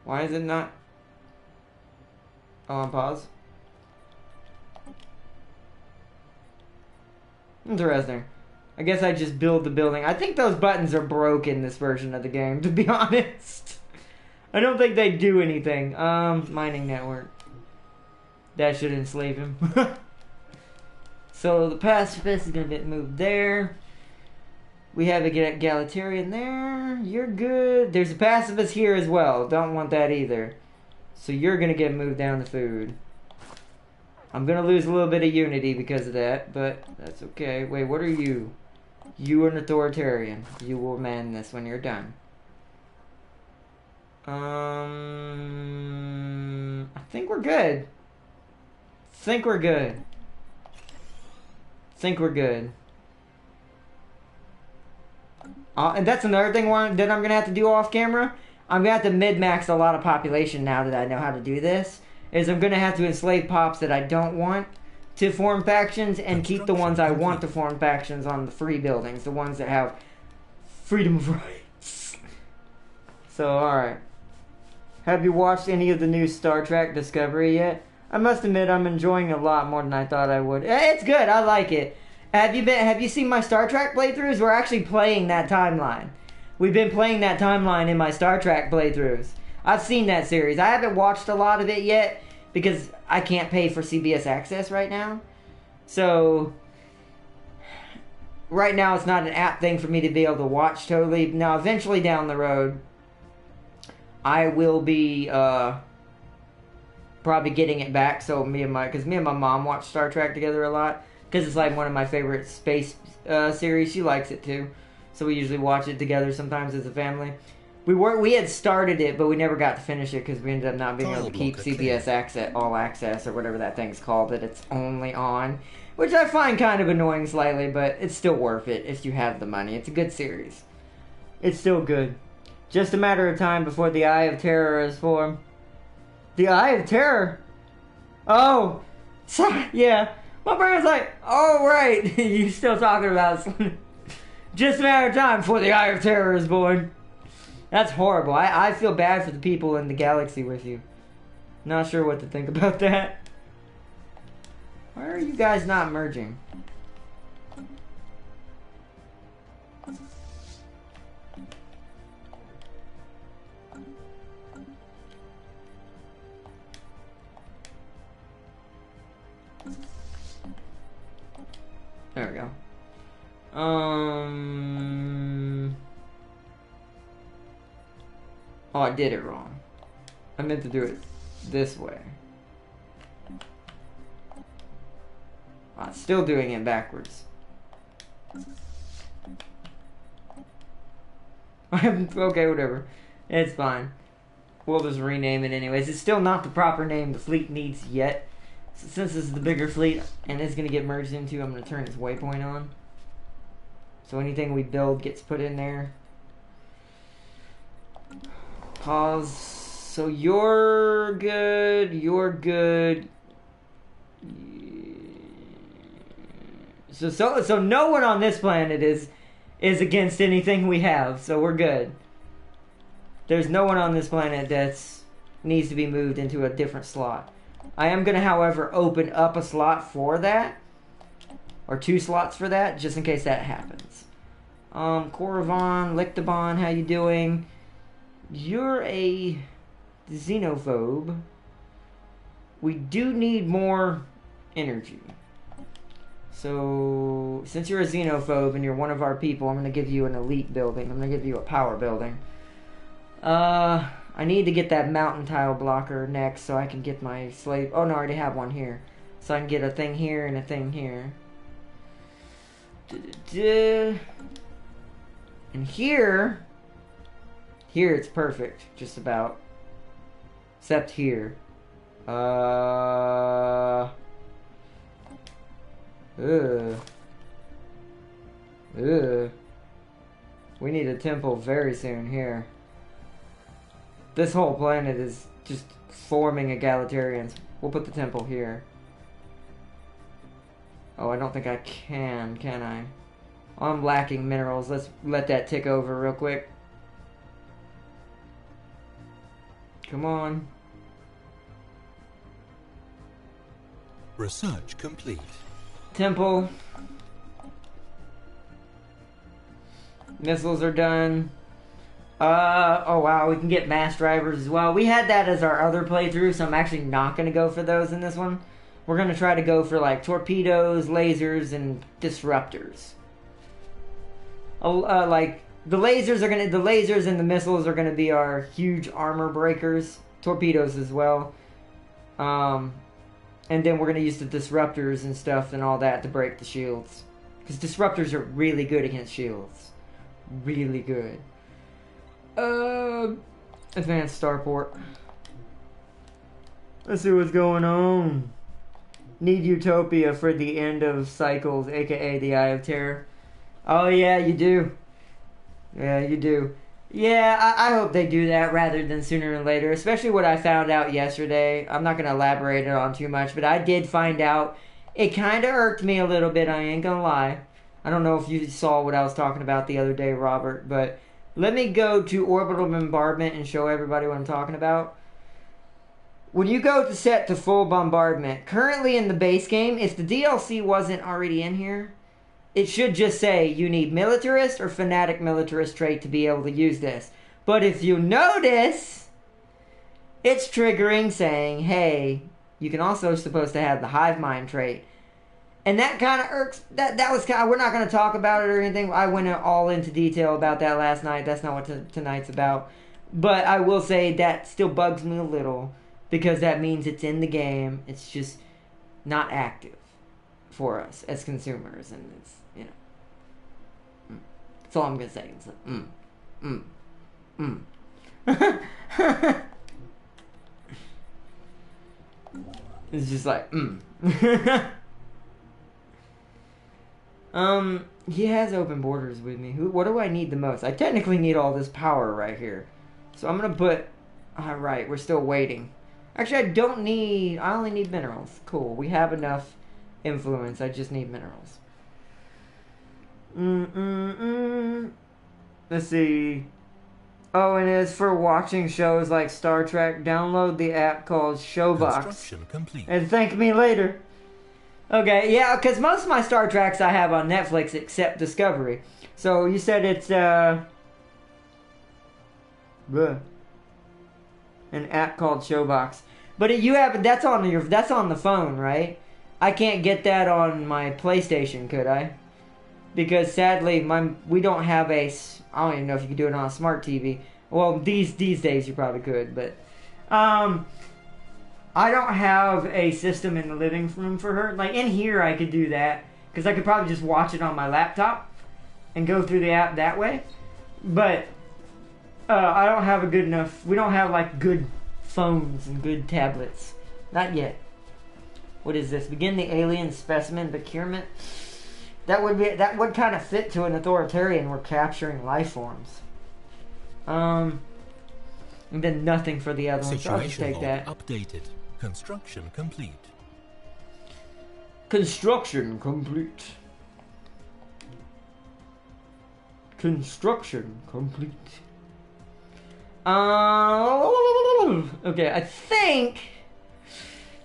Why is it not... Oh, on pause. Interesting. I guess I just build the building. I think those buttons are broken this version of the game, to be honest. I don't think they do anything. Mining network. That should enslave him. So the pacifist is gonna get moved there. We have a egalitarian there. You're good. There's a pacifist here as well. Don't want that either. So you're gonna get moved down to food. I'm gonna lose a little bit of unity because of that, but that's okay. Wait, what are you? You are an authoritarian. You will man this when you're done. I think we're good. Think we're good. Think we're good. And that's another thing that I'm gonna have to do off camera. I'm gonna have to mid-max a lot of population now that I know how to do this. Is I'm gonna have to enslave pops that I don't want to form factions and keep the ones I want to form factions on the free buildings, the ones that have freedom of rights. So, alright. Have you watched any of the new Star Trek Discovery yet? I must admit I'm enjoying it a lot more than I thought I would. It's good, I like it. Have you seen my Star Trek playthroughs? We're actually playing that timeline. We've been playing that timeline in my Star Trek playthroughs. I've seen that series. I haven't watched a lot of it yet because I can't pay for CBS Access right now. So, right now it's not an app thing for me to be able to watch totally. Now, eventually down the road, I will be probably getting it back. So because me and my mom watch Star Trek together a lot because it's like one of my favorite space series. She likes it too, so we usually watch it together sometimes as a family. We had started it, but we never got to finish it because we ended up not being able to keep CBS Access, All Access, or whatever that thing's called that it's only on, which I find kind of annoying slightly, but it's still worth it if you have the money. It's a good series. It's still good. Just a matter of time before the Eye of Terror is formed. The Eye of Terror? Oh, yeah. My brain's like, oh, right. You still talking about just a matter of time before the Eye of Terror is born. That's horrible. I feel bad for the people in the galaxy with you. Not sure what to think about that. Why are you guys not merging? There we go. Oh, I did it wrong. I meant to do it this way. I'm still doing it backwards. Okay, whatever. It's fine. We'll just rename it anyways. It's still not the proper name the fleet needs yet. So since this is the bigger fleet and it's going to get merged into, I'm going to turn its waypoint on. So anything we build gets put in there. Pause. So you're good. You're good. So no one on this planet is against anything we have. So we're good. There's no one on this planet that's needs to be moved into a different slot. I am gonna, however, open up a slot for that, or 2 slots for that, just in case that happens. Korrivan, Lictabon, how you doing? You're a xenophobe. We do need more energy. So, since you're a xenophobe and you're one of our people, I'm going to give you an elite building. I'm going to give you a power building. I need to get that mountain tile blocker next so I can get my slave... Oh, no, I already have one here. So I can get a thing here and a thing here. And here it's perfect, just about. Except here. Ugh. Ugh. We need a temple very soon here. This whole planet is just forming egalitarians. We'll put the temple here. Oh, I don't think I can I? I'm lacking minerals. Let's let that tick over real quick. Come on. Research complete. Temple. Missiles are done. Oh wow, we can get mass drivers as well. We had that as our other playthrough, so I'm actually not going to go for those in this one. We're going to try to go for like torpedoes, lasers, and disruptors. Like the lasers and the missiles are going to be our huge armor breakers. Torpedoes as well. And then we're going to use the disruptors and stuff and all that to break the shields. Because disruptors are really good against shields. Really good. Advanced starport. Let's see what's going on. Need Utopia for the end of cycles, aka the Eye of Terror. Oh yeah, you do. Yeah, you do. Yeah, I hope they do that rather than sooner than later. Especially what I found out yesterday. I'm not going to elaborate on too much, but I did find out. It kind of irked me a little bit, I ain't going to lie. I don't know if you saw what I was talking about the other day, Robert, but let me go to orbital bombardment and show everybody what I'm talking about. When you go to set to full bombardment, currently in the base game, if the DLC wasn't already in here, it should just say you need militarist or fanatic militarist trait to be able to use this. But if you notice, it's triggering saying, hey, you can also supposed to have the hive mind trait. And that kind of irks, that was kind of, we're not going to talk about it or anything. I went all into detail about that last night. That's not what tonight's about. But I will say that still bugs me a little because that means it's in the game. It's just not active for us as consumers. And it's, you know, that's all I'm going to say. It's like, It's just like, he has open borders with me. What do I need the most? I technically need all this power right here. So I'm gonna put... Alright, we're still waiting. Actually, I only need minerals. Cool, we have enough influence. I just need minerals. Let's see. Oh, and as for watching shows like Star Trek, download the app called Showbox. Construction complete. And thank me later. Okay, yeah, because most of my Star Treks I have on Netflix except Discovery. So you said it's an app called Showbox. But that's on the phone, right? I can't get that on my PlayStation, could I? Because sadly, we don't have I don't even know if you could do it on a smart TV. Well, these days you probably could, but I don't have a system in the living room for her. Like, in here I could do that, because I could probably just watch it on my laptop and go through the app that way. But I don't have we don't have, like, good phones and good tablets. Not yet. What is this? Begin the alien specimen procurement? That would kind of fit to an authoritarian. We're capturing life forms. And then nothing for the other one, so I'll just take that. Updated. Construction complete. Construction complete. Construction complete. Okay,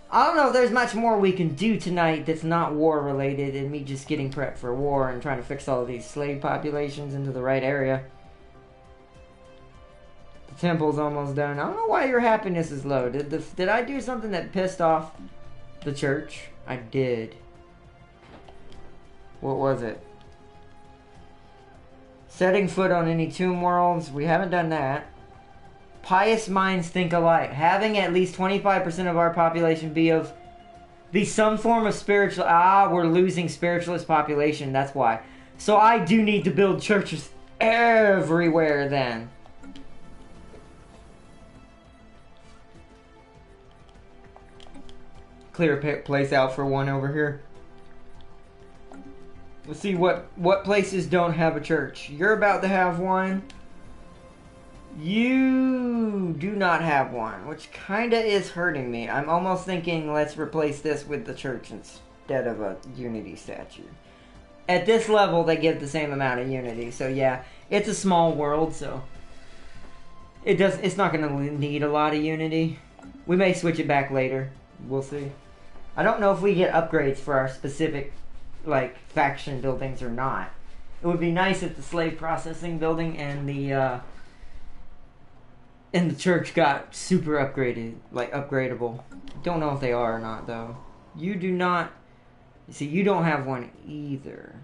I don't know if there's much more we can do tonight that's not war related and me just getting prepped for war and trying to fix all of these slave populations into the right area. The temple's almost done. I don't know why your happiness is low. Did I do something that pissed off the church? I did. What was it? Setting foot on any tomb worlds. We haven't done that. Pious minds think alike. Having at least 25% of our population be of some form of spiritual... we're losing spiritualist population. That's why. So I do need to build churches everywhere then. Clear a place out for one over here. Let's see what places don't have a church. You're about to have one. You do not have one, which kinda is hurting me. I'm almost thinking let's replace this with the church instead of a unity statue. At this level, they give the same amount of unity, so yeah, it's a small world, so it's not gonna need a lot of unity. We may switch it back later. We'll see. I don't know if we get upgrades for our specific, like, faction buildings or not. It would be nice if the slave processing building and the church got super upgraded, like upgradable. Don't know if they are or not though. You do not. See, you don't have one either.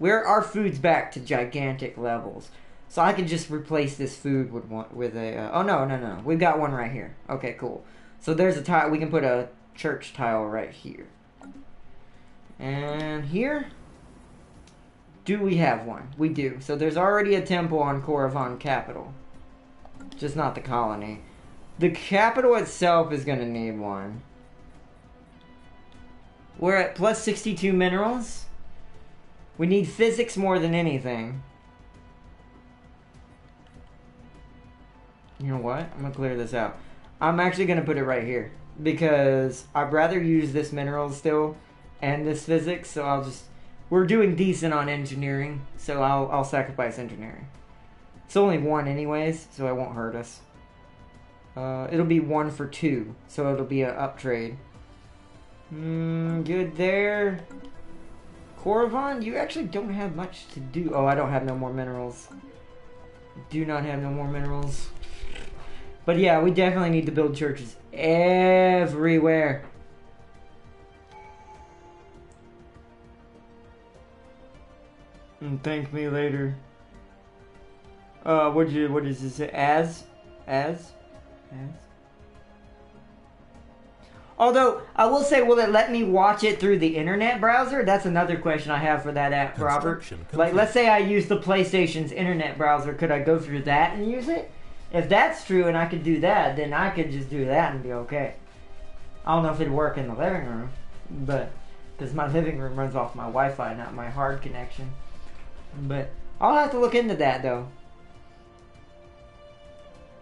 Our food's back to gigantic levels, so I can just replace this food with a. Oh no! We've got one right here. Okay, cool. So there's a tile. We can put a church tile right here. And here. Do we have one? We do. So there's already a temple on Korriban capital. Just not the colony. The capital itself is going to need one. We're at plus 62 minerals. We need physics more than anything. You know what? I'm going to clear this out. I'm actually going to put it right here. Because I'd rather use this mineral still and this physics. So I'll just... We're doing decent on engineering, so I'll sacrifice engineering. It's only one anyways, so it won't hurt us. It'll be 1 for 2, so it'll be an up trade. Good there. Korriban, you actually don't have much to do. Oh, I don't have no more minerals. Do not have no more minerals. But yeah, we definitely need to build churches everywhere. And thank me later. What does this say? As? Although, I will say, will it let me watch it through the internet browser? That's another question I have for that app, Robert. Like, let's say I use the PlayStation's internet browser. Could I go through that and use it? If that's true and I could do that, then I could just do that and be okay. I don't know if it'd work in the living room, but... Because my living room runs off my Wi-Fi, not my hard connection. But I'll have to look into that, though.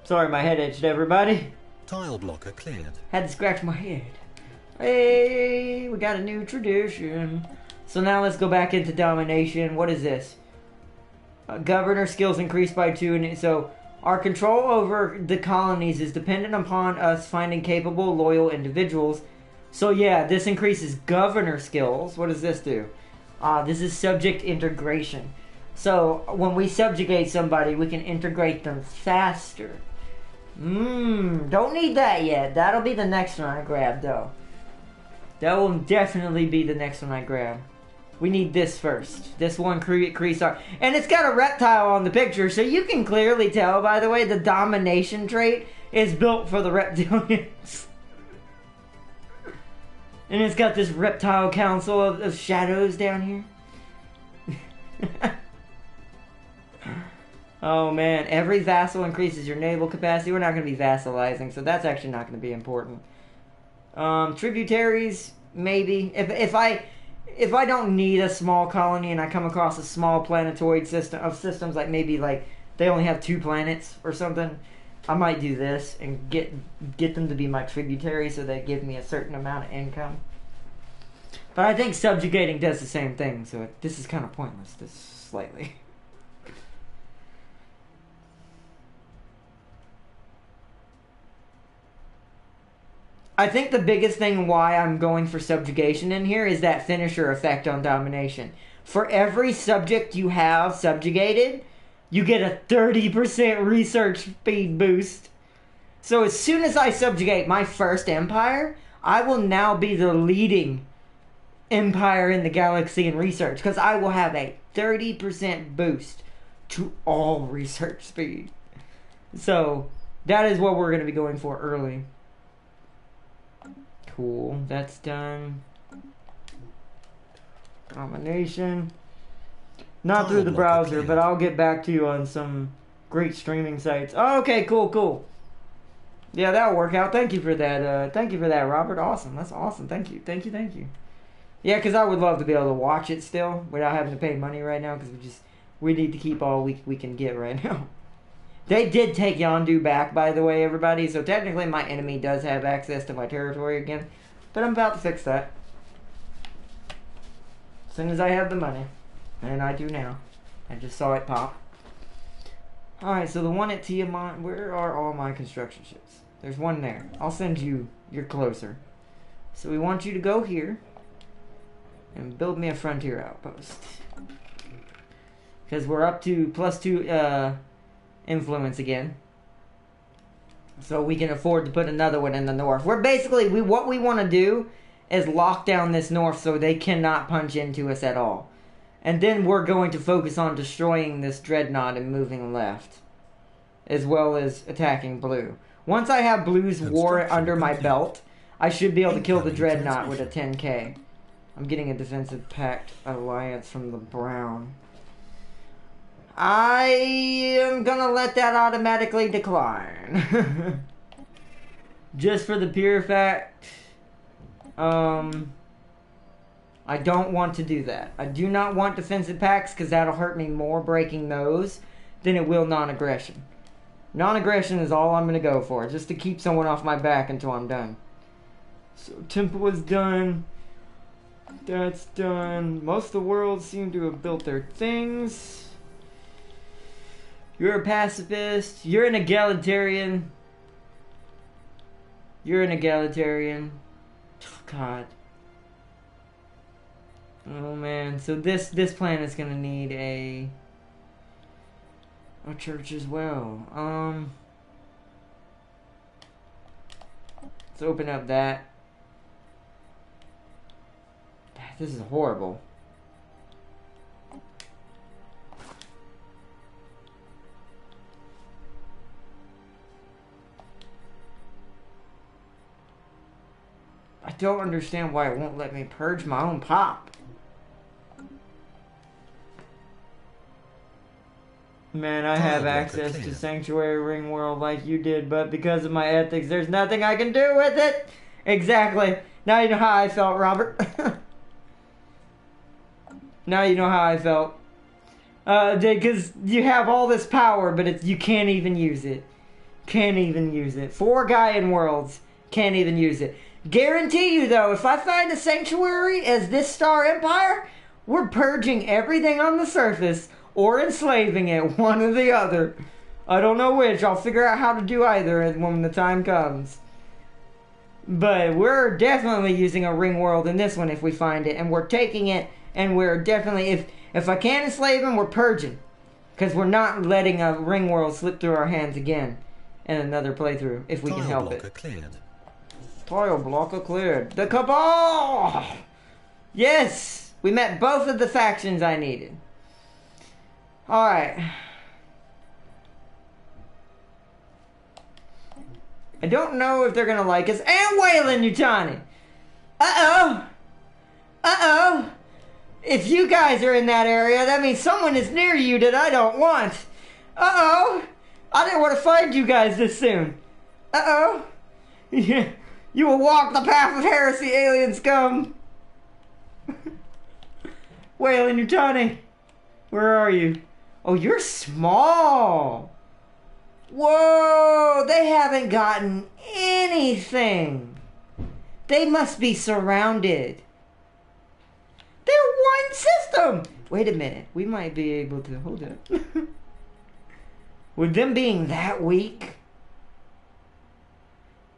Sorry, my head itched, everybody. Tile blocker cleared. Had to scratch my head. Hey, we got a new tradition. So now let's go back into domination. What is this? Governor skills increased by 2. And so our control over the colonies is dependent upon us finding capable, loyal individuals. So yeah, this increases governor skills. What does this do? This is subject integration. So when we subjugate somebody, we can integrate them faster. Don't need that yet. That'll be the next one I grab, though. That will definitely be the next one I grab. We need this first. This one increase our... And it's got a reptile on the picture, so you can clearly tell, by the way, the domination trait is built for the reptilians. And it's got this reptile council of shadows down here. Oh man, every vassal increases your naval capacity. We're not going to be vassalizing, so that's actually not going to be important. Tributaries, maybe. If I don't need a small colony and I come across a small planetoid system of systems, like maybe like they only have 2 planets or something, I might do this and get them to be my tributaries so they give me a certain amount of income. But I think subjugating does the same thing, so this is kind of pointless, this slightly. I think the biggest thing why I'm going for subjugation in here is that finisher effect on domination. For every subject you have subjugated, you get a 30% research speed boost. So as soon as I subjugate my first empire, I will now be the leading empire in the galaxy in research, because I will have a 30% boost to all research speed. So that is what we're going to be going for early. Cool, that's done. Domination. Not through the browser, but I'll get back to you on some great streaming sites. Oh, okay, cool. Yeah, that'll work out. Thank you for that. Thank you for that, Robert. Awesome. That's awesome. Thank you. Thank you. Thank you. Yeah, because I would love to be able to watch it still without having to pay money right now, because we need to keep all we can get right now. They did take Yondu back, by the way, everybody. So technically my enemy does have access to my territory again. But I'm about to fix that. As soon as I have the money. And I do now. I just saw it pop. Alright, so the one at Tiamat, where are all my construction ships? There's one there. I'll send you. You're closer. So we want you to go here. And build me a frontier outpost. Because we're up to +2 influence again. So we can afford to put another one in the north. We're basically, what we want to do is lock down this north so they cannot punch into us at all. And then we're going to focus on destroying this dreadnought and moving left. As well as attacking blue. Once I have blue's war under my belt, I should be able to kill the dreadnought with a 10k. I'm getting a defensive pact alliance from the brown. I am gonna let that automatically decline. Just for the pure fact, I don't want to do that. I do not want defensive pacts because that'll hurt me more breaking those than it will non-aggression. Non-aggression is all I'm gonna go for, just to keep someone off my back until I'm done. So temple is done. That's done. Most of the world seem to have built their things. You're a pacifist. You're an egalitarian. You're an egalitarian. Oh, God. Oh man. So this plan is gonna need a church as well. Let's open up that. This is horrible. I don't understand why it won't let me purge my own pop. Man, I have access to Sanctuary Ring World like you did, but because of my ethics, there's nothing I can do with it. Exactly. Now you know how I felt, Robert. Now you know how I felt. Because you have all this power, but you can't even use it. Can't even use it. 4 Gaian worlds. Can't even use it. Guarantee you, though, if I find a sanctuary as this Star Empire, we're purging everything on the surface or enslaving it, one or the other. I don't know which. I'll figure out how to do either when the time comes. But we're definitely using a ring world in this one if we find it, and we're taking it. And we're definitely, if I can't enslave him, we're purging. Because we're not letting a ring world slip through our hands again in another playthrough, if we can help it. Cleared. Tile blocker cleared. The Cabal! Yes! We met both of the factions I needed. Alright. I don't know if they're going to like us. And Wayland Yutani! Uh-oh! Uh-oh! If you guys are in that area, that means someone is near you that I don't want. Uh-oh! I didn't want to find you guys this soon. Uh-oh! You will walk the path of heresy, alien scum! Wayland Yutani, where are you? Oh, you're small! Whoa! They haven't gotten anything! They must be surrounded. They're one system! Wait a minute. We might be able to... Hold up. With them being that weak...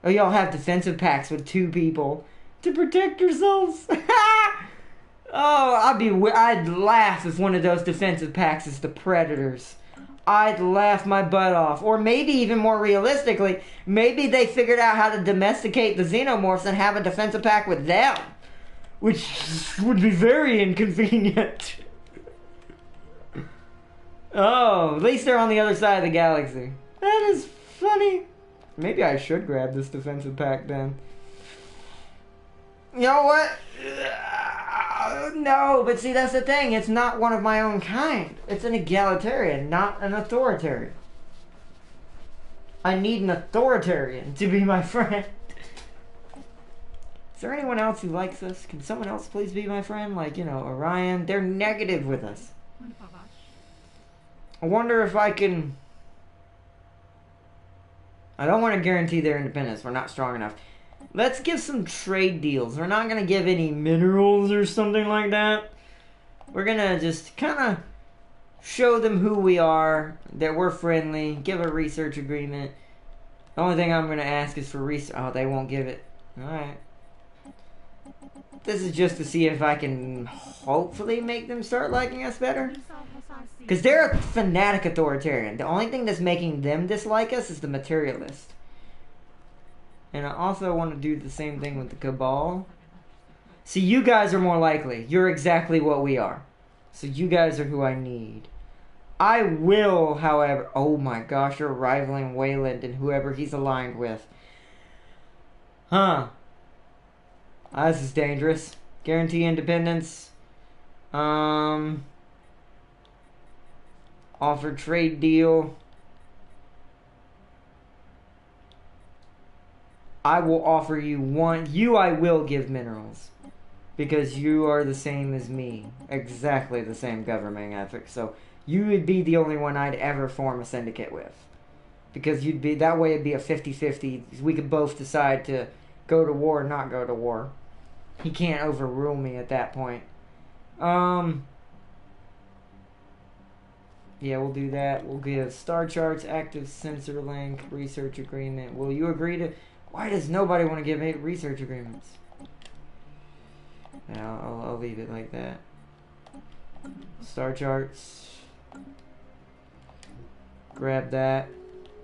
Oh, y'all have defensive packs with 2 people to protect yourselves. Oh, I'd laugh if one of those defensive packs is the Predators. I'd laugh my butt off. Or maybe even more realistically, maybe they figured out how to domesticate the Xenomorphs and have a defensive pack with them. Which would be very inconvenient. Oh, at least they're on the other side of the galaxy. That is funny. Maybe I should grab this defensive pack then. You know what? No, but see, that's the thing. It's not one of my own kind. It's an egalitarian, not an authoritarian. I need an authoritarian to be my friend. Is there anyone else who likes us? Can someone else please be my friend? Like, you know, Orion. They're negative with us. I wonder if I can... I don't want to guarantee their independence. We're not strong enough. Let's give some trade deals. We're not going to give any minerals or something like that. We're going to just kind of show them who we are, that we're friendly, give a research agreement. The only thing I'm going to ask is for research. Oh, they won't give it. Alright. This is just to see if I can hopefully make them start liking us better. Because they're a fanatic authoritarian. The only thing that's making them dislike us is the materialist. And I also want to do the same thing with the Cabal. See, you guys are more likely. You're exactly what we are. So you guys are who I need. I will, however... Oh my gosh, you're rivaling Wayland and whoever he's aligned with. Huh. This is dangerous. Guarantee independence. Offer trade deal. I will offer you one. You I will give minerals. Because you are the same as me. Exactly the same governing ethics. So you would be the only one I'd ever form a syndicate with. Because you'd be, that way it'd be a 50-50. We could both decide to go to war or not go to war. He can't overrule me at that point. Yeah, we'll do that. We'll give star charts, active sensor link, research agreement. Will you agree to... Why does nobody want to give me research agreements? Yeah, I'll leave it like that. Star charts. Grab that.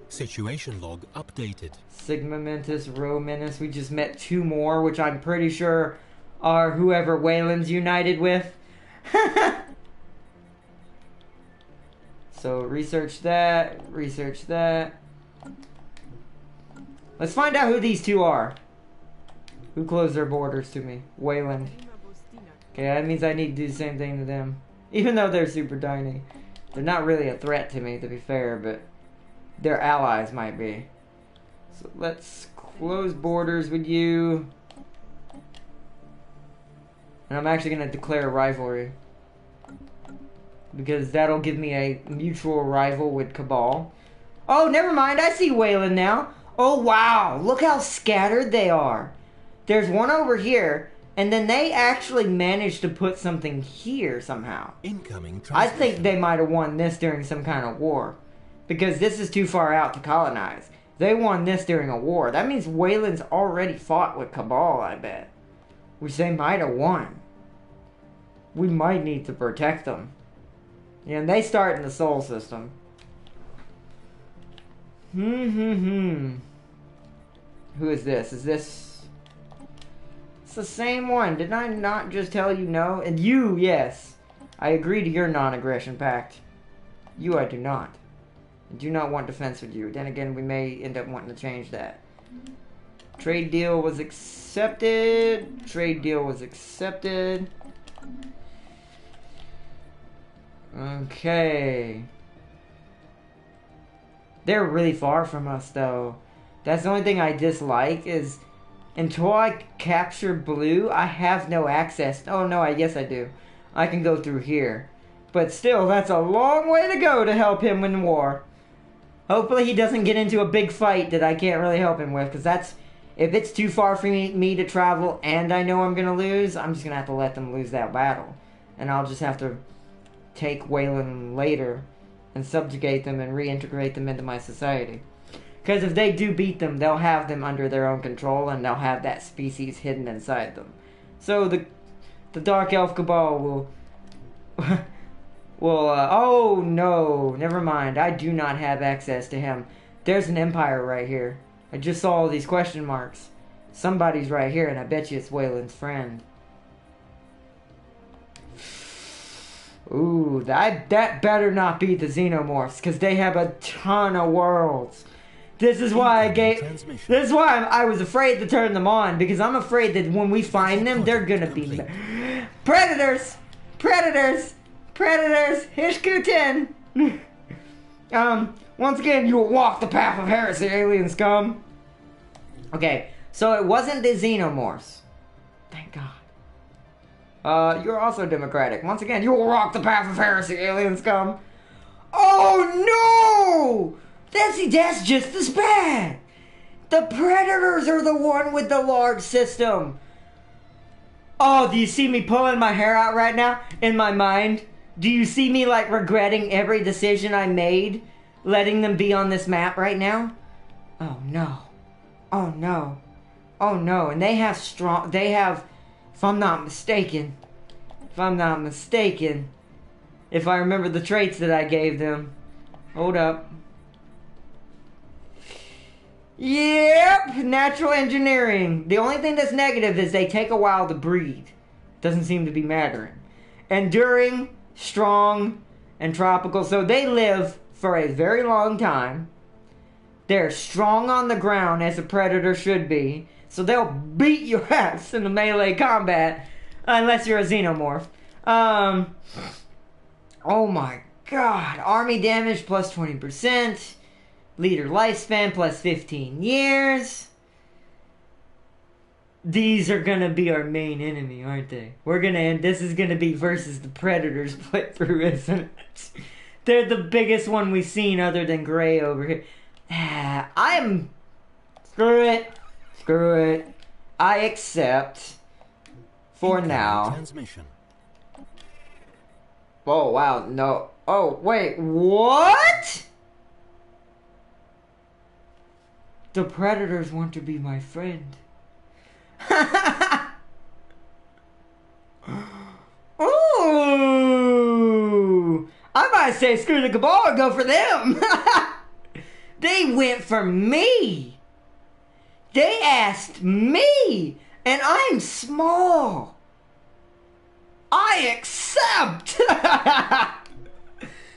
Situation log updated. Sigma Mentis, Rho Menace. We just met 2 more, which I'm pretty sure are whoever Wayland's united with. So research that. Research that. Let's find out who these 2 are. Who closed their borders to me? Wayland. Okay, that means I need to do the same thing to them. Even though they're super tiny. They're not really a threat to me, to be fair, but their allies might be. So let's close borders with you. And I'm actually going to declare rivalry. Because that'll give me a mutual rival with Cabal. Oh, never mind. I see Wayland now. Oh, wow. Look how scattered they are. There's one over here. And then they actually managed to put something here somehow. Incoming I think they might have won this during some kind of war. Because this is too far out to colonize. They won this during a war. That means Wayland's already fought with Cabal, I bet. Which they might have won. We might need to protect them. Yeah, and they start in the Sol system. Who is this? Is this... It's the same one. Did I not just tell you no? And you, yes. I agree to your non-aggression pact. You, I do not. I do not want defense with you. Then again, we may end up wanting to change that. Trade deal was accepted. Trade deal was accepted. Okay. They're really far from us, though. That's the only thing I dislike is... Until I capture blue, I have no access. Oh, no, yes, I do. I can go through here. But still, that's a long way to go to help him win war. Hopefully he doesn't get into a big fight that I can't really help him with. Because that's... If it's too far for me to travel and I know I'm going to lose, I'm just going to have to let them lose that battle. And I'll just have to take Wayland later and subjugate them and reintegrate them into my society. Because if they do beat them, they'll have them under their own control and they'll have that species hidden inside them. So the Dark Elf Cabal will... oh no, never mind. I do not have access to him. There's an empire right here. I just saw all these question marks. Somebody's right here and I bet you it's Wayland's friend. Ooh, that better not be the Xenomorphs, because they have a ton of worlds. This is why I was afraid to turn them on, because I'm afraid that when we find them, they're gonna be predators, predators, predators. Hishku 10. Once again, you will walk the path of heresy, alien scum. Okay, so it wasn't the xenomorphs. Thank God. You're also democratic. Once again, you will walk the path of heresy, alien scum. Oh no! That's just as bad. The Predators are the one with the large system. Oh, do you see me pulling my hair out right now in my mind? Do you see me like regretting every decision I made, letting them be on this map right now? Oh no. Oh no. Oh no. And they have, if I'm not mistaken, if I remember the traits that I gave them. Hold up. Yep, natural engineering. The only thing that's negative is they take a while to breed. Doesn't seem to be mattering. Enduring, strong, and tropical. So they live for a very long time. They're strong on the ground, as a predator should be. So they'll beat your ass in the melee combat, unless you're a xenomorph. Oh my god. Army damage plus 20%. Leader lifespan plus 15 years. These are gonna be our main enemy, aren't they? This is gonna be versus the Predators playthrough, isn't it? They're the biggest one we've seen other than Gray over here. Screw it. I accept. For now. Transmission. Oh, wow, no. Oh, wait, what? The Predators want to be my friend. Ooh! I might say screw the Cabal and go for them. They went for me. They asked me. And I'm small. I accept.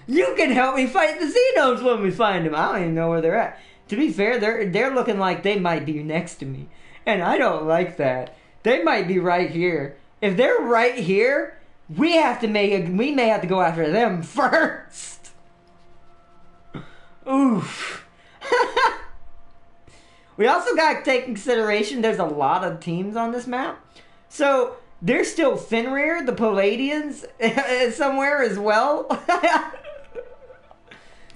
You can help me fight the Xenos when we find them. I don't even know where they're at. To be fair, they're looking like they might be next to me. And I don't like that. They might be right here. If they're right here, we may have to go after them first. Oof. We also got to take consideration there's a lot of teams on this map. So there's still Fenrir, the Palladians, somewhere as well.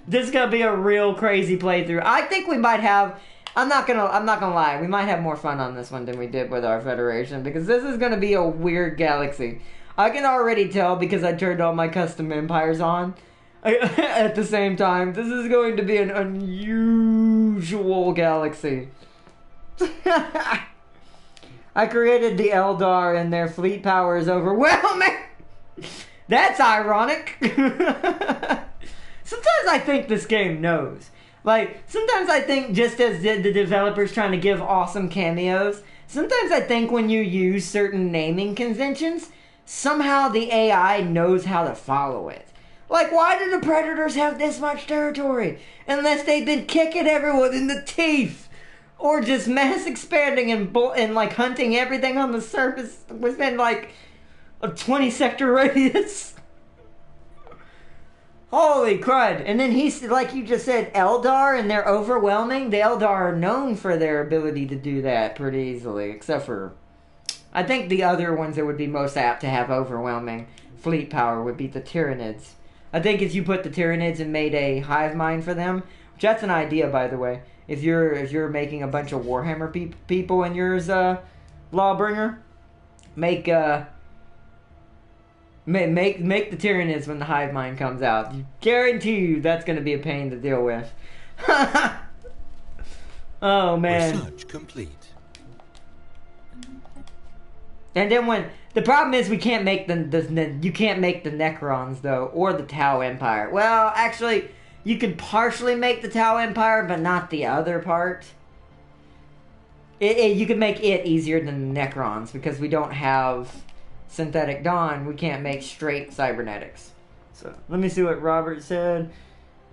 This is gonna be a real crazy playthrough. I think we might have. I'm not gonna lie. We might have more fun on this one than we did with our Federation, because this is gonna be a weird galaxy. I can already tell because I turned all my custom empires on at the same time. This is going to be an unusual galaxy. I created the Eldar and their fleet power is overwhelming. That's ironic. Sometimes I think this game knows. Like, sometimes I think just as the developers trying to give awesome cameos, sometimes I think when you use certain naming conventions, somehow the AI knows how to follow it. Like, why do the Predators have this much territory? Unless they've been kicking everyone in the teeth. Or just mass expanding and like hunting everything on the surface within like a 20 sector radius. Holy crud. And then he's, like you just said, Eldar, and they're overwhelming. The Eldar are known for their ability to do that pretty easily, except for, I think the other ones that would be most apt to have overwhelming fleet power would be the Tyranids. I think if you put the Tyranids and made a hive mind for them, which that's an idea, by the way. If you're making a bunch of Warhammer people in yours, Lawbringer, make the Tyranids when the hive mind comes out. You guarantee you that's going to be a pain to deal with. Oh man. Research complete. And then the problem is we can't make you can't make the Necrons though, or the Tau Empire. Well, actually, you could partially make the Tau Empire, but not the other part. You could make it easier than the Necrons because we don't have Synthetic Dawn. We can't make straight cybernetics. So let me see what Robert said.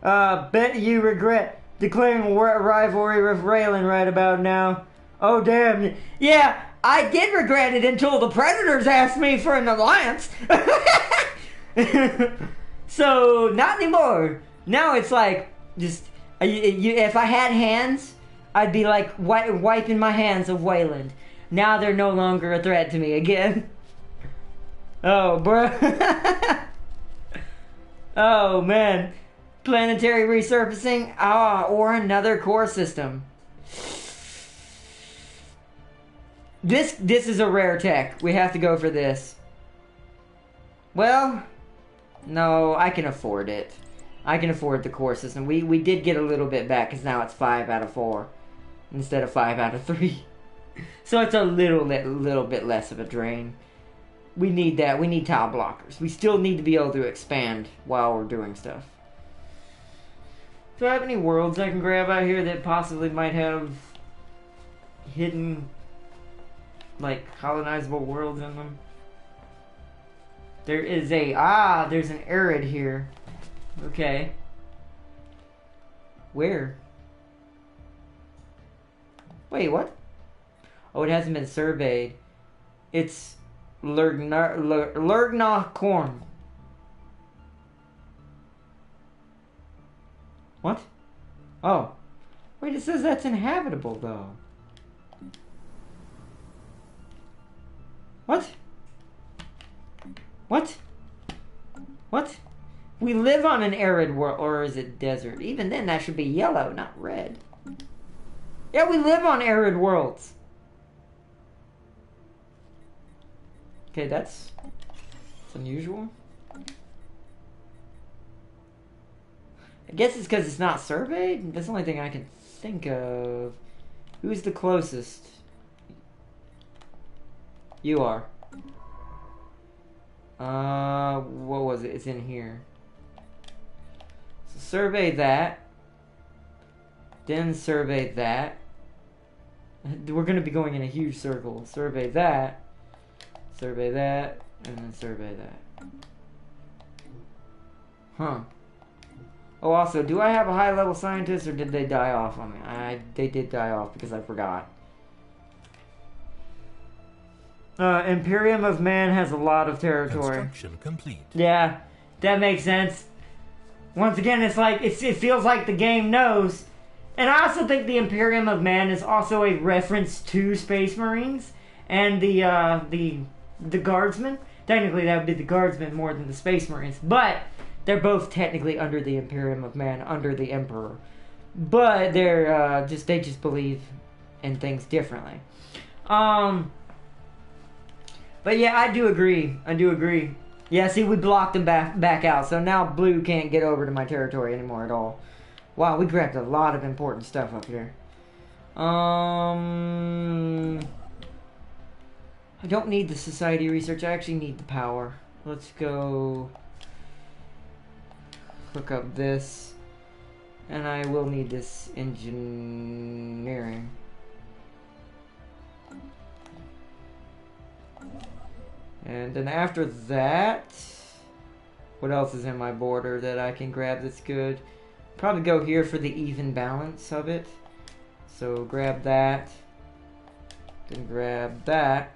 Bet you regret declaring rivalry with Raylan right about now. Oh damn! Yeah, I did regret it until the Predators asked me for an alliance. So not anymore. Now it's like, just, If I had hands, I'd be like wiping my hands of Wayland. Now they're no longer a threat to me again. Oh, bro. Oh, man. Planetary resurfacing? Ah, or another core system. This is a rare tech. We have to go for this. Well, no, I can afford it. I can afford the core system. We did get a little bit back because now it's 5 out of 4 instead of 5 out of 3. So it's a little bit less of a drain. We need that. We need tile blockers. We still need to be able to expand while we're doing stuff. Do I have any worlds I can grab out here that possibly might have hidden, like, colonizable worlds in them? There is there's an arid here. Okay. Where? Wait, what? Oh, it hasn't been surveyed. It's Lurgnach Corn. What? Oh. Wait, it says that's inhabitable, though. What? What? What? We live on an arid world, or is it desert? Even then, that should be yellow, not red. Yeah, we live on arid worlds. Okay, that's unusual. I guess it's because it's not surveyed? That's the only thing I can think of. Who's the closest? You are. What was it? It's in here. So survey that. Then survey that. We're going to be going in a huge circle. Survey that. Survey that. And then survey that. Huh. Oh, also, do I have a high-level scientist, or did they die off on me? They did die off because I forgot. Imperium of Man has a lot of territory. Construction complete. Yeah, that makes sense. Once again, it's like it feels like the game knows. And I also think the Imperium of Man is also a reference to Space Marines and the Guardsmen. Technically, that would be the Guardsmen more than the Space Marines, but they're both technically under the Imperium of Man, under the Emperor. But they're they just believe in things differently. But yeah, I do agree. Yeah, see, we blocked them back out, so now blue can't get over to my territory anymore at all. Wow, we grabbed a lot of important stuff up here. I don't need the society research. I actually need the power. Let's go hook up this. And I will need this engineering. And then after that, what else is in my border that I can grab that's good? Probably go here for the even balance of it. So grab that. Then grab that.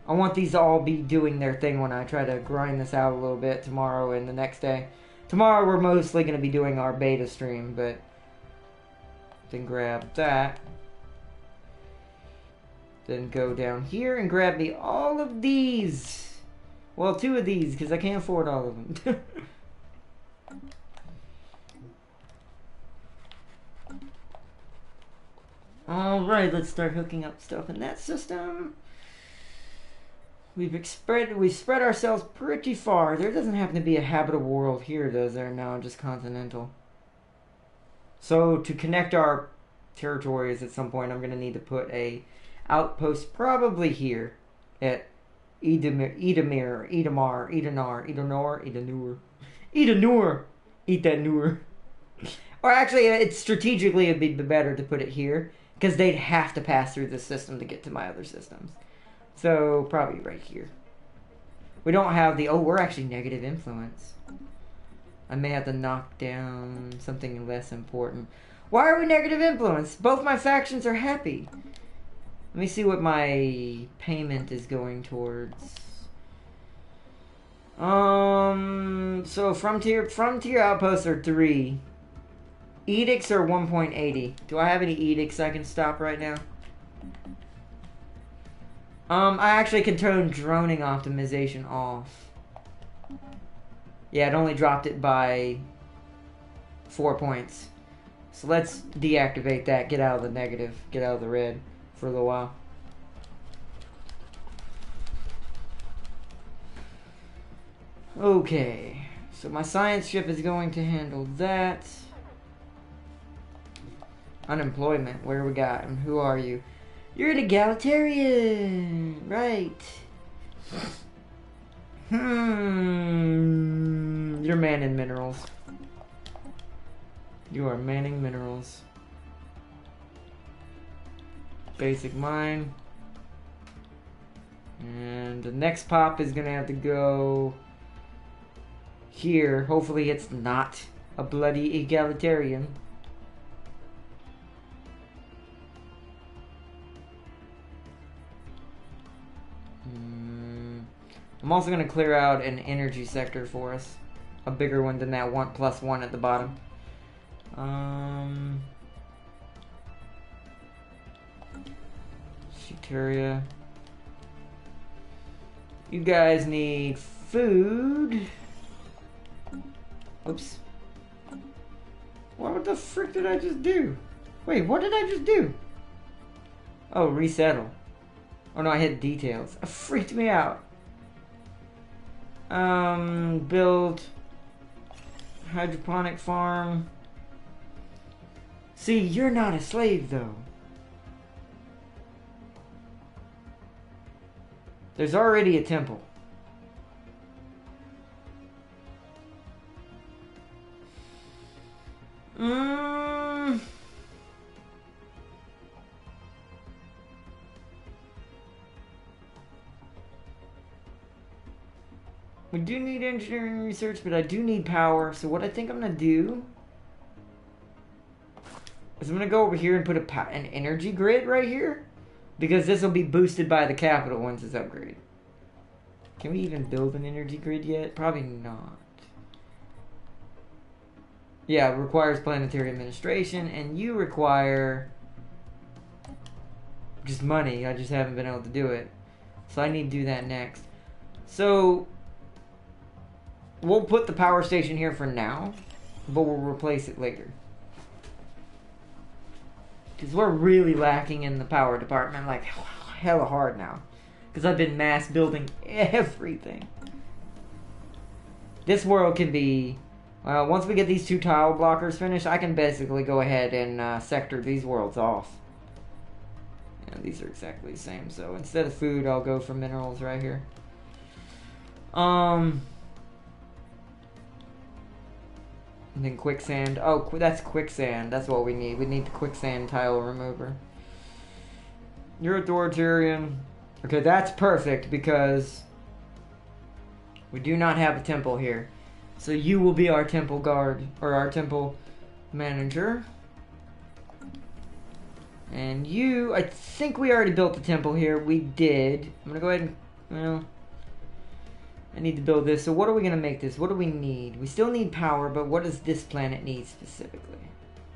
I want these to all be doing their thing when I try to grind this out a little bit tomorrow and the next day. Tomorrow we're mostly going to be doing our beta stream, but then grab that. Then go down here and grab me all of these. Well, 2 of these, because I can't afford all of them. Alright, let's start hooking up stuff in that system. We've spread ourselves pretty far. There doesn't happen to be a habitable world here, does there? No, just continental. So to connect our territories at some point, I'm going to need to put a outpost probably here at Edenur. Or actually, it's strategically it'd be better to put it here because they'd have to pass through this system to get to my other systems. So probably right here. We don't have the we're actually negative influence. I may have to knock down something less important. Why are we negative influence? Both my factions are happy. Let me see what my payment is going towards. So frontier outposts are 3. Edicts are 1.80. Do I have any edicts I can stop right now? I actually can turn droning optimization off. Yeah, it only dropped it by 4 points. So let's deactivate that, get out of the negative, get out of the red for a little while. Okay, so my science ship is going to handle that. Unemployment, where we got? And who are you? You're an egalitarian, right? You're manning minerals. You are manning minerals. Basic mine. And the next pop is gonna have to go here. Hopefully it's not a bloody egalitarian. I'm also going to clear out an energy sector for us. A bigger one than that 1+1 at the bottom. Sheetaria. You guys need food. Oops. What the frick did I just do? Wait, what did I just do? Oh, resettle. Oh no, I hit details. It freaked me out. Build hydroponic farm. See, you're not a slave though. There's already a temple. We do need engineering research, but I do need power. So what I think I'm going to do is I'm going to go over here and put an energy grid right here. Because this will be boosted by the capital once it's upgraded. Can we even build an energy grid yet? Probably not. Yeah, it requires planetary administration, and you require just money. I just haven't been able to do it. So I need to do that next. So we'll put the power station here for now, but we'll replace it later. Because we're really lacking in the power department, like hella hard now. Because I've been mass building everything. This world can be, once we get these 2 tile blockers finished, I can basically go ahead and sector these worlds off. Yeah, these are exactly the same, so instead of food, I'll go for minerals right here. And then quicksand. Oh, that's quicksand. That's what we need. We need the quicksand tile remover. You're a authoritarian. Okay, that's perfect because we do not have a temple here. So you will be our temple guard, or our temple manager. And you, I think we already built the temple here. We did. I'm going to go ahead and, well, I need to build this. So what are we going to make this? What do we need? We still need power, but what does this planet need specifically?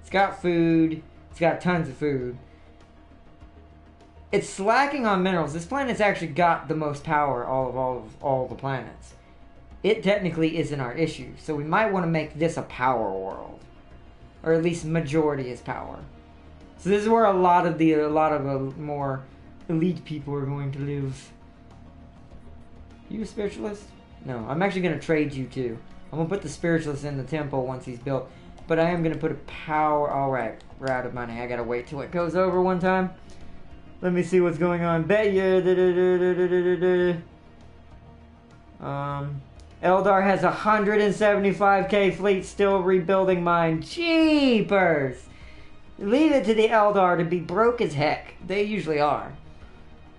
It's got food. It's got tons of food. It's slacking on minerals. This planet's actually got the most power all the planets. It technically isn't our issue. So we might want to make this a power world. Or at least majority is power. So this is where a lot of more elite people are going to live. You a spiritualist? No, I'm actually going to trade you too. I'm going to put the spiritualist in the temple once he's built. But I am going to put a power... Alright, we're out of money. I got to wait till it goes over one time. Let me see what's going on. Bet you... Eldar has 175k fleet still rebuilding mine. Jeepers! Leave it to the Eldar to be broke as heck. They usually are.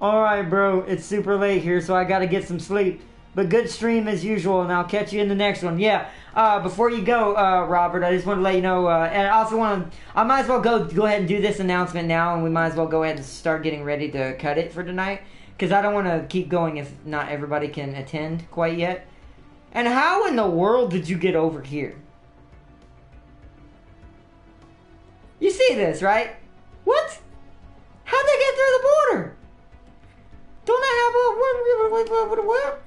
Alright, bro. It's super late here, so I gotta get some sleep. But good stream as usual, and I'll catch you in the next one. Yeah, before you go, Robert, I just want to let you know, and I also want to, I might as well go ahead and do this announcement now, and we might as well go ahead and start getting ready to cut it for tonight. Because I don't want to keep going if not everybody can attend quite yet. And how in the world did you get over here? You see this, right? What? How'd they get through the border? Don't I have a what?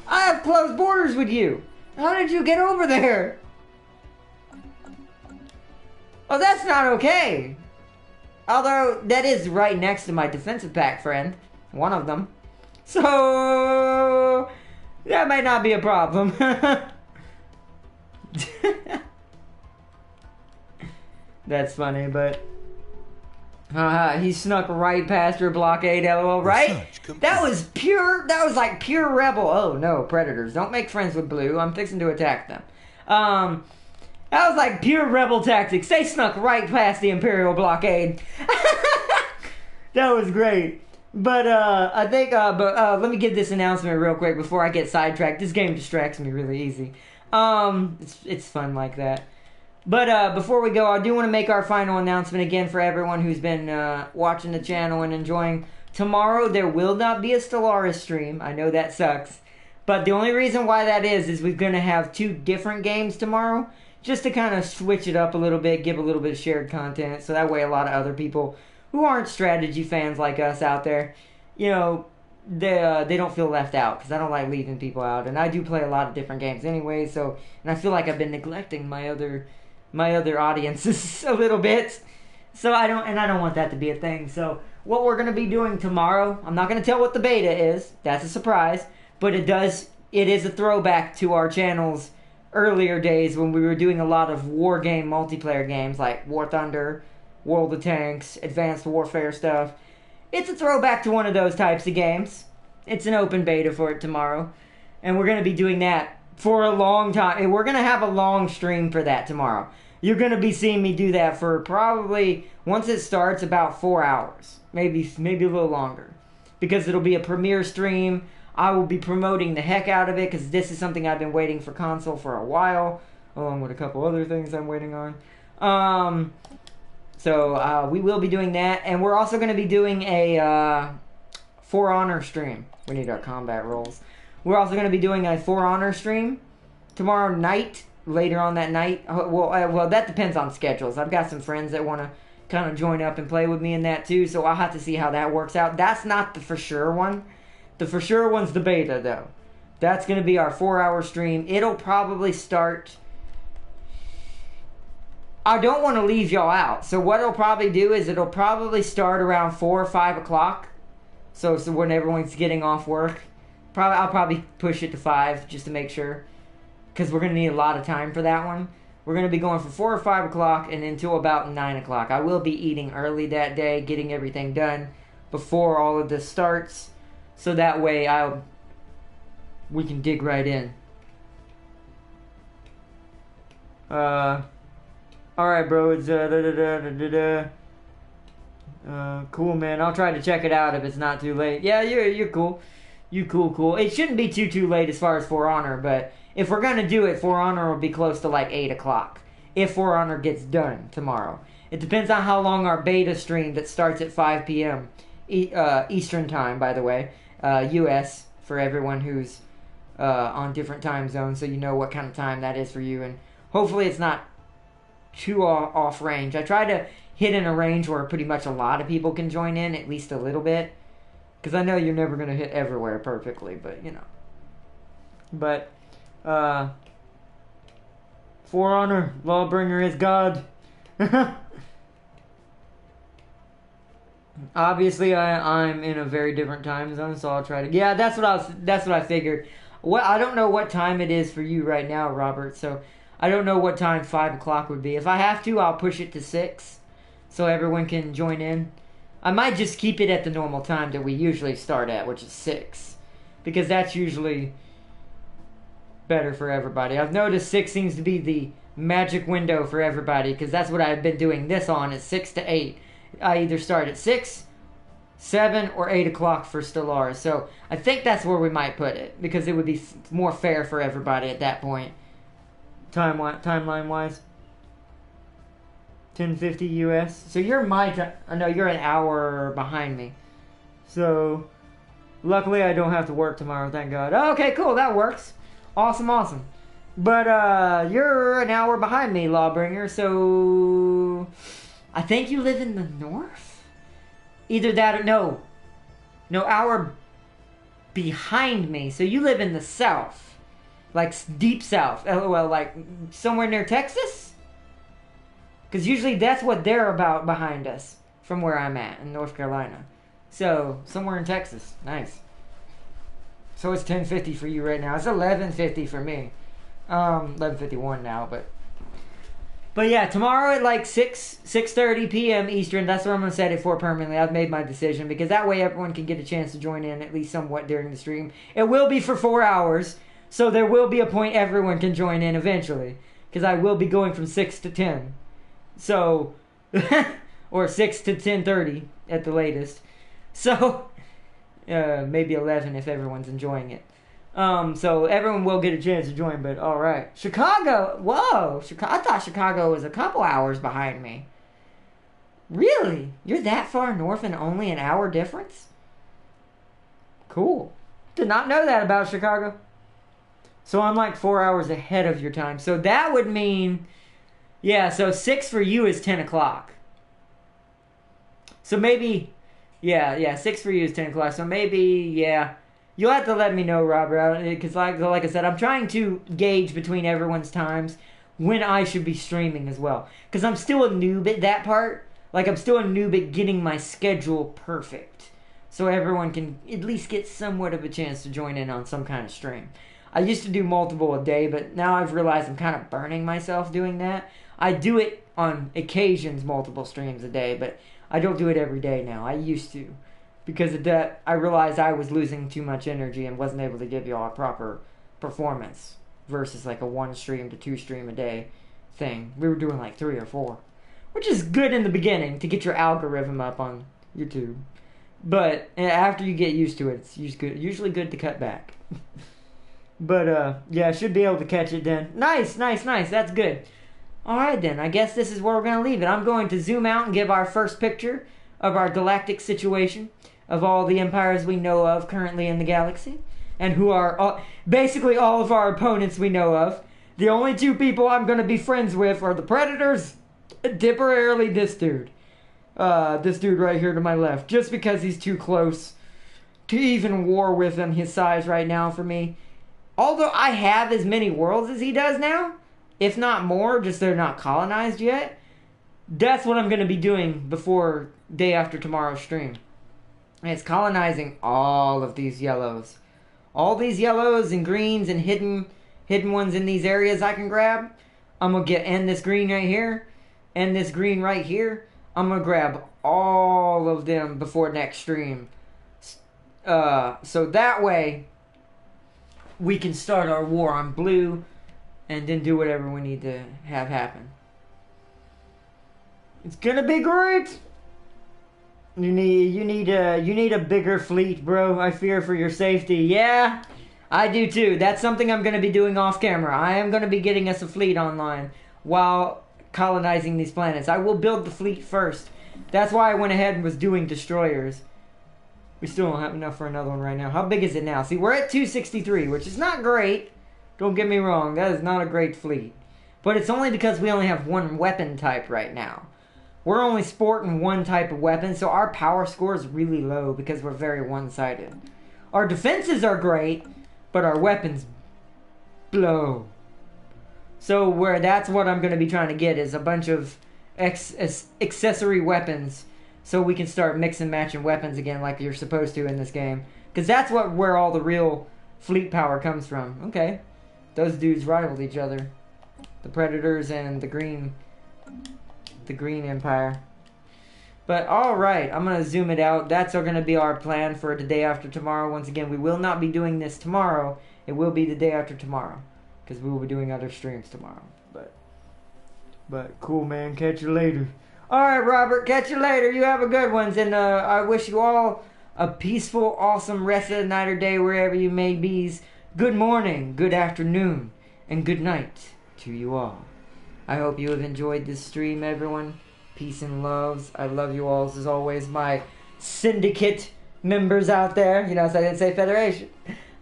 I have closed borders with you. How did you get over there? Oh, that's not okay. Although, that is right next to my defensive pack friend. One of them. So, that might not be a problem. That's funny, but... he snuck right past your blockade, LOL, right? That was like pure rebel. Oh no, predators. Don't make friends with Blue. I'm fixing to attack them. That was like pure rebel tactics. They snuck right past the Imperial blockade. That was great. But I think, let me give this announcement real quick before I get sidetracked. This game distracts me really easy. It's fun like that. But before we go, I do want to make our final announcement again for everyone who's been watching the channel and enjoying. Tomorrow there will not be a Stellaris stream. I know that sucks. But the only reason why that is we're going to have 2 different games tomorrow. Just to kind of switch it up a little bit, give a little bit of shared content. So that way a lot of other people who aren't strategy fans like us out there, you know, they don't feel left out. Because I don't like leaving people out. And I do play a lot of different games anyway. So, and I feel like I've been neglecting my other audiences a little bit. So I don't want that to be a thing. So what we're going to be doing tomorrow, I'm not going to tell what the beta is. That's a surprise. But it is a throwback to our channel's earlier days when we were doing a lot of war game multiplayer games like War Thunder, World of Tanks, Advanced Warfare stuff. It's a throwback to one of those types of games. It's an open beta for it tomorrow. And we're going to be doing that for a long time. And we're going to have a long stream for that tomorrow. You're going to be seeing me do that for probably, once it starts, about 4 hours. Maybe a little longer. Because it'll be a premiere stream. I will be promoting the heck out of it because this is something I've been waiting for console for a while. Along with a couple other things I'm waiting on. So we will be doing that. And we're also going to be doing a For Honor stream. We need our combat rolls. We're also going to be doing a For Honor stream tomorrow night. Later on that night. Well, that depends on schedules. I've got some friends that want to kind of join up and play with me in that too. So I'll have to see how that works out. That's not the for sure one. The for sure one's the beta though. That's going to be our 4-hour stream. It'll probably start... I don't want to leave y'all out. So what it'll probably do is it'll probably start around 4 or 5 o'clock. So when everyone's getting off work. I'll probably push it to 5 just to make sure. Because we're going to need a lot of time for that one. We're going to be going from 4 or 5 o'clock and until about 9 o'clock. I will be eating early that day, getting everything done before all of this starts. So that way we can dig right in. Alright, bro. It's cool, man. I'll try to check it out if it's not too late. Yeah, you're cool. You cool. It shouldn't be too late as far as For Honor, but if we're going to do it, For Honor will be close to like 8 o'clock. If For Honor gets done tomorrow. It depends on how long our beta stream that starts at 5 p.m. Eastern time, by the way. U.S. for everyone who's on different time zones, so you know what kind of time that is for you. And hopefully it's not too off range. I try to hit in a range where pretty much a lot of people can join in, at least a little bit. Because I know you're never going to hit everywhere perfectly, but, you know. But... For Honor, Lawbringer is God. Obviously, I'm in a very different time zone, so I'll try to. Yeah, that's what I figured. I don't know what time it is for you right now, Robert. So I don't know what time 5 o'clock would be. If I have to, I'll push it to 6, so everyone can join in. I might just keep it at the normal time that we usually start at, which is 6, because that's usually better for everybody. I've noticed 6 seems to be the magic window for everybody, because that's what I've been doing this on, is 6 to 8. I either start at 6, 7, or 8 o'clock for Stellaris. So I think that's where we might put it, because it would be more fair for everybody at that point. Timeline-wise. 10:50 US. So you're my time. No, you're an hour behind me. So luckily I don't have to work tomorrow, thank God. Okay, cool, that works. Awesome. But you're an hour behind me, Lawbringer, so I think you live in the north? Either that or no, hour behind me. So you live in the south, like deep south. LOL, like somewhere near Texas? Because usually that's what they're about behind us from where I'm at in North Carolina. So somewhere in Texas. Nice. So it's 10:50 for you right now. It's 11:50 for me. 11:51 now, but yeah, tomorrow at like 6:30 p.m. Eastern, that's where I'm going to set it for permanently. I've made my decision because that way everyone can get a chance to join in at least somewhat during the stream. It will be for 4 hours, so there will be a point everyone can join in eventually because I will be going from 6 to 10. So, or 6 to 10:30 at the latest. So, maybe 11 if everyone's enjoying it. So everyone will get a chance to join, but alright. Chicago! Whoa! I thought Chicago was a couple hours behind me. Really? You're that far north and only an hour difference? Cool. Did not know that about Chicago. So I'm like 4 hours ahead of your time. So that would mean... Yeah, so 6 for you is 10 o'clock. So maybe... Yeah, 6 for you is 10 o'clock. So maybe, yeah... You'll have to let me know, Robert, because like I said, I'm trying to gauge between everyone's times when I should be streaming as well. Because I'm still a noob at that part. Like, I'm still a noob at getting my schedule perfect. So everyone can at least get somewhat of a chance to join in on some kind of stream. I used to do multiple a day, but now I've realized I'm kind of burning myself doing that. I do it on occasions, multiple streams a day, but I don't do it every day now. I used to. Because of that, I realized I was losing too much energy and wasn't able to give y'all a proper performance versus like a 1 stream to 2 stream a day thing. We were doing like 3 or 4, which is good in the beginning to get your algorithm up on YouTube. But after you get used to it, it's usually good to cut back. But yeah, I should be able to catch it then. Nice. That's good. All right then, I guess this is where we're going to leave it. I'm going to zoom out and give our first picture of our galactic situation. Of all the empires we know of currently in the galaxy. And who are basically all of our opponents we know of. The only 2 people I'm going to be friends with are the Predators. Temporarily this dude. This dude right here to my left. Just because he's too close to even war with him his size right now for me. Although I have as many worlds as he does now. If not more, just they're not colonized yet. That's what I'm going to be doing before day after tomorrow's stream. And it's colonizing all of these yellows. All these yellows and greens and hidden ones in these areas I can grab. I'm going to end this green right here. And this green right here. I'm going to grab all of them before next stream. So that way, we can start our war on blue. And then do whatever we need to have happen. It's going to be great. You need a bigger fleet, bro. I fear for your safety. Yeah, I do too. That's something I'm going to be doing off camera. I am going to be getting us a fleet online while colonizing these planets. I will build the fleet first. That's why I went ahead and was doing destroyers. We still don't have enough for another one right now. How big is it now? See, we're at 263, which is not great. Don't get me wrong. That is not a great fleet. But it's only because we only have 1 weapon type right now. We're only sporting 1 type of weapon, so our power score is really low because we're very one-sided. Our defenses are great, but our weapons blow. So that's what I'm going to be trying to get is a bunch of accessory weapons so we can start mix and matching weapons again like you're supposed to in this game. Because that's where all the real fleet power comes from. Okay. Those dudes rivaled each other. The Predators and the Green Empire. But alright, I'm going to zoom it out. That's going to be our plan for the day after tomorrow. Once again, we will not be doing this tomorrow. It will be the day after tomorrow. Because we will be doing other streams tomorrow. But cool, man. Catch you later. Alright, Robert. Catch you later. You have a good one. And I wish you all a peaceful, awesome rest of the night or day wherever you may be. Good morning, good afternoon, and good night to you all. I hope you have enjoyed this stream, everyone. Peace and loves. I love you all, as always, my syndicate members out there. You know, so I didn't say Federation.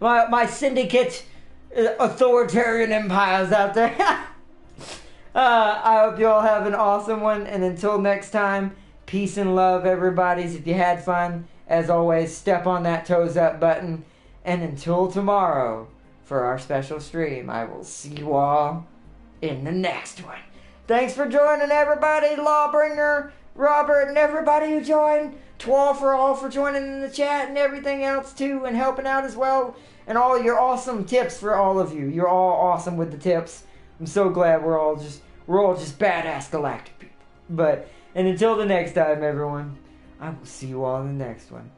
My syndicate authoritarian empires out there. I hope you all have an awesome one. And until next time, peace and love, everybody's. If you had fun, as always, step on that toes up button. And until tomorrow, for our special stream, I will see you all in the next one. Thanks for joining, everybody. Lawbringer, Robert, and everybody who joined. Twal for all for joining in the chat and everything else too, and helping out as well. And all your awesome tips for all of you. You're all awesome with the tips. I'm so glad we're all just badass galactic people. And until the next time, everyone, I will see you all in the next one.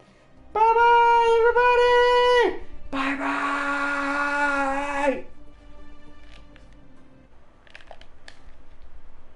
Bye bye, everybody. Bye bye.